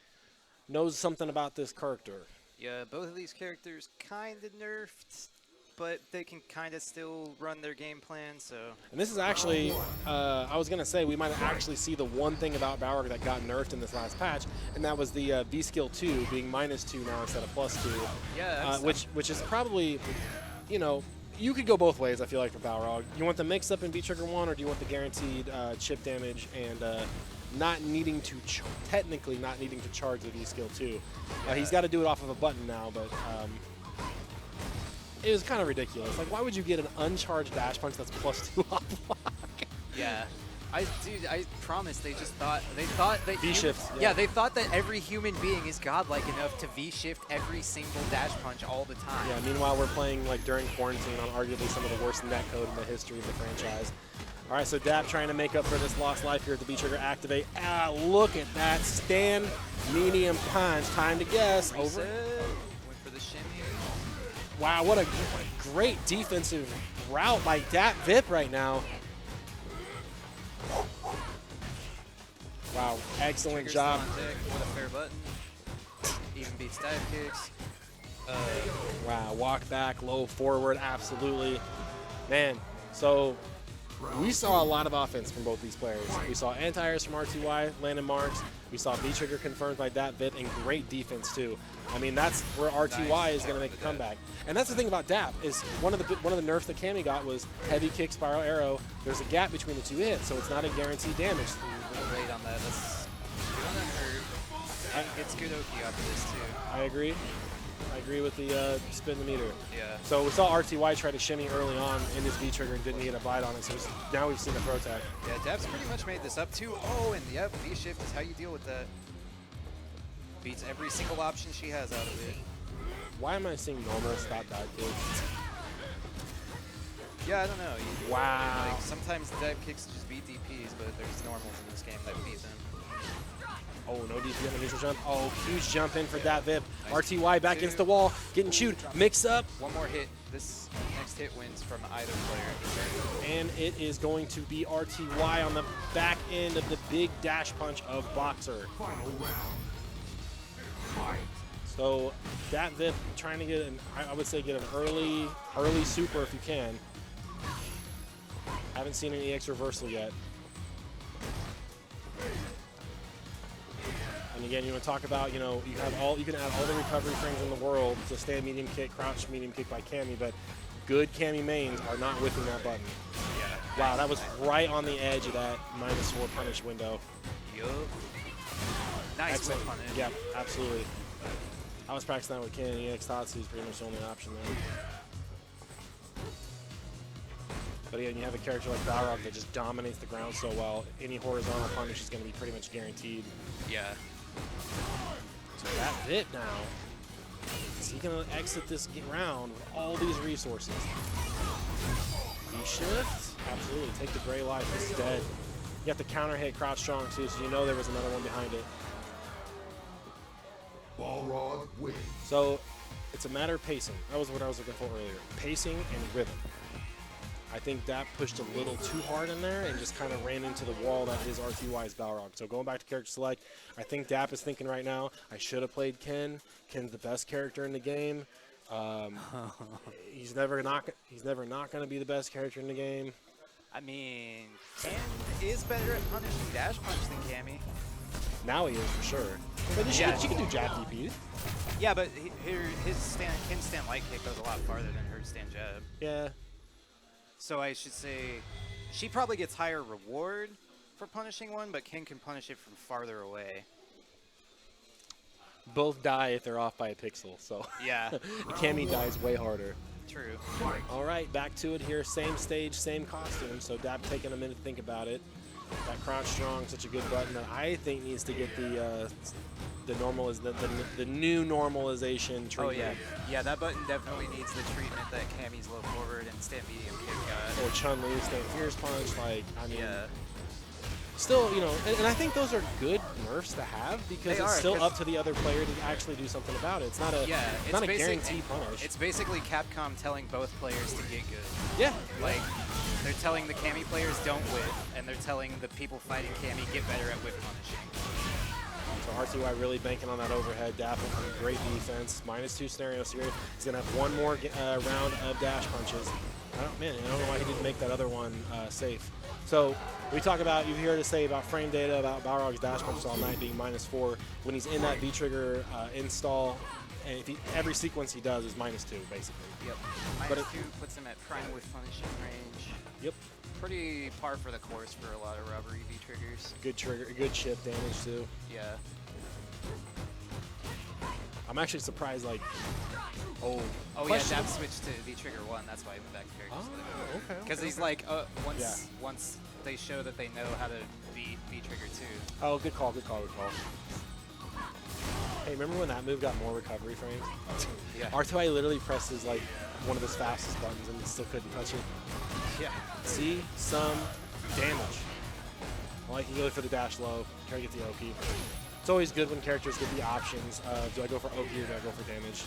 knows something about this character. Yeah, both of these characters kind of nerfed, but they can kind of still run their game plan, so. And this is actually, I was going to say, we might actually see the one thing about Balrog that got nerfed in this last patch, and that was the V-Skill 2 being -2 now instead of +2. Yeah, which is probably, you know, you could go both ways, I feel like, for Balrog. You want the mix-up in V-Trigger 1, or do you want the guaranteed chip damage and not needing to, technically not needing to charge the V-Skill 2? He's got to do it off of a button now, but it was kind of ridiculous. Like, why would you get an uncharged dash punch that's +2 off block? Yeah. Dude, I promise they thought that V-shift. Yeah, they thought that every human being is godlike enough to V-shift every single dash punch all the time. Yeah, meanwhile, we're playing, like, during quarantine on arguably some of the worst netcode in the history of the franchise. All right, so Dap trying to make up for this lost life here at the V-Trigger activate. Ah, look at that. Stand medium punch. Time to guess. Reset. Over. Went for the shimmy. Wow, what a great defensive route by Dat Vip right now. Wow, excellent Triggers job. on deck with a fair button. Even beats dive kicks. Wow, walk back, low forward, absolutely. Man, so we saw a lot of offense from both these players. We saw anti-airs from RTY, landing marks. We saw V-Trigger confirmed by Dat Vip, and great defense too. I mean, that's where RTY is going to make a comeback. And that's the thing about Dap is one of the nerfs that Cammy got was heavy kick, spiral arrow. There's a gap between the two hits, so it's not a guaranteed damage. Wait on that. Let's get on that curve. It's good Oki off of this too. I agree. I agree with the spin the meter. Yeah. So we saw RTY try to shimmy early on in his V trigger and didn't get a bite on it. So now we've seen a pro tag. Yeah, Dev's pretty much made this up too. Oh, and yep, V shift is how you deal with that. Beats every single option she has out of it. Why am I seeing normal stop dive kicks? Yeah, I don't know. Wow. Like, sometimes dive kicks just beat DPs, but there's normals in this game that beat them. Oh, no DP on the neutral jump. Oh, huge jump in for that VIP. Nice. RTY back against the wall, getting chewed. Mix up. One more hit. This next hit wins from either player. And it is going to be RTY on the back end of the big dash punch of Boxer. Final round. Fight. So that VIP trying to get I would say get an early super if you can. Haven't seen an EX reversal yet. And again, you want to talk about, you know, you can add all the recovery frames in the world to stand medium kick, crouch medium kick by Cammy, but good Cammy mains are not whipping that button. Yeah. Wow, that was right on the edge of that -4 punish window. Yup. Nice Excellent. whip on it. Yeah, absolutely. I was practicing that with Ken. EX Tatsu is pretty much the only option there. But again, you have a character like Balrog that just dominates the ground so well. Any horizontal punish is going to be pretty much guaranteed. Yeah. So that VIP now, is he going to exit this round with all these resources? V-shift? Absolutely. Take the gray life. It's dead. You have to counter hit crouch strong too, so you know there was another one behind it. Balrog wins. So it's a matter of pacing. That was what I was looking for earlier. Pacing and rhythm. I think that pushed a little too hard in there and just kind of ran into the wall that is RTY's Balrog. So going back to character select, I think Dap is thinking right now, I should have played Ken. Ken's the best character in the game. He's never not going to be the best character in the game. I mean, Ken is better at punishing dash punch than Cammy. Now he is for sure. But she can do jab DP. Yeah, but Ken's stand light kick goes a lot farther than her stand jab. Yeah. So I should say she probably gets higher reward for punishing one, but Ken can punish it from farther away. Both die if they're off by a pixel, so Yeah. Cammy dies way harder. True. All right, back to it here. Same stage, same costume. So Dap taking a minute to think about it. That crouch strong, such a good button that I think needs to get the new normalization treatment. Oh yeah, yeah. That button definitely needs the treatment that Cammy's low forward and stand medium kick got. Or Chun-Li stand fierce punch. Like, I mean, Yeah. still, you know, and I think those are good nerfs to have because They it's are, still 'cause- up to the other player to actually do something about it. It's not a It's not a basic- guaranteed punish. It's basically Capcom telling both players to get good. Yeah. Like, they're telling the Cammy players don't whip, and they're telling the people fighting Cammy get better at whip punishing. So RTY really banking on that overhead. Dap on great defense. -2 scenarios here. He's going to have one more round of dash punches. I don't know why he didn't make that other one safe. So we talk about, you hear to say about frame data, about Balrog's dash punches all night being -4. When he's in that V-trigger install, and if every sequence he does is -2, basically. Yep. But -2 puts him at prime whip punishing range. Yep. Pretty par for the course for a lot of rubbery V triggers. Good trigger, good chip damage too. Yeah. I'm actually surprised, like, Oh question- yeah, Dap switched to V trigger 1. That's why he went back to character Oh, okay. Because he's like, Yeah. once they show that they know how to beat V trigger 2. Oh, good call, good call, good call. Hey, remember when that move got more recovery frames? Yeah. RTY literally presses like one of his fastest buttons and he still couldn't touch it. Yeah. See some damage. I like you go for the dash low, try to get the OP. It's always good when characters get the options of do I go for OP or do I go for damage?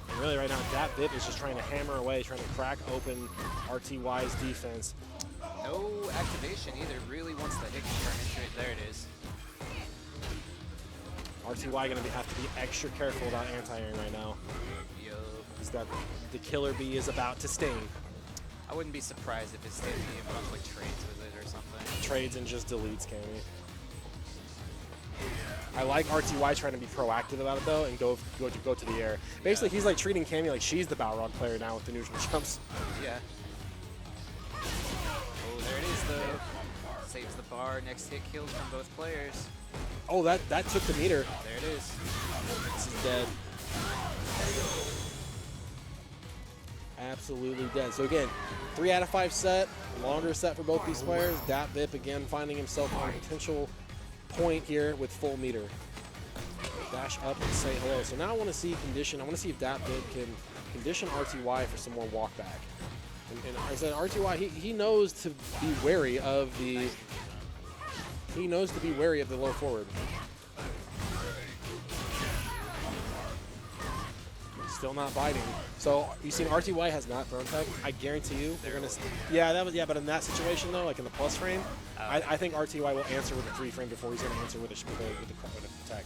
And really right now, that VIP is just trying to hammer away, trying to crack open RTY's defense. No activation either. Really wants the hit turn. There it is. RTY going to have to be extra careful about anti-airing right now. Yo. Is that the killer bee is about to sting. I wouldn't be surprised if his stand medium punch like trades with it or something. Trades and just deletes Cammy. I like RTY trying to be proactive about it though and go to the air. Basically, he's like treating Cammy like she's the Balrog player now with the neutral jumps. Yeah. Oh, there it is though. Saves the bar. Next hit kills from both players. Oh, that took the meter. There it is. This is dead. Absolutely dead. So again, 3 out of 5 set. Longer set for both these players. Dap Vip again finding himself on a potential point here with full meter. Dash up and say hello. So now I want to see condition. I want to see if Dap Vip can condition RTY for some more walk back. And I said RTY, he knows to be wary of the low forward. Still not biting. So you seen RTY has not thrown tech. I guarantee you they're gonna. Yeah, but in that situation though, like in the plus frame, I think RTY will answer with a 3 frame before he's gonna answer with a tech.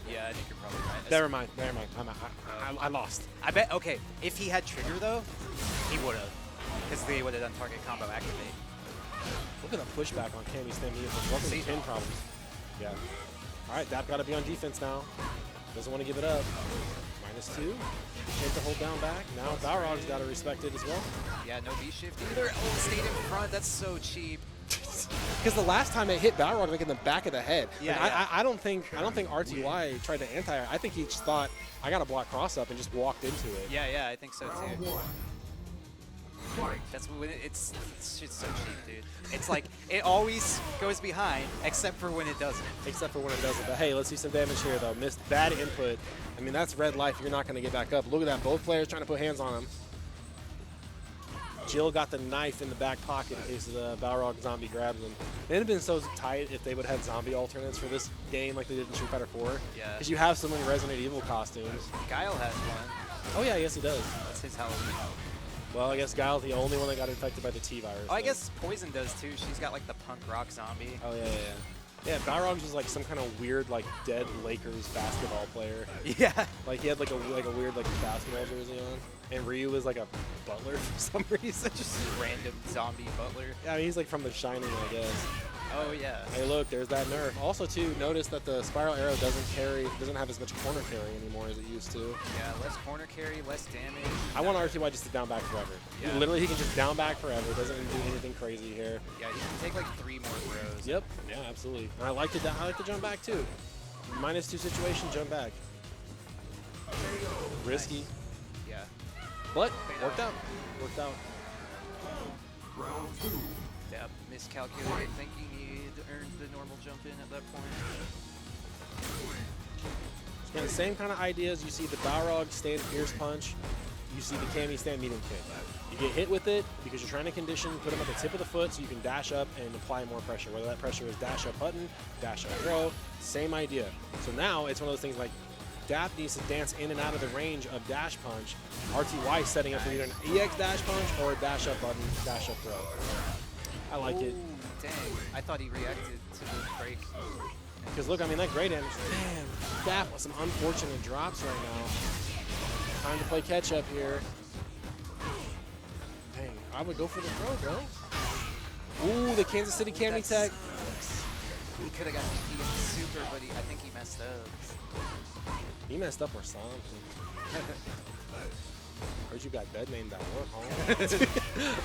Yeah, I think you're probably right. Never mind. I lost. I bet. Okay, if he had trigger though, he would have, because they would have done target combo activate. Look at the pushback on Cammy Stammy. Welcome to pin problems. Yeah. All right, Dap got to be on defense now. Doesn't want to give it up. -2. Can't to hold down back. Now Balrog's got to respect it as well. Yeah, no B shift either. Oh, stayed in front. That's so cheap. Because the last time it hit Balrog like in the back of the head. Yeah, Like, yeah. I don't think RTY tried to anti-air. I think he just thought I got to block cross up and just walked into it. Yeah, I think so Round too. 1. Fight. That's when it's shit's so cheap, dude. It's like it always goes behind, except for when it doesn't. Except for when it doesn't. But hey, let's see some damage here though. Missed bad input. I mean, that's red life. You're not going to get back up. Look at that. Both players trying to put hands on him. Jill got the knife in the back pocket in case the Balrog zombie grabs him. It'd have been so tight if they would have had zombie alternates for this game like they did in Street Fighter 4. Yeah. Because you have so many Resident Evil costumes. Guile has one. Oh yeah, yes he does. That's his Halloween. Well, I guess Guile's the only one that got infected by the T virus. Oh, I though. guess Poison does too. She's got like the punk rock zombie. Oh yeah. Yeah, Balrog was like some kind of weird like dead Lakers basketball player. Yeah. Like he had like a weird like basketball jersey on, and Ryu was like a butler for some reason. Just random zombie butler. Yeah, I mean, he's like from The Shining, I guess. Oh yeah. Hey, look, there's that nerf. Also, too, notice that the spiral arrow doesn't have as much corner carry anymore as it used to. Yeah, less corner carry, less damage. I want RTY just to down back forever. Yeah. Literally, he can just down back forever. Doesn't do anything crazy here. Yeah, he can take like 3 more throws. Yep. Yeah, absolutely. And I like the jump back too. -2 situation, jump back. Risky, Nice. Yeah. but worked out. Worked out. Round 2. Yeah, miscalculated, thinking he'd earned the normal jump in at that point. Again, same kind of ideas. You see the Balrog stand fierce punch. You see the Cammy stand medium kick. You get hit with it because you're trying to condition, put him at the tip of the foot so you can dash up and apply more pressure. Whether that pressure is dash up button, dash up throw, same idea. So now it's one of those things like Dap needs to dance in and out of the range of dash punch. RTY setting up for either an EX dash punch or a dash up button, dash up throw. I like it. Ooh, dang. I thought he reacted to the break. Because look, I mean, that great damage. Man, Dap with some unfortunate drops right now. Time to play catch up here. Dang, I would go for the throw, bro. Ooh, the Kansas City Cammy tech. He could have got the super, but I think he messed up. He messed up or something. Heard you got dead named at work, huh?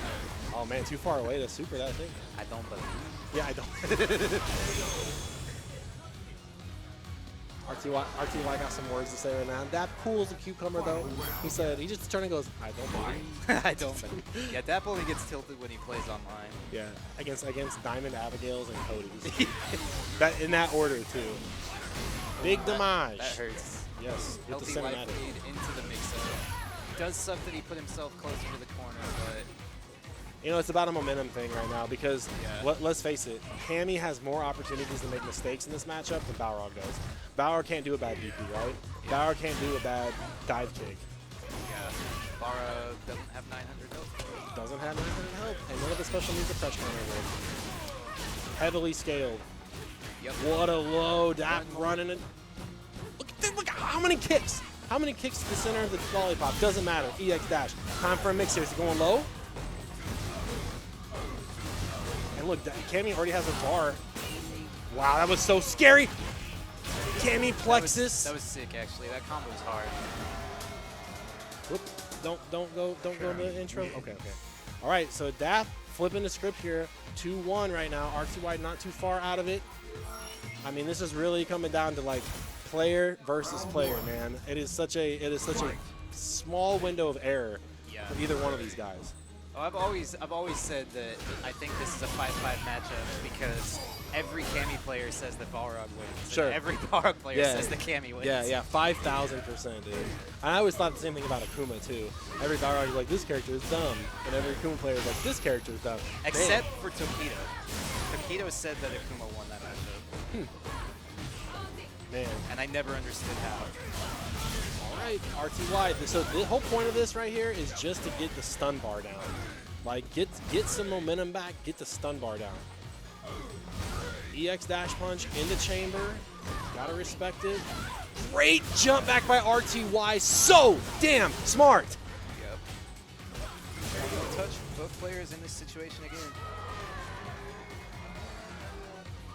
Oh man, too far away to super that thing. I don't believe. Yeah, I don't. RTY got some words to say right now. That cool as a cucumber though. He said, he just turned and goes, I don't believe. I don't believe. Yeah, Dap only gets tilted when he plays online. Yeah, against Diamond, Abigail's, and Cody's. That in that order too. Big damage. That hurts. Yes, with the Healthy life cinematic. lead into the mix-up. Does suck that he put himself closer to the corner, but You know, it's about a momentum thing right now because Yeah. let's face it, Cammy has more opportunities to make mistakes in this matchup than Balrog does. Balrog can't do a bad DP, right? Balrog can't do a bad dive kick. yeah, Bara doesn't have 900 health. Doesn't have 900 health, and none of the special moves are pressure counter with. Heavily scaled. Yep. What a low Dap running it. Look at how many kicks. How many kicks to the center of the lollipop? Doesn't matter. EX dash. Time for a mix here. Is he going low? And look, Cammy already has a bar. Wow, that was so scary. Cammy plexus. That was sick, actually. That combo was hard. Whoop. Don't go in the intro. Okay. All right, so Dap flipping the script here. 2-1 right now. RTY not too far out of it. I mean, this is really coming down to like player versus player, man. It is such a small window of error for either one of these guys. Oh, I've always said that I think this is a 5-5 matchup because every Cammy player says that Balrog wins. Sure. And every Balrog player says that Cammy wins. Yeah, 5,000%, dude. I always thought the same thing about Akuma too. Every Balrog is like, this character is dumb, and every Akuma player is like, this character is dumb. Except for Tokido. Tokido said that Akuma won that matchup. Man. And I never understood how. All right, RTY. So the whole point of this right here is just to get the stun bar down. Like, get some momentum back, get the stun bar down. EX dash punch in the chamber. Gotta respect it. Great jump back by RTY. So damn smart. Yep. I'm gonna touch both players in this situation again.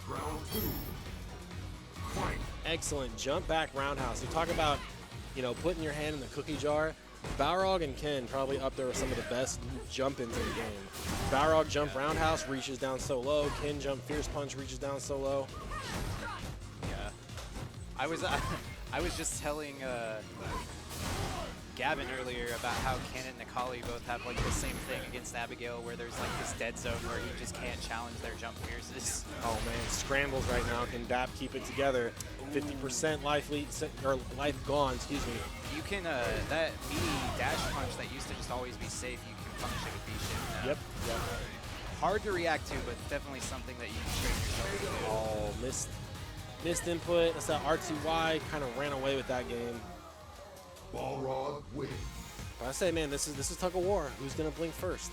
Round 2. Fight. Excellent jump back roundhouse. You talk about, you know, putting your hand in the cookie jar. Balrog and Ken probably up there with some of the best jump-ins in the game. Balrog jump roundhouse reaches down so low. Ken jump fierce punch reaches down so low. Yeah. I was just telling Gavin earlier about how Ken and Nikali both have like the same thing against Abigail, where there's like this dead zone where you just can't challenge their jump fierces. Oh man, scrambles right now. Can Dap keep it together? 50% life lead or life gone. Excuse me. You can that meaty dash punch that used to just always be safe. You can punish it with B-Ship now. Yep. Hard to react to, but definitely something that you can train yourself to do. Oh, missed input. That's that RTY kind of ran away with that game. Balrog wins. But I say, man, this is tug of war. Who's gonna blink first?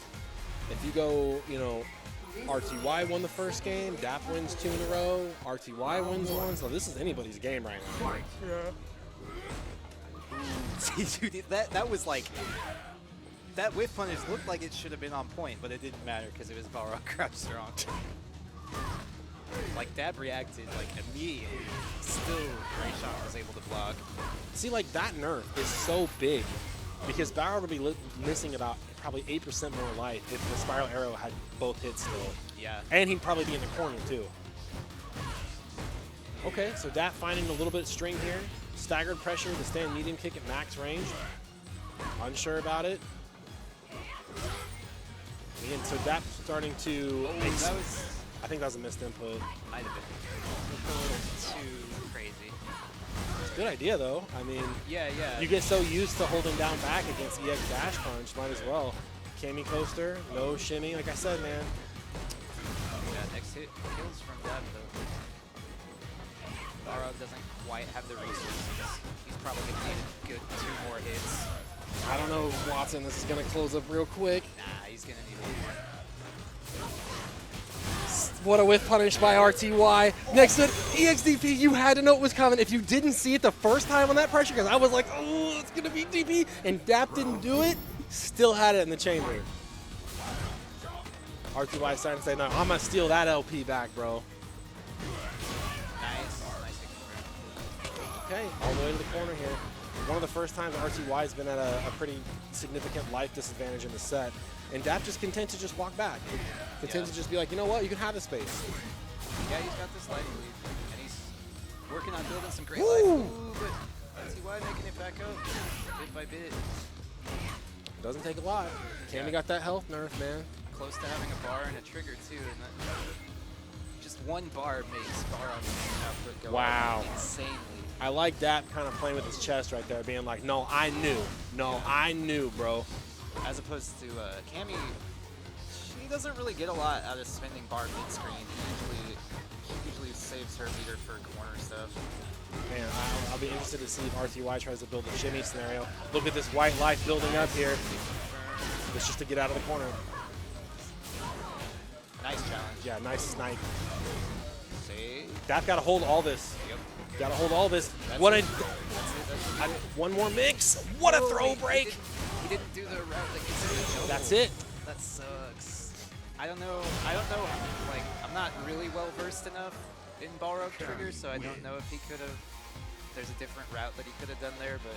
If you go, you know, RTY won the first game, Dap wins 2 in a row, RTY wins 1, so this is anybody's game right now. Fight. Dude, that was like that whiff punish looked like it should have been on point, but it didn't matter because it was Balrog crouch strong. Like Dab reacted like immediately. Still, Great Shot was able to block. See, like that nerf is so big because Balrog would be missing about probably 8% more life if the Spiral Arrow had both hits still. Yeah. And he'd probably be in the corner too. Okay, so Dap finding a little bit of string here. Staggered pressure to stand medium kick at max range. Unsure about it. And so Dap starting to. I think that was a missed input. Might have been a little too crazy. It's a good idea though. I mean, Yeah. you get so used to holding down back against EX dash punch, might as well. Kami coaster, no shimmy. Like I said, man. Yeah, next hit kills from Dab though. Balrog doesn't quite have the resources. He's probably gonna need a good 2 more hits. I don't know, Watson. This is gonna close up real quick. Nah, he's gonna need one more. What a whiff punish by RTY. Next to it, EXDP, you had to know it was coming. If you didn't see it the first time on that pressure, because I was like, oh, it's going to be DP, and Dap didn't do it, still had it in the chamber. RTY starting to say, no, I'm going to steal that LP back, bro. Nice. Okay, all the way to the corner here. One of the first times RTY has been at a pretty significant life disadvantage in the set. And Dap just content to just walk back. Content to just be like, you know what, you can have the space. Yeah, he's got this life lead, and he's working on building some great life. Ooh, but RTY making it back up bit by bit. Doesn't take a lot. Cammy got that health nerf, man. Close to having a bar and a trigger too, and that, just one bar makes Balrog's output go up insanely. I like Dap kind of playing with his chest right there, being like, no, I knew. No, I knew, bro. As opposed to Cammy, she doesn't really get a lot out of spending bar mid-screen. Usually saves her leader for corner stuff. Man, I'll be interested to see if RTY tries to build a shimmy scenario. Look at this white life building up here. It's just to get out of the corner. Nice challenge. Yeah, nice snipe. Save. Dap got to hold all this. Yep. Got to hold all this. That's What it. a one more mix. What a throw break. He didn't do the route that gets him the jump. That's it. That sucks. I don't know. Like, I'm not really well versed enough in Balrog triggers, so I don't know if he could have. There's a different route that he could have done there, but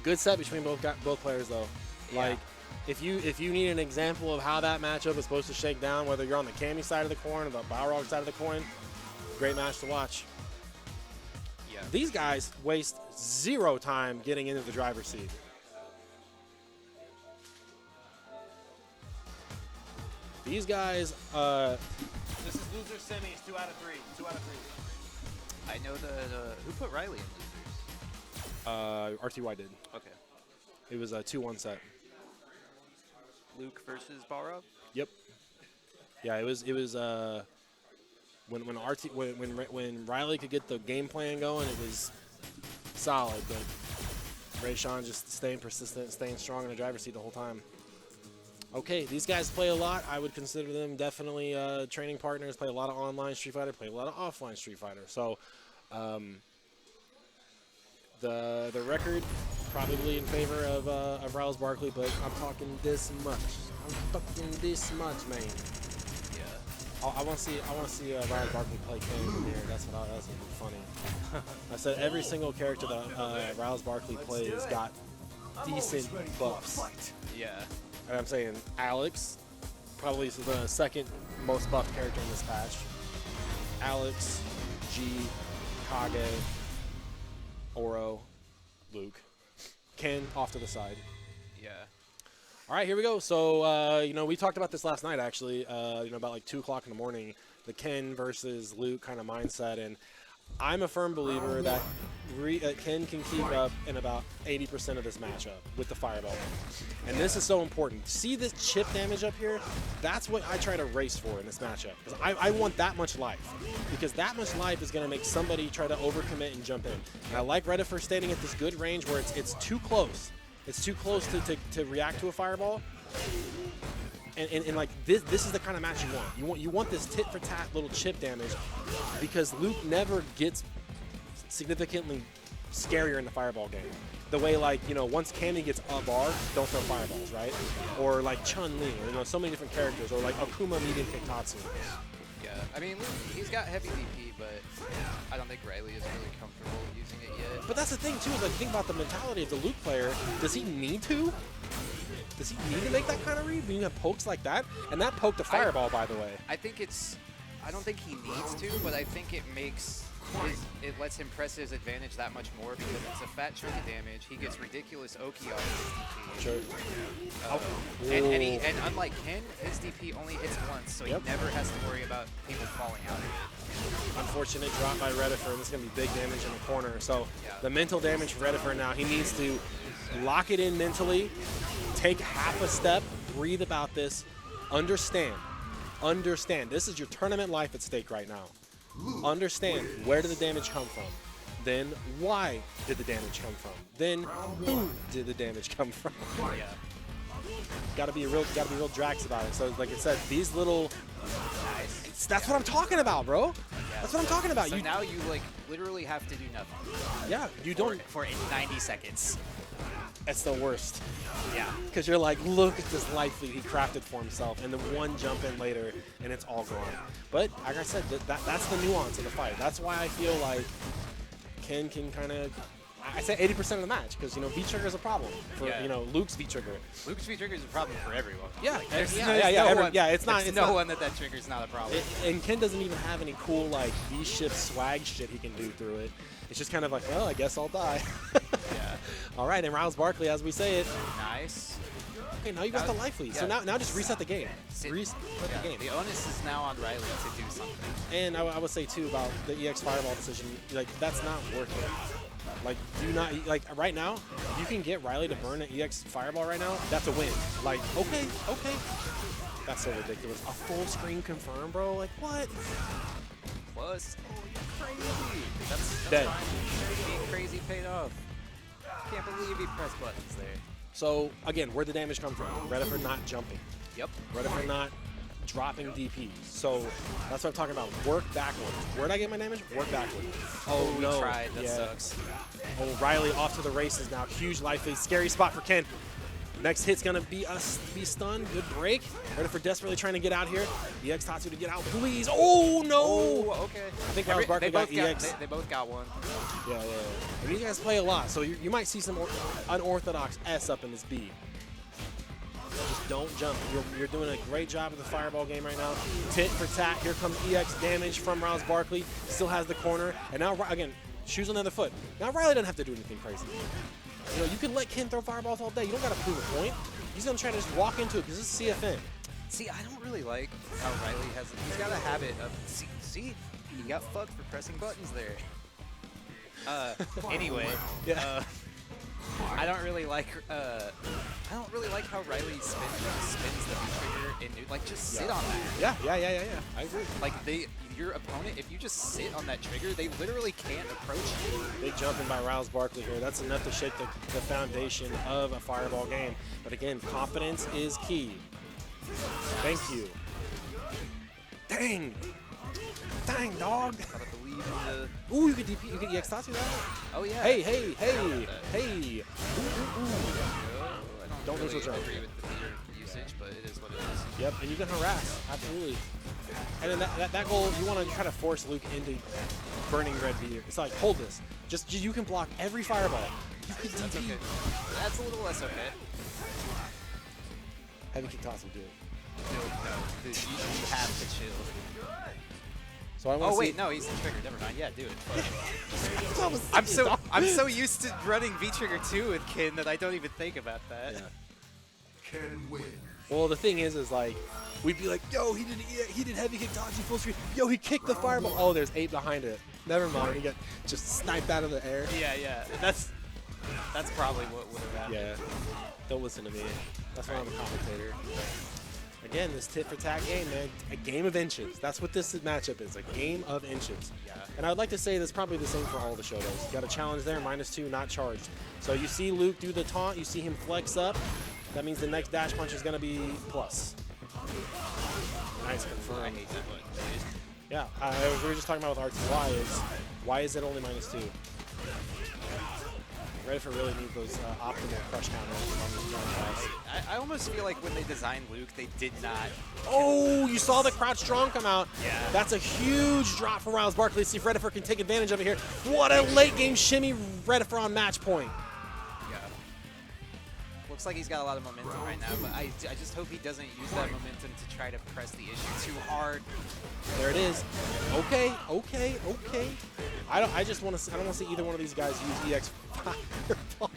Good set between both players though. Yeah. Like if you need an example of how that matchup is supposed to shake down, whether you're on the Cammy side of the coin or the Balrog side of the coin, great match to watch. Yeah. These guys waste 0 time getting into the driver's seat. These guys, this is loser semis, 2 out of 3. 2 out of 3. I know the who put Riley in losers. RTY did. Okay. It was a 2-1 set. Luke versus Balrog. Yep. Yeah, it was when Riley could get the game plan going, it was solid, but Rayshawn just staying persistent, staying strong in the driver's seat the whole time. Okay, these guys play a lot. I would consider them definitely training partners. Play a lot of online Street Fighter, play a lot of offline Street Fighter. So the record probably in favor of Riles Barkley, but I'm talking this much. I'm talking this much, man. Yeah. I want to see Riles Barkley play Kane here. That's gonna be funny. I said every single character that Riles Barkley plays got decent buffs. Yeah. And I'm saying Alex, probably the second most buffed character in this patch. Alex, G, Kage, Oro, Luke. Ken off to the side. Yeah. All right, here we go. So, we talked about this last night, actually, about like 2 o'clock in the morning, the Ken versus Luke kind of mindset. And I'm a firm believer that Ken can keep up in about 80% of this matchup with the Fireball. And this is so important. See this chip damage up here? That's what I try to race for in this matchup. Because I want that much life. Because that much life is going to make somebody try to overcommit and jump in. And I like Redifer standing at this good range where it's too close. It's too close to react to a Fireball. And like this is the kind of match you want. You want this tit for tat little chip damage, because Luke never gets significantly scarier in the Fireball game. The way once Cammy gets a bar, don't throw fireballs, right? Or like Chun-Li, or so many different characters, or like Akuma medium Kicktatsu. Yeah. I mean, Luke, he's got heavy DP, but I don't think Riley is really comfortable using it yet. But that's the thing too, is like think about the mentality of the Luke player. Does he need to? Does he need to make that kind of read when you have pokes like that? And that poked a Fireball, by the way. I don't think he needs to, but I think it it lets him press his advantage that much more, because it's a fat chunk of damage. He gets ridiculous Oki off his DP. Sure. And unlike Ken, his DP only hits once, so he never has to worry about people falling out of it. Unfortunate drop by Redifer. This is going to be big damage in the corner. So the mental damage for Redifer now, he needs to lock it in mentally, take half a step, breathe about this, understand. This is your tournament life at stake right now. Understand, where did the damage come from? Then why did the damage come from? Then who did the damage come from? Yeah. Gotta be real Drax about it. So like I said, these little that's what I'm talking about, bro. Yeah. That's what I'm talking about. So now you literally have to do nothing. Yeah, you don't for 90 seconds. That's the worst. Yeah. Because you're like, look at this life lead he crafted for himself, and then one jump in later, and it's all gone. But like I said, that's the nuance of the fight. That's why I feel like Ken can kind of, I say 80% of the match, because V-trigger is a problem for Luke's V-trigger. Luke's V-trigger is a problem for everyone. Yeah, There's it's no not one that trigger's not a problem. And Ken doesn't even have any cool V-shift swag shit he can do through it. It's just kind of like, well, I guess I'll die. Yeah. All right, and Riles Barkley, as we say it. Nice. Okay, now you got the life lead. So now just reset the game. Reset the game. The onus is now on Riley to do something. And I would say too about the EX Fireball decision, that's not worth it. Do not right now. You can get Riley to burn an EX Fireball right now. That's a win. Okay. That's so ridiculous. A full screen confirm, bro. What? Plus, you're crazy. That's dead. Being crazy paid off. Can't believe he pressed buttons there. So again, where'd the damage come from? Redifer not jumping. Yep. Redifer not dropping DP. So that's what I'm talking about. Work backwards. Where'd I get my damage? Work backwards. Oh we no. Tried. That sucks. Oh, Riley off to the races now. Huge life lead. Scary spot for Ken. Next hit's gonna be stunned. Good break. Redifer desperately trying to get out here. EX Tatsu to get out, please. Oh no! Oh, okay. I think Riles Barkley got EX. They both got one. Yeah. And these guys play a lot, so you might see some unorthodox S up in this B. Just don't jump. You're doing a great job of the fireball game right now. Tit for tat. Here comes EX damage from Riles Barkley. Still has the corner. And now, again, shoes on the other foot. Now Riley doesn't have to do anything crazy. You know, you can let Ken throw fireballs all day. You don't got to prove a point. He's going to try to just walk into it because this is CFN. See, I don't really like how Riley he's got a habit of, see, he got fucked for pressing buttons there. Anyway, Yeah. I don't really like how Riley spins the V-trigger and like just sit on that. Yeah. I agree. Like your opponent, if you just sit on that trigger, they literally can't approach you. Big jumping by Riles Barkley here. That's enough to shake the foundation of a fireball game. But again, confidence is key. Thank you. Dang. Dang, dog. Gotta believe in the. Ooh, you could DP, you could EX Tatsu that? Oh yeah. Hey. I Don't really lose your agree with the meter usage, but it is what it is. Yep, and you can harass, absolutely. And then that goal, you want to try to force Luke into burning red beer. It's like, hold this. Just you can block every fireball. You can That's DP. okay. That's a little less okay. Heavy kick toss will do it. No, dude, you have to chill. So I want Oh to wait, see. no, he's triggered. Never mind. Yeah, do it. I'm so used to running V trigger 2 with Kin that I don't even think about that. Yeah. Ken wins. Well, the thing is like, we'd be like, yo, he did heavy kick dodge full screen. Yo, he kicked the fireball. Oh, there's 8 behind it. Never mind. He got just sniped out of the air. Yeah. That's probably what would have happened. Yeah. Don't listen to me. That's why I'm a commentator. Again, this tit for tat game, man, a game of inches. That's what this matchup is, a game of inches. Yeah. And I'd like to say that's probably the same for all the Shotos. You got a challenge there, -2, not charged. So you see Luke do the taunt, you see him flex up. That means the next dash punch is going to be plus. Nice I confirm. hate that button, dude. Yeah, we were just talking about with RTY is why is it only -2? Redford really needs those optimal crush counters on this turn pass. I almost feel like when they designed Luke, they did not. Oh, you saw the crouch strong come out. Yeah. That's a huge drop for Riles Barkley. See if Reddifer can take advantage of it here. What a late game shimmy Reddifer on match point. Yeah. Looks like he's got a lot of momentum right now, but I just hope he doesn't use that momentum to try to press the issue too hard. There it is. Okay. I don't want to see either one of these guys use EX Fireball.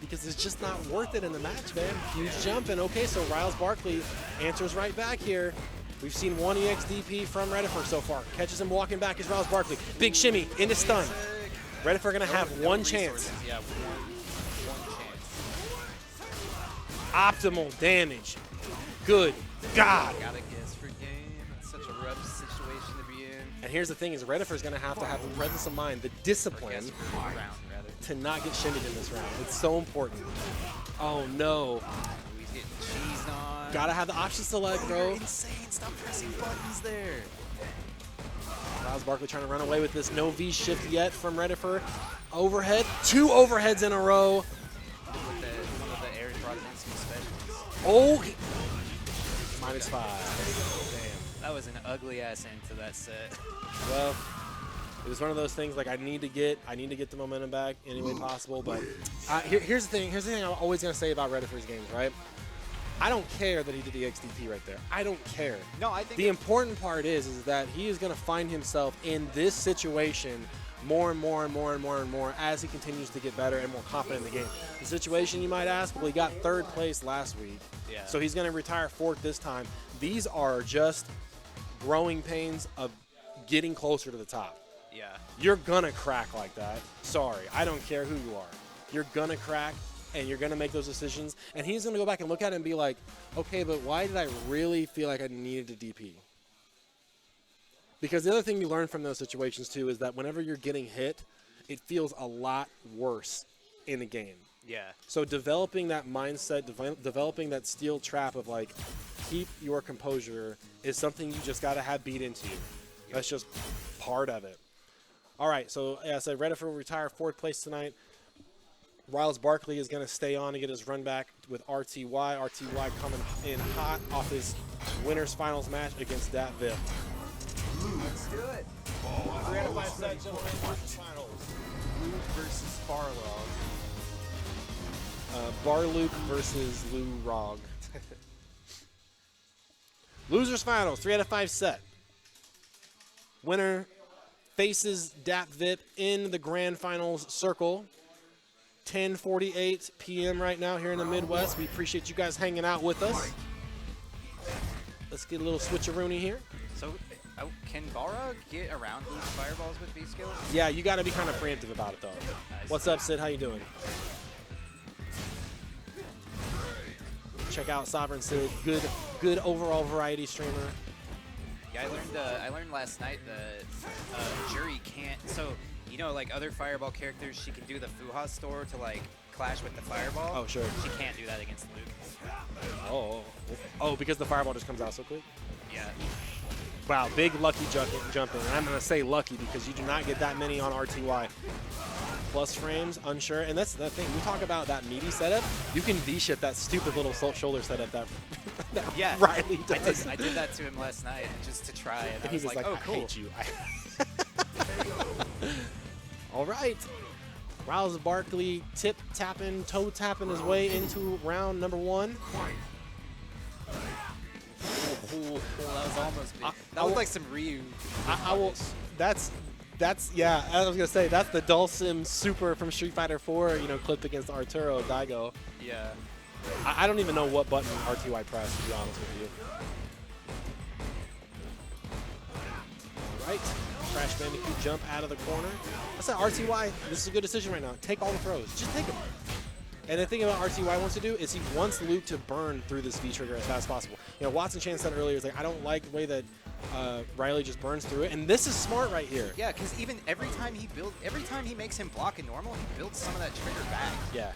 Because it's just not worth it in the match, man. Huge jump, and okay, so Riles Barkley answers right back here. We've seen one EX DP from Reddifer so far. Catches him walking back is Riles Barkley. Big shimmy into stun. Reddifer gonna have one chance. Yeah, one chance. Optimal damage. Good God. Gotta guess for game. It's such a rough situation to be in. And here's the thing is Reddifer's gonna have to have the presence of mind, the discipline Guess for round, rather. to not get shimmied in this round. It's so important. Oh no. He's getting cheesed on. Gotta have the option select, Oh, bro. you're insane. Stop pressing buttons there. Riles Barkley trying to run away with this. No V shift yet from Reddifer. Overhead. 2 overheads in a row. With one of the Aaron Brodzinski specials. Oh. -5. Damn. That was an ugly ass end to that set. Well, it was one of those things like I need to get the momentum back any way possible. But here's the thing. Here's the thing I'm always gonna say about Reddifer's games, right? I don't care that he did the XDP right there. I don't care. No, I think The important part is that he is going to find himself in this situation more and more as he continues to get better and more confident in the game. The situation, you might ask, well, he got 3rd place last week. Yeah. So he's going to retire 4th this time. These are just growing pains of getting closer to the top. Yeah. You're going to crack like that. Sorry. I don't care who you are. You're going to crack. And you're going to make those decisions. And he's going to go back and look at it and be like, okay, but why did I really feel like I needed to DP? Because the other thing you learn from those situations, too, is that whenever you're getting hit, it feels a lot worse in the game. Yeah. So developing that mindset, developing that steel trap of, like, keep your composure is something you just got to have beat into you. That's just part of it. All right, so as I said, Reddifer will retire 4th place tonight. Riles Barkley is going to stay on and get his run back with RTY. RTY coming in hot off his winner's finals match against Dat Vip. Let's do it. Luke versus Farlow. Bar Luke versus Lou Rog. Losers finals, 3 out of 5 set. Winner faces Dap Vip in the grand finals circle. 10:48 p.m. right now here in the Midwest. We appreciate you guys hanging out with us. Let's get a little switcheroony here. So, can Balrog get around these fireballs with V skills? Yeah, you got to be kind of preemptive about it, though. Nice. What's up, Sid? How you doing? Check out Sovereign Sid. Good overall variety streamer. Yeah, I learned last night that Jury can't. So, you know, like other fireball characters, she can do the Fuha store to like clash with the fireball. Oh, sure. She can't do that against Luke. Oh, because the fireball just comes out so quick? Yeah. Wow, big lucky jumping. And I'm going to say lucky because you do not get that many on RTY. Plus frames, unsure. And that's the thing. We talk about that meaty setup. You can V-ship that stupid little shoulder setup that, Yeah, Riley does. I did that to him last night just to try, and I he was was like, oh, I cool. hate you. All right. Riles Barkley tip-tapping, toe-tapping his way into round number 1. Well, that was almost big. I That looked will- like some Ryu. I will. That's yeah. I was gonna say that's the Dulcim Super from Street Fighter 4. You know, clipped against Arturo Daigo. Yeah. I don't even know what button RTY pressed, to be honest with you. All right. Crash Bandicoot jump out of the corner. I said RTY. This is a good decision right now. Take all the throws. Just take them. And the thing about RTY wants to do is he wants Luke to burn through this V trigger as fast as possible. You know, Watson Chan said earlier, is like, I don't like the way that Riley just burns through it, and this is smart right here. Yeah, because even every time he makes him block in normal, he builds some of that trigger back. Yeah.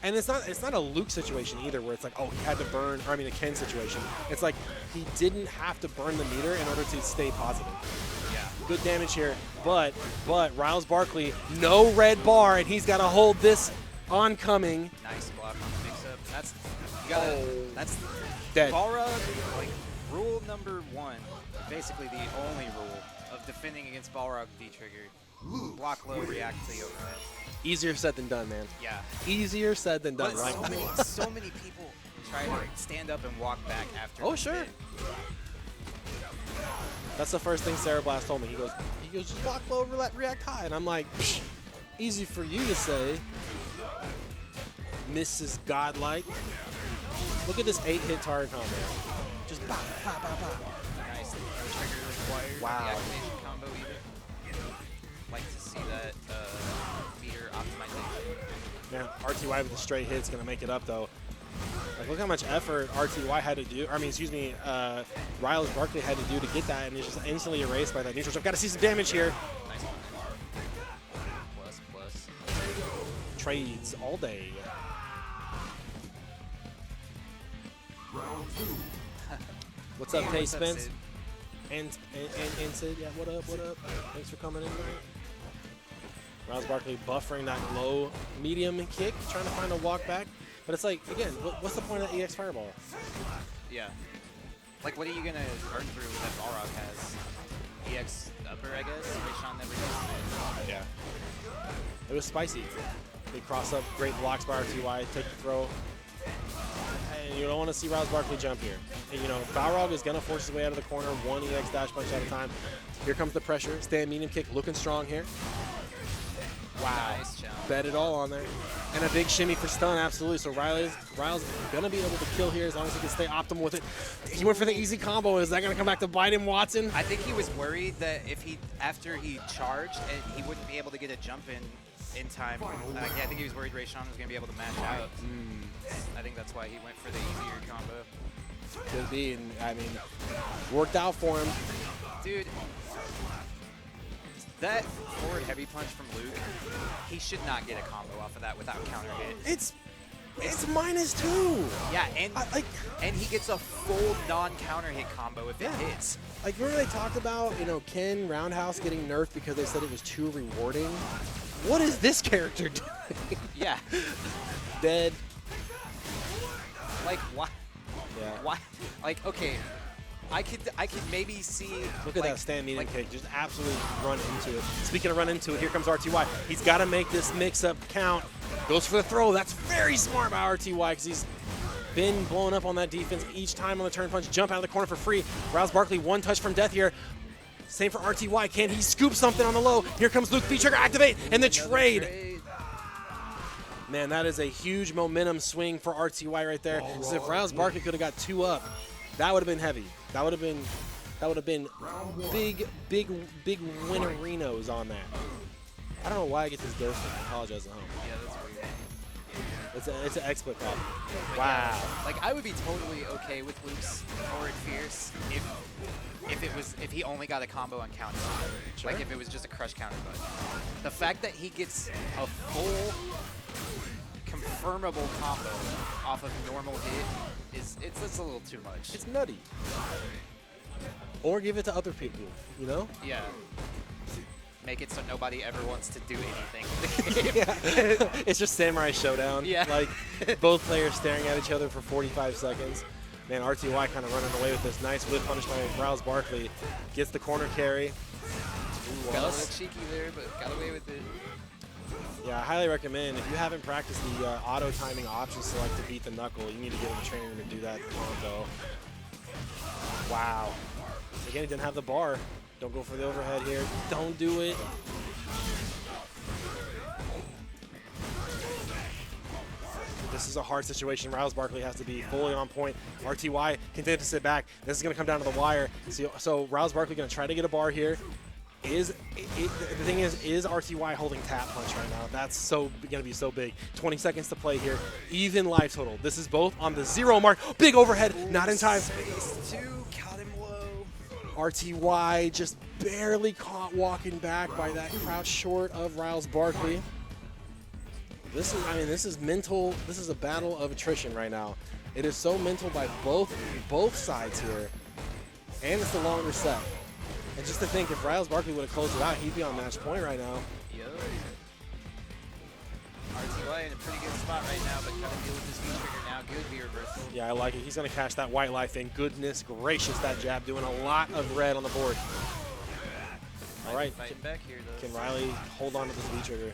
And it's not a Luke situation either, where it's like, oh, he had to burn, or I mean a Ken situation. It's like he didn't have to burn the meter in order to stay positive. Yeah. Good damage here, but Riles Barkley, no red bar, and he's got to hold this oncoming. Nice block on the mix-up. That's Dead. Balrog, like, rule number 1, basically the only rule of defending against Balrog V-trigger. Block low, react to the overhead. Easier said than done, man. Yeah. Easier said than done, But right? so many people try to stand up and walk back after. Oh, the sure. hit. That's the first thing Sarah Blast told me. He goes, just block low, react high. And I'm like, psh, easy for you to say, Mrs. Godlike. Look at this 8-hit target combo. Just bop, bop, bop, bop. Nice. No trigger required. Wow. The activation combo either. Like to see that meter optimization. Man, RTY with the straight hit's going to make it up, though. Like, look how much effort RTY had to do. I mean, excuse me, Riles Barkley had to do to get that, and it's just instantly erased by that neutral. So I've got to see some damage here. Nice one. Plus. Trades all day. What's up, Tay What's up, Spence? Sid? And Sid, yeah, what up? Thanks for coming in, man. Riles Barkley buffering that low medium kick, trying to find a walk back. But it's like, again, what's the point of that EX Fireball? Yeah. Like, what are you going to burn through that Balrog has? EX upper, I guess? Rayshon never used it. Yeah. It was spicy. Big cross up, great blocks by RTY, take the throw. And you don't want to see Riles Barkley jump here. And, you know, Balrog is going to force his way out of the corner, one EX dash punch at a time. Here comes the pressure. Stand medium kick, looking strong here. Wow. Nice jump. Bet it all on there. And a big shimmy for stun, absolutely. So Riles going to be able to kill here as long as he can stay optimal with it. He went for the easy combo. Is that going to come back to bite him, Watson? I think he was worried that after he charged, he wouldn't be able to get a jump in time. I think he was worried Rayshon was going to be able to mash out. I think that's why he went for the easier combo. Could be, and I mean, worked out for him. Dude, that forward heavy punch from Luke, he should not get a combo off of that without counter hit. It's -2. Yeah, and he gets a full non-counter hit combo if it hits. Like, remember they talked about, you know, Ken Roundhouse getting nerfed because they said it was too rewarding? What is this character doing? Yeah. Dead. Like, why? Yeah. Why? Like, okay, I could maybe see. Look at that stand medium kick, just absolutely run into it. Speaking of run into it, here comes RTY. He's got to make this mix-up count. Goes for the throw. That's very smart by RTY because he's been blowing up on that defense each time on the turn punch. Jump out of the corner for free. Rouse Barkley, one touch from death here. Same for RTY. Can he scoop something on the low? Here comes Luke. V-trigger activate and the trade. Man, that is a huge momentum swing for RTY right there. So if Rouse Barkley could have got 2 up, that would have been heavy. That would have been big winnerinos on that. I don't know why I get this dose. I apologize at home. Yeah, that's weird. It's an expert problem. But Wow. yeah, like I would be totally okay with Luke's forward fierce if he only got a combo on counter. Sure. Like if it was just a crush counter button. The fact that he gets a full confirmable combo off of normal hit it's a little too much. It's nutty. Or give it to other people, you know? Yeah. Make it so nobody ever wants to do anything. Yeah. It's just Samurai Showdown. Yeah. Like both players staring at each other for 45 seconds. Man, RTY kind of running away with this nice whip punish by Rouse Barkley. Gets the corner carry. Ooh, Got a little cheeky there, but got away with it. Yeah, I highly recommend, if you haven't practiced the auto timing option select to beat the knuckle, you need to get in the training room to do that pronto. Wow. Again, he didn't have the bar. Don't go for the overhead here. Don't do it. This is a hard situation. Rouse Barkley has to be fully on point. RTY continues to sit back. This is going to come down to the wire. So Rouse Barkley going to try to get a bar here. The thing is RTY holding tap punch right now? That's going to be so big. 20 seconds to play here. Even life total. This is both on the 0 mark. Big overhead. Not in time. Space 2, caught him low. RTY just barely caught walking back by that crouch short of Rouse Barkley. This is mental. This is a battle of attrition right now. It is so mental by both sides here, and it's the longer set. And just to think, if Rouse Barkley would have closed it out, he'd be on match point right now. Yo. RTY in a pretty good spot right now, but gotta deal with this V-trigger now. Good V reversal. Yeah, I like it. He's going to catch that white life in. Goodness gracious, that jab doing a lot of red on the board. All right. Fighting back here, though. Can Riley hold on to this V-trigger?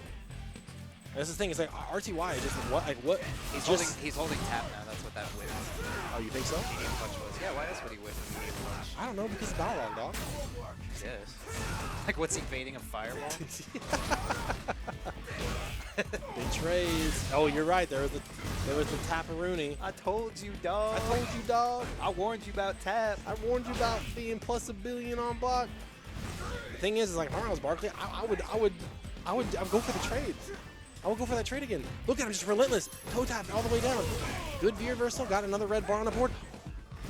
That's the thing. It's like RTY just what? He's holding tap now. That's what that whip is. Oh, you think so? Medium punch was. Yeah, why else would he whip a medium punch? I don't know, because it's Balrog, dog. Yes. Like, what's he baiting a fireball? Big trades. Oh, you're right. There was the Taparoonie. I told you, dog. I told you, dog. I warned you about tap. I warned you about being plus $1 billion on block. The thing is like, if I was Barkley, I would go for the trade. I would go for that trade again. Look at him, just relentless. Toe tap all the way down. Good V reversal. Got another red bar on the board.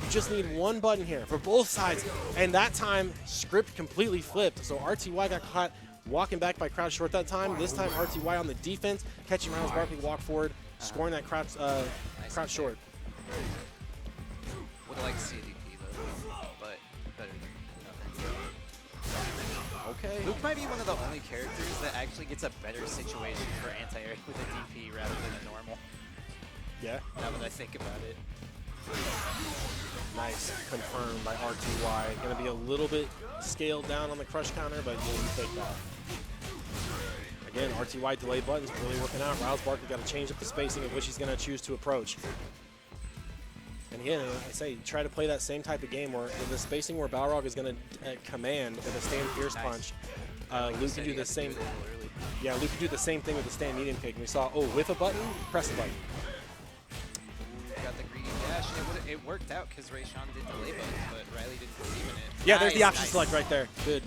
You just need one button here for both sides. And that time, script completely flipped. So RTY got caught walking back by crouch short that time. This time, RTY on the defense, catching Rouse Barkley walk forward, scoring that crouch short. Would have liked to see a DP, though. But better than nothing. Okay. Luke might be one of the only characters that actually gets a better situation for anti-air with a DP rather than a normal. Yeah. Now that I think about it. Nice. Confirmed by RTY. Going to be a little bit scaled down on the crush counter, but you take that. Again, RTY delay buttons really working out. Rouse Barkley got to change up the spacing of which he's going to choose to approach. And again, I say, try to play that same type of game where the spacing where Balrog is going to command with a stand fierce punch. Luke can do the same. Yeah, Luke can do the same thing with the stand medium kick. And we saw, with a button, press the button. Got the greedy dash. It worked out because Rayshawn did delay buttons, but Riley didn't believe in it. Yeah, there's the option select right there. Good.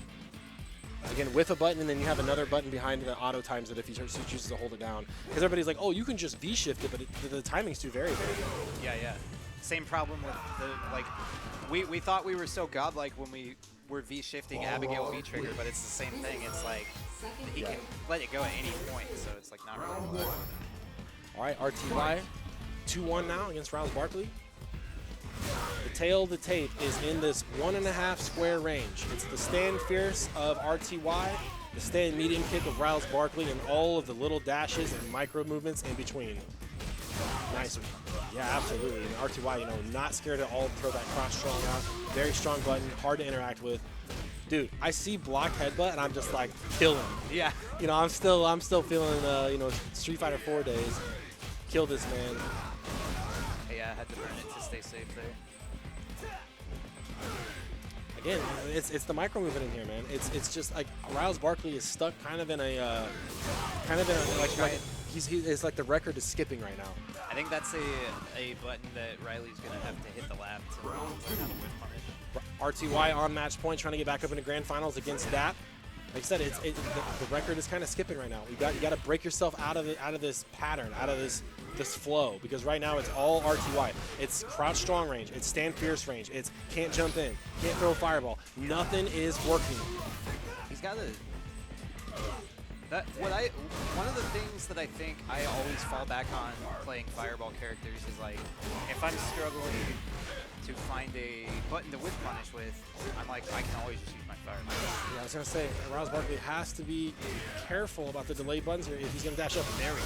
Again, with a button, and then you have another button behind that auto times it if he chooses to hold it down. Because everybody's like, oh, you can just V-shift it, but the timing's too variable. Yeah, yeah. Same problem with the, like, we thought we were so godlike when we were V-shifting Abigail V-trigger, but it's the same thing. It's like, he can let it go at any point, so it's like not really. All right, RTY, 2-1 now against Rouse Barkley. The tail of the tape is in this 1.5 square range. It's the stand fierce of RTY, the stand medium kick of Rouse Barkley, and all of the little dashes and micro movements in between. Nice. Yeah, absolutely. And RTY, you know, not scared at all to throw that cross strong out. Very strong button, hard to interact with. Dude, I see blocked headbutt and I'm just like, kill him. Yeah. You know, I'm still feeling, you know, Street Fighter 4 days. Kill this man. Yeah, I had to burn it to stay safe there. Again, it's the micro movement in here, man. It's just like Riles Barkley is stuck kind of in a like it's like the record is skipping right now. I think that's a button that Riley's going to have to hit the lap to learn how to whip punish. RTY on match point, trying to get back up into grand finals against DAP. Like I said, the record is kind of skipping right now. You got to break yourself out of this pattern, out of this flow, because right now it's all RTY. It's crouch strong range, it's stand fierce range, it's can't jump in, can't throw a fireball. Nothing is working. He's got one of the things that I think I always fall back on playing fireball characters is like, if I'm struggling to find a button to whip punish with, I'm like, I can always just use my fireball. Yeah, I was gonna say, Riles Barkley has to be careful about the delay buttons here if he's gonna dash up. There we go.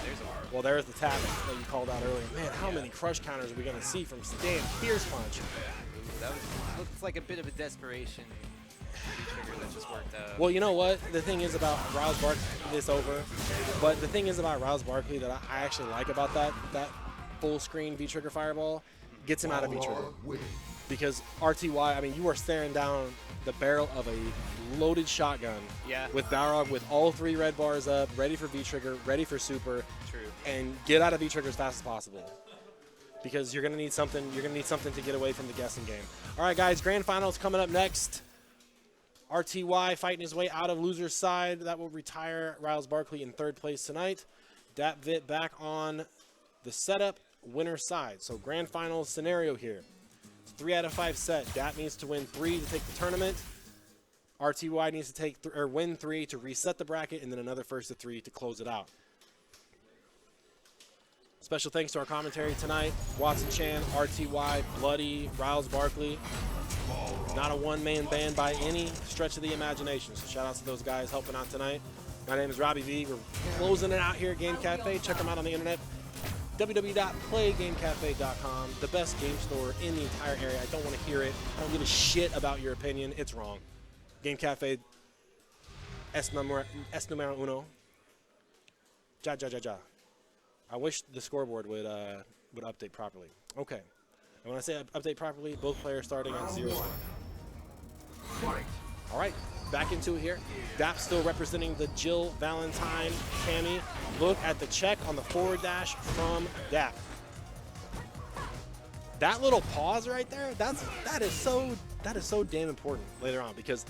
There's a Well, there's the tap that you called out earlier. Man, how many crush counters are we gonna see from Stan Fierce Punch? that looks like a bit of a desperation trigger that just worked out. Well, you know what? The thing is about Riles Barkley, this over. But the thing is about Riles Barkley that I actually like about that full screen V-trigger fireball gets him out of V-trigger. Because RTY, I mean, you are staring down the barrel of a loaded shotgun. Yeah. With Balrog with all 3 red bars up, ready for V-trigger, ready for super. True. And get out of V-trigger as fast as possible. Because you're gonna need something. You're gonna need something to get away from the guessing game. All right, guys. Grand finals coming up next. RTY fighting his way out of loser's side. That will retire Riles Barkley in 3rd place tonight. Dapvit back on the setup winner side. So grand finals scenario here. It's 3 out of 5 set. Dap needs to win 3 to take the tournament. RTY needs to win 3 to reset the bracket, and then another first of 3 to close it out. Special thanks to our commentary tonight. Watson Chan, RTY, Bloody, Riles Barkley. Not a one-man band by any stretch of the imagination. So shout out to those guys helping out tonight. My name is Robbie V. We're closing it out here at Game Cafe. Check them out on the internet. www.playgamecafe.com. The best game store in the entire area. I don't want to hear it. I don't give a shit about your opinion. It's wrong. Game Cafe. Es numero uno. Ja, ja, ja, ja. I wish the scoreboard would update properly. Okay. And when I say update properly, both players starting at 0 score. All right, back into it here. Dap still representing the Jill Valentine Cammy. Look at the check on the forward dash from Dap. That little pause right there, that is so damn important later on, because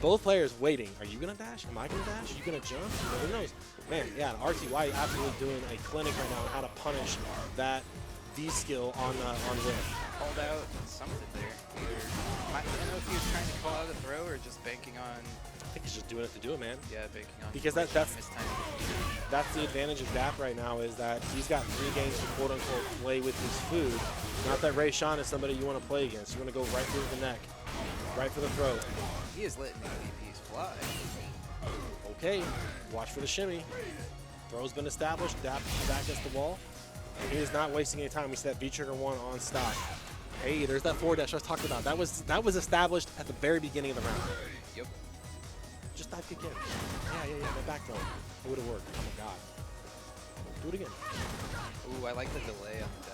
both players waiting. Are you gonna dash? Am I gonna dash? Are you gonna jump? Who knows? Man, yeah, RTY absolutely doing a clinic right now on how to punish that D skill on Whiff. Called out something there. I don't know if he was trying to call out a throw or just banking on. I think he's just doing it to do it, man. Yeah, banking on. Because that's the advantage of Dap right now, is that he's got 3 games to quote unquote play with his food. Not that Ray Sean is somebody you want to play against. You want to go right through the neck, right for the throat. He is letting the VPs fly. Okay, watch for the shimmy. Throw's been established. Dap back against the wall. He is not wasting any time. We set V-trigger 1 on stop. Hey, there's that forward dash I was talking about. That was established at the very beginning of the round. Yep. Just dive kick in. Yeah. That back throw. It would have worked. Oh my god. Do it again. Ooh, I like the delay on the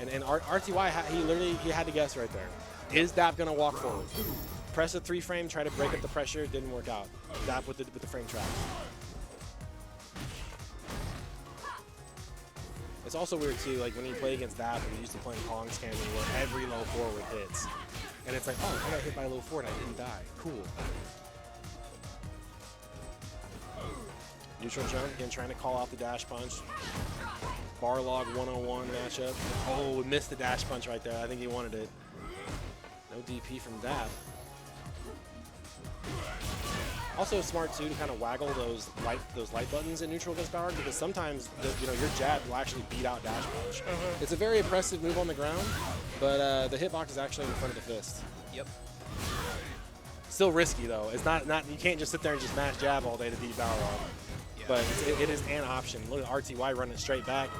dash. And RTY, he had to guess right there. Is Dap gonna walk forward? Press a 3-frame, try to break up the pressure. Didn't work out. Dap with the frame trap. It's also weird too, like when you play against Dap, we're used to playing Kong scamming where every low forward hits. And it's like, oh, I got hit by a low forward, I didn't die. Cool. Neutral jump, again trying to call out the dash punch. Bar log 101 matchup. Oh, missed the dash punch right there. I think he wanted it. No DP from Dap. Also smart too to kind of waggle those light buttons in neutral against Balrog, because sometimes your jab will actually beat out dash punch. It's a very impressive move on the ground, but the hitbox is actually in front of the fist. Yep. Still risky though. It's not you can't just sit there and just mash jab all day to beat Balrog. Yeah. but it is an option. Look at RTY running straight back,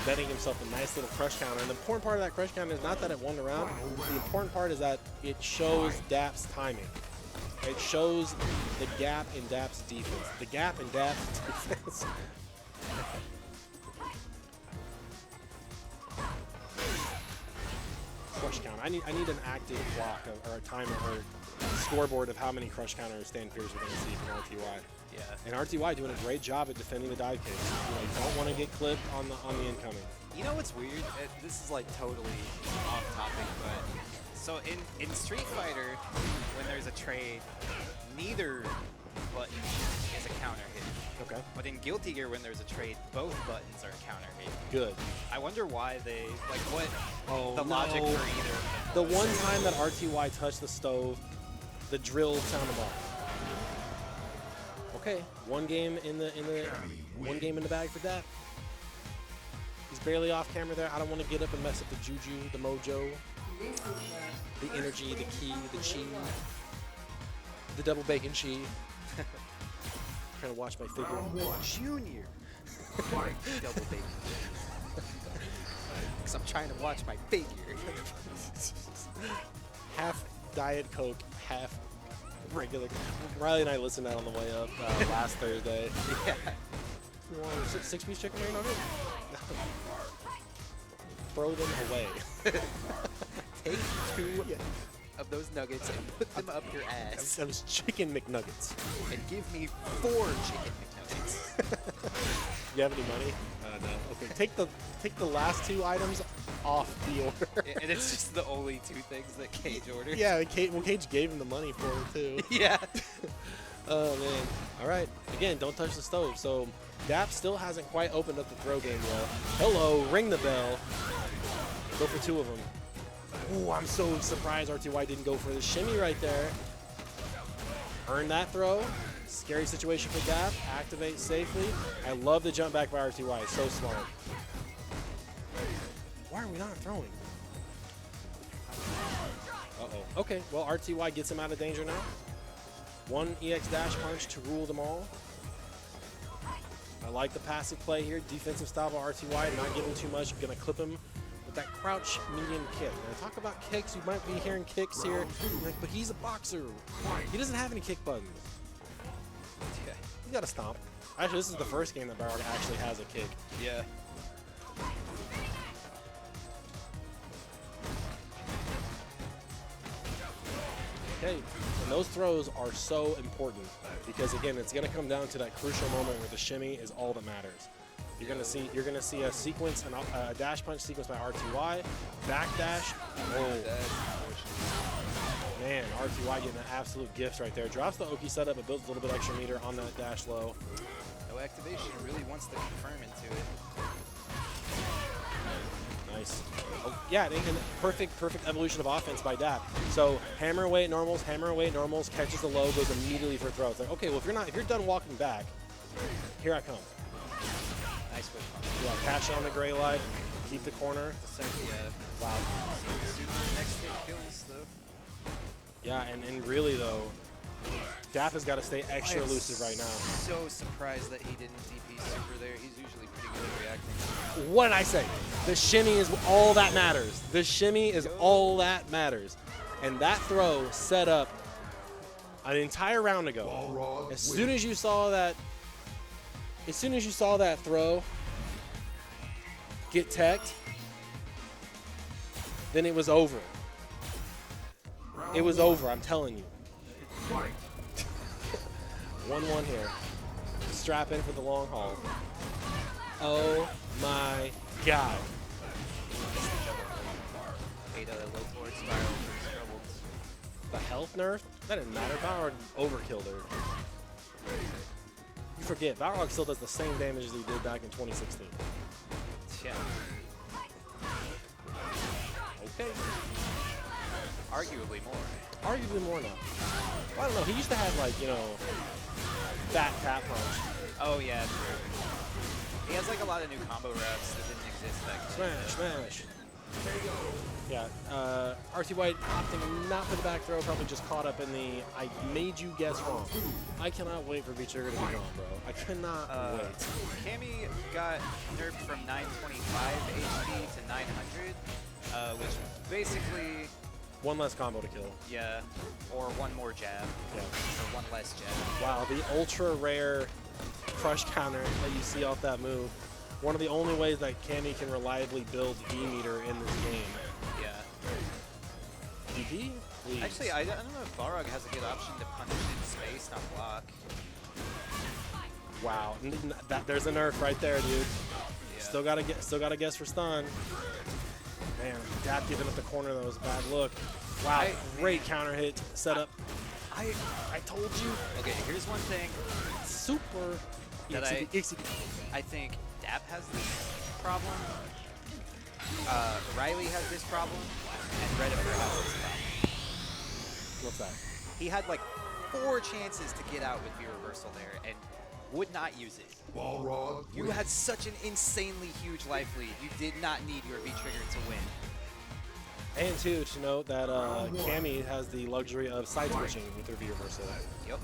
betting himself a nice little crush counter. And the important part of that crush counter is not that it won the round. The important part is that it shows Dap's timing. It shows the gap in Dap's defense. The gap in Dap's defense. Crush counter. I need an active clock or a timer or scoreboard of how many crush counters Stan Fears we're going to see from RTY. Yeah. And RTY doing a great job at defending the dive kicks. You know, you don't want to get clipped on the incoming. You know what's weird? This is like totally off topic, but so in Street Fighter, when there's a trade, neither button is a counter hit. Okay. But in Guilty Gear, when there's a trade, both buttons are a counter hit. Good. I wonder why they what Oh, the logic no. for either. The one time that RTY touched the stove, the drill sounded off. Okay, one game in the bag for Dap. He's barely off camera there. I don't want to get up and mess up the juju, the mojo, the energy, the key, the chi, the double bacon chi. Trying to watch my figure. Junior. Double bacon. Because I'm trying to watch my figure. Half Diet Coke, half regular. Riley and I listened to that on the way up last Thursday. Yeah. You want a six-piece chicken wing nugget? Throw them away. Take 2 of those nuggets and put them up your ass. Those chicken McNuggets. And give me 4 chicken McNuggets. You have any money? No. Okay, take the last 2 items off the order. And it's just the only 2 things that Cage ordered. Yeah, Cage gave him the money for it too. Yeah. Oh man. All right. Again, don't touch the stove. So Dap still hasn't quite opened up the throw game yet. Hello, ring the bell. Go for 2 of them. Ooh, I'm so surprised RTY didn't go for the shimmy right there. Earn that throw. Scary situation for Dap. Activate safely. I love the jump back by RTY. So smart. Why are we not throwing? Uh-oh. Okay, well, RTY gets him out of danger now. 1 EX dash punch to rule them all. I like the passive play here. Defensive style by RTY, not giving too much. Gonna clip him with that crouch medium kick. Now, talk about kicks. You might be hearing kicks here, like, but he's a boxer. He doesn't have any kick buttons. Yeah. He's got to stomp. Actually, this is the first game that Barrock actually has a kick. Yeah. Okay, and those throws are so important because again, it's going to come down to that crucial moment where the shimmy is all that matters. You're going to see a sequence, a dash punch sequence by RTY, back dash. Oh, man, RTY getting an absolute gift right there. Drops the Oki setup, but builds a little bit extra meter on that dash low. No activation, really wants to confirm into it. Nice. Oh, yeah, and perfect evolution of offense by Dap. So hammer away at normals, catches the low, goes immediately for throw. It's like, okay, well if you're done walking back, here I come. Nice whip. Yeah, catch on the gray light, keep the corner. Wow. Next hit kills though. Yeah, and really though, Dap has got to stay extra elusive right now. So surprised that he didn't DP super there. He's usually pretty good at reacting. What did I say? The shimmy is all that matters. The shimmy is all that matters. And that throw set up an entire round ago. As soon as you saw that throw get teched, then it was over. It was over, I'm telling you. 1-1 here. Strap in for the long haul. Oh my God. Low forward spiral for troubles. The health nerf? That didn't matter. Balrog overkilled her. You forget, Balrog still does the same damage as he did back in 2016. Yeah. Okay. Arguably more. Arguably more now. Well, I don't know. He used to have, like, you know, fat tap punch. Oh yeah, true. He has like a lot of new combo reps that didn't exist back then. Smash, smash. Yeah, RT White opting not for the back throw, probably just caught up in the I made you guess wrong. I cannot wait for V-Trigger to be gone, bro. I cannot wait. Cammy got nerfed from 925 HP to 900, which basically, One less combo to kill. yeah, or one more jab, Yeah. or one less jab. Wow, the ultra rare crush counter that you see off that move. One of the only ways that Cammy can reliably build V-meter in this game. Yeah. DP? Please. Actually, I don't know if Balrog has a good option to punish in space, not block. Wow, there's a nerf right there, dude. Yeah. Still gotta guess for stun. Man, Dap giving up the corner though is a bad look. Wow, great counter hit setup. I told you. Okay, here's one thing Super. that EXCD. I think Dap has this problem. Riley has this problem, and Reddifer has this problem. What's that? He had like 4 chances to get out with V-reversal there, and would not use it. Balrog You had such an insanely huge life lead. You did not need your V-trigger to win. And too, to note that Cammy has the luxury of side switching with her V reversal. Yep.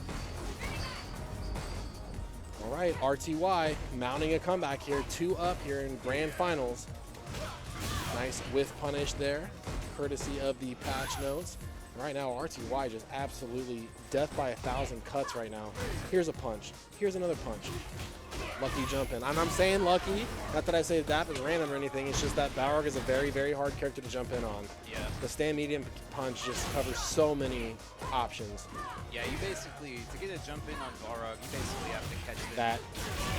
All right, RTY mounting a comeback here, 2 up here in grand finals. Nice whiff punish there, courtesy of the patch notes. Right now, RTY just absolutely death by 1,000 cuts right now. Here's a punch. Here's another punch. Lucky jump in. And I'm saying lucky, not that I say that is random or anything, it's just that Balrog is a very, very hard character to jump in on. Yeah. The stand medium punch just covers so many options. Yeah, you basically, to get a jump in on Balrog, you basically have to catch them That,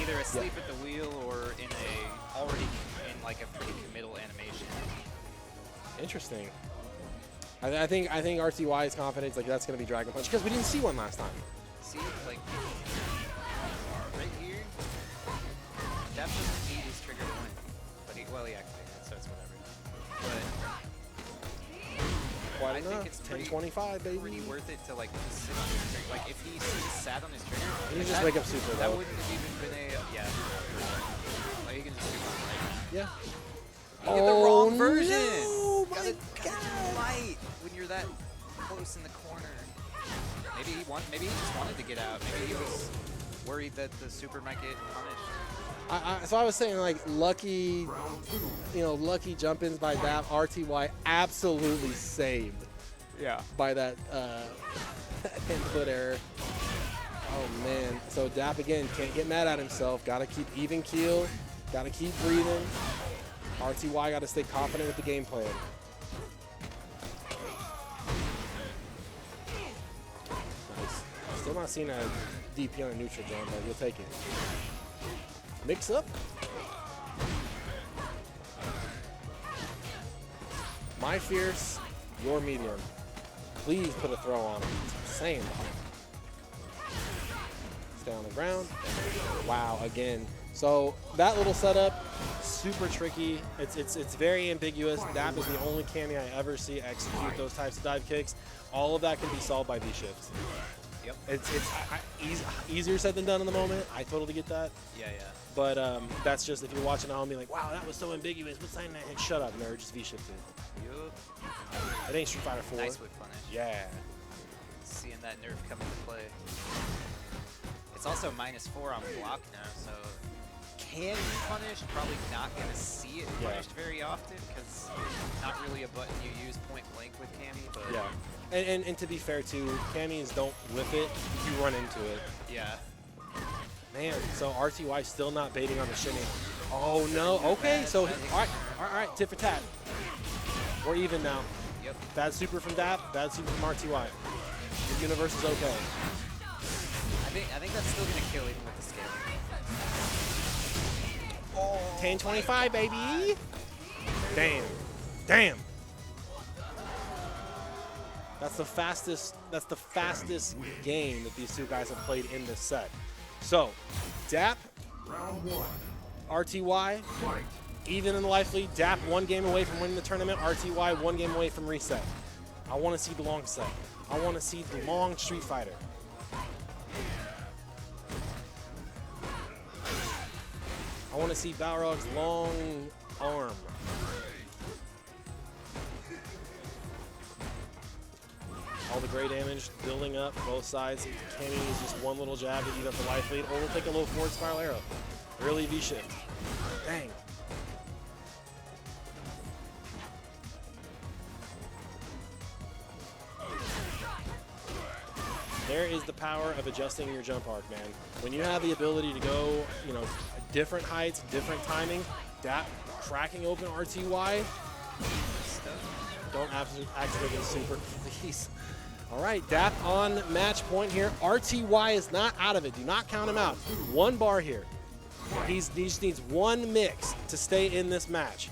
either asleep at the wheel or in a already in like a pretty committal animation. interesting. I think RTY is confident like that's going to be Dragon Punch because we didn't see one last time. See, like right here, Dap doesn't need his trigger to win, but he activated it, so it's whatever. But Quite I enough. think it's pretty 10-25, baby. pretty worth it to like just sit on his trigger. Like if he sat on his trigger, You like, just that, wake up super that though. wouldn't have even been a like you can just super like, Yeah. you get the wrong Oh, version. no, my Gotta do light when you're that close in the corner. Maybe he just wanted to get out. Maybe he was worried that the super might get punished. So I was saying like lucky, lucky jump-ins by Dap. RTY absolutely saved. Yeah. By that input error. Oh man. So Dap again can't get mad at himself. Got to keep even keel. Got to keep breathing. RTY got to stay confident with the game plan. Nice. Still not seeing a DP on a neutral jump, but you'll take it. Mix up. My fierce, your medium. Please put a throw on him. Same. Stay on the ground. Wow, again. So that little setup, super tricky. It's very ambiguous. Dap is the only Cammy I ever see execute those types of dive kicks. All of that can be solved by V-shifts. Yep. It's easier said than done in the moment. I totally get that. Yeah. But that's just if you're watching at home, be like, wow, that was so ambiguous. What's saying that? Hit? Shut up, nerd. Just V-shifted. Yup. It ain't Street Fighter 4. Nice whip punish. Yeah. Seeing that nerf come into play. It's also -4 on block now, so can be punished. Probably not going to see it punished very often because not really a button you use point blank with Cammy. But Yeah. And to be fair too, Cammies don't whip it, you run into it. yeah. Man, so RTY still not baiting on the shinny. Oh no, okay, so all right, tit for tat. We're even now. Yep. Bad super from Dap, bad super from RTY. The universe is okay. I think that's still going to kill even with the scale. 10-25, baby. Damn. That's the fastest game that these two guys have played in this set. So, Dap, Round 1. RTY, Fight. even in the life lead. Dap 1 game away from winning the tournament. RTY 1 game away from reset. I want to see the long set. I want to see the long Street Fighter. I want to see Balrog's long arm. All the gray damage building up both sides. Cammy is just one little jab to eat up the life lead, or we'll take a little forward spiral arrow. Really V-shift. Dang. There is the power of adjusting your jump arc, man. When you have the ability to go, you know, different heights, different timing, that cracking open RTY, don't activate the super, please. All right, Dap on match point here. RTY is not out of it. Do not count him out. One bar here. He just needs one mix to stay in this match.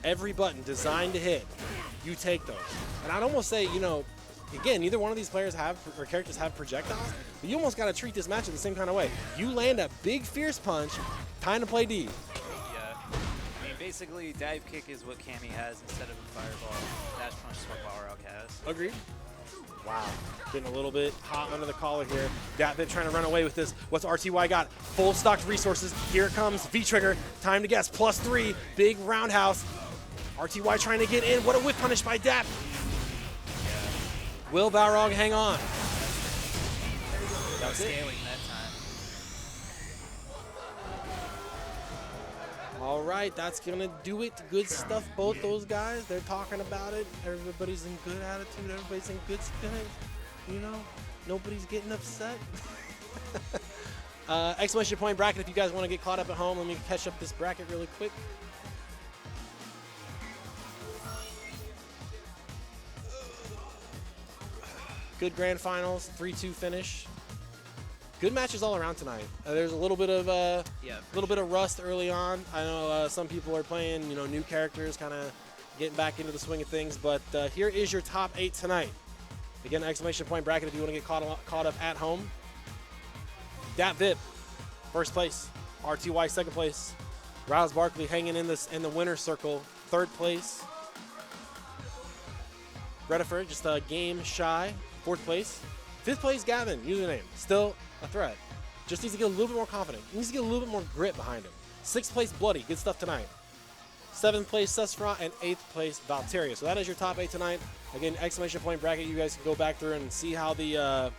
Every button designed to hit, you take those. And I'd almost say, you know, again, neither one of these players have, or characters have projectiles, but you almost got to treat this match in the same kind of way. You land a big fierce punch, time to play D. Yeah. I mean, basically, dive kick is what Cammy has instead of a fireball. Dash punch is what Power Rock has. Agreed. Wow. Getting a little bit hot under the collar here. Datbit trying to run away with this. What's RTY got? Full stocked resources. Here it comes. V-trigger. Time to guess. +3. Big roundhouse. RTY trying to get in. What a whip punish by Dap. Will Balrog hang on? No scaling that time. All right, that's going to do it. Good stuff, both those guys. They're talking about it. Everybody's in good attitude. Everybody's in good spirit. You know, nobody's getting upset. Exclamation point bracket if you guys want to get caught up at home. Let me catch up this bracket really quick. Good grand finals, 3-2 finish. Good matches all around tonight. There's a little bit of rust early on. I know some people are playing, you know, new characters, kind of getting back into the swing of things. But here is your top 8 tonight. Again, exclamation point bracket if you want to get caught up at home. Dat Vip, first place. RTY, second place. Rouse Barkley hanging in the winner's circle, third place. Rediford just a game shy, fourth place. Fifth place, Gavin, username, still a threat. Just needs to get a little bit more confident. He needs to get a little bit more grit behind him. Sixth place, Bloody, good stuff tonight. Seventh place, Sesfra, and eighth place, Valteria. So that is your top 8 tonight. Again, exclamation point bracket. You guys can go back through and see how the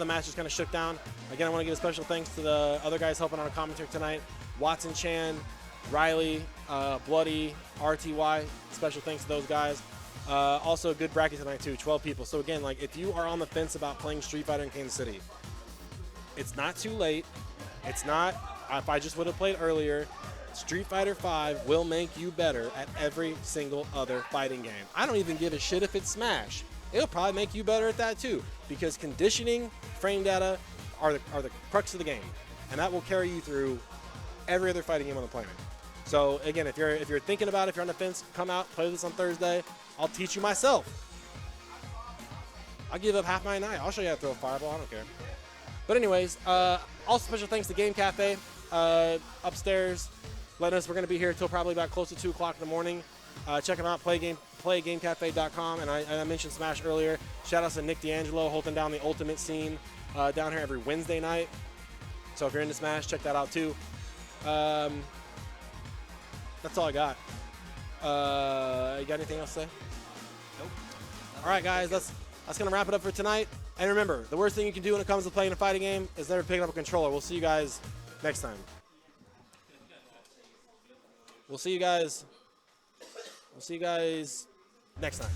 matches kind of shook down. Again, I want to give a special thanks to the other guys helping on a commentary tonight. Watson Chan, Riley, Bloody, RTY. Special thanks to those guys. Also a good bracket tonight too, 12 people. So again, like if you are on the fence about playing Street Fighter in Kansas City, it's not too late. It's not, if I just would have played earlier, Street Fighter V will make you better at every single other fighting game. I don't even give a shit if it's Smash. It'll probably make you better at that too, because conditioning, frame data are the crux of the game, and that will carry you through every other fighting game on the planet. So again, if you're thinking about it, if you're on the fence, come out, play this on Thursday. I'll teach you myself. I'll give up half my night. I'll show you how to throw a fireball. I don't care. But anyways, also special thanks to Game Cafe upstairs. Letting us, we're going to be here until probably about close to 2 o'clock in the morning. Check them out, playgamecafe.com. And I mentioned Smash earlier. Shout out to Nick D'Angelo holding down the ultimate scene down here every Wednesday night. So if you're into Smash, check that out too. That's all I got. You got anything else to say? Nope. All right, guys, that's going to wrap it up for tonight. And remember, the worst thing you can do when it comes to playing a fighting game is never picking up a controller. We'll see you guys next time. We'll see you guys next time.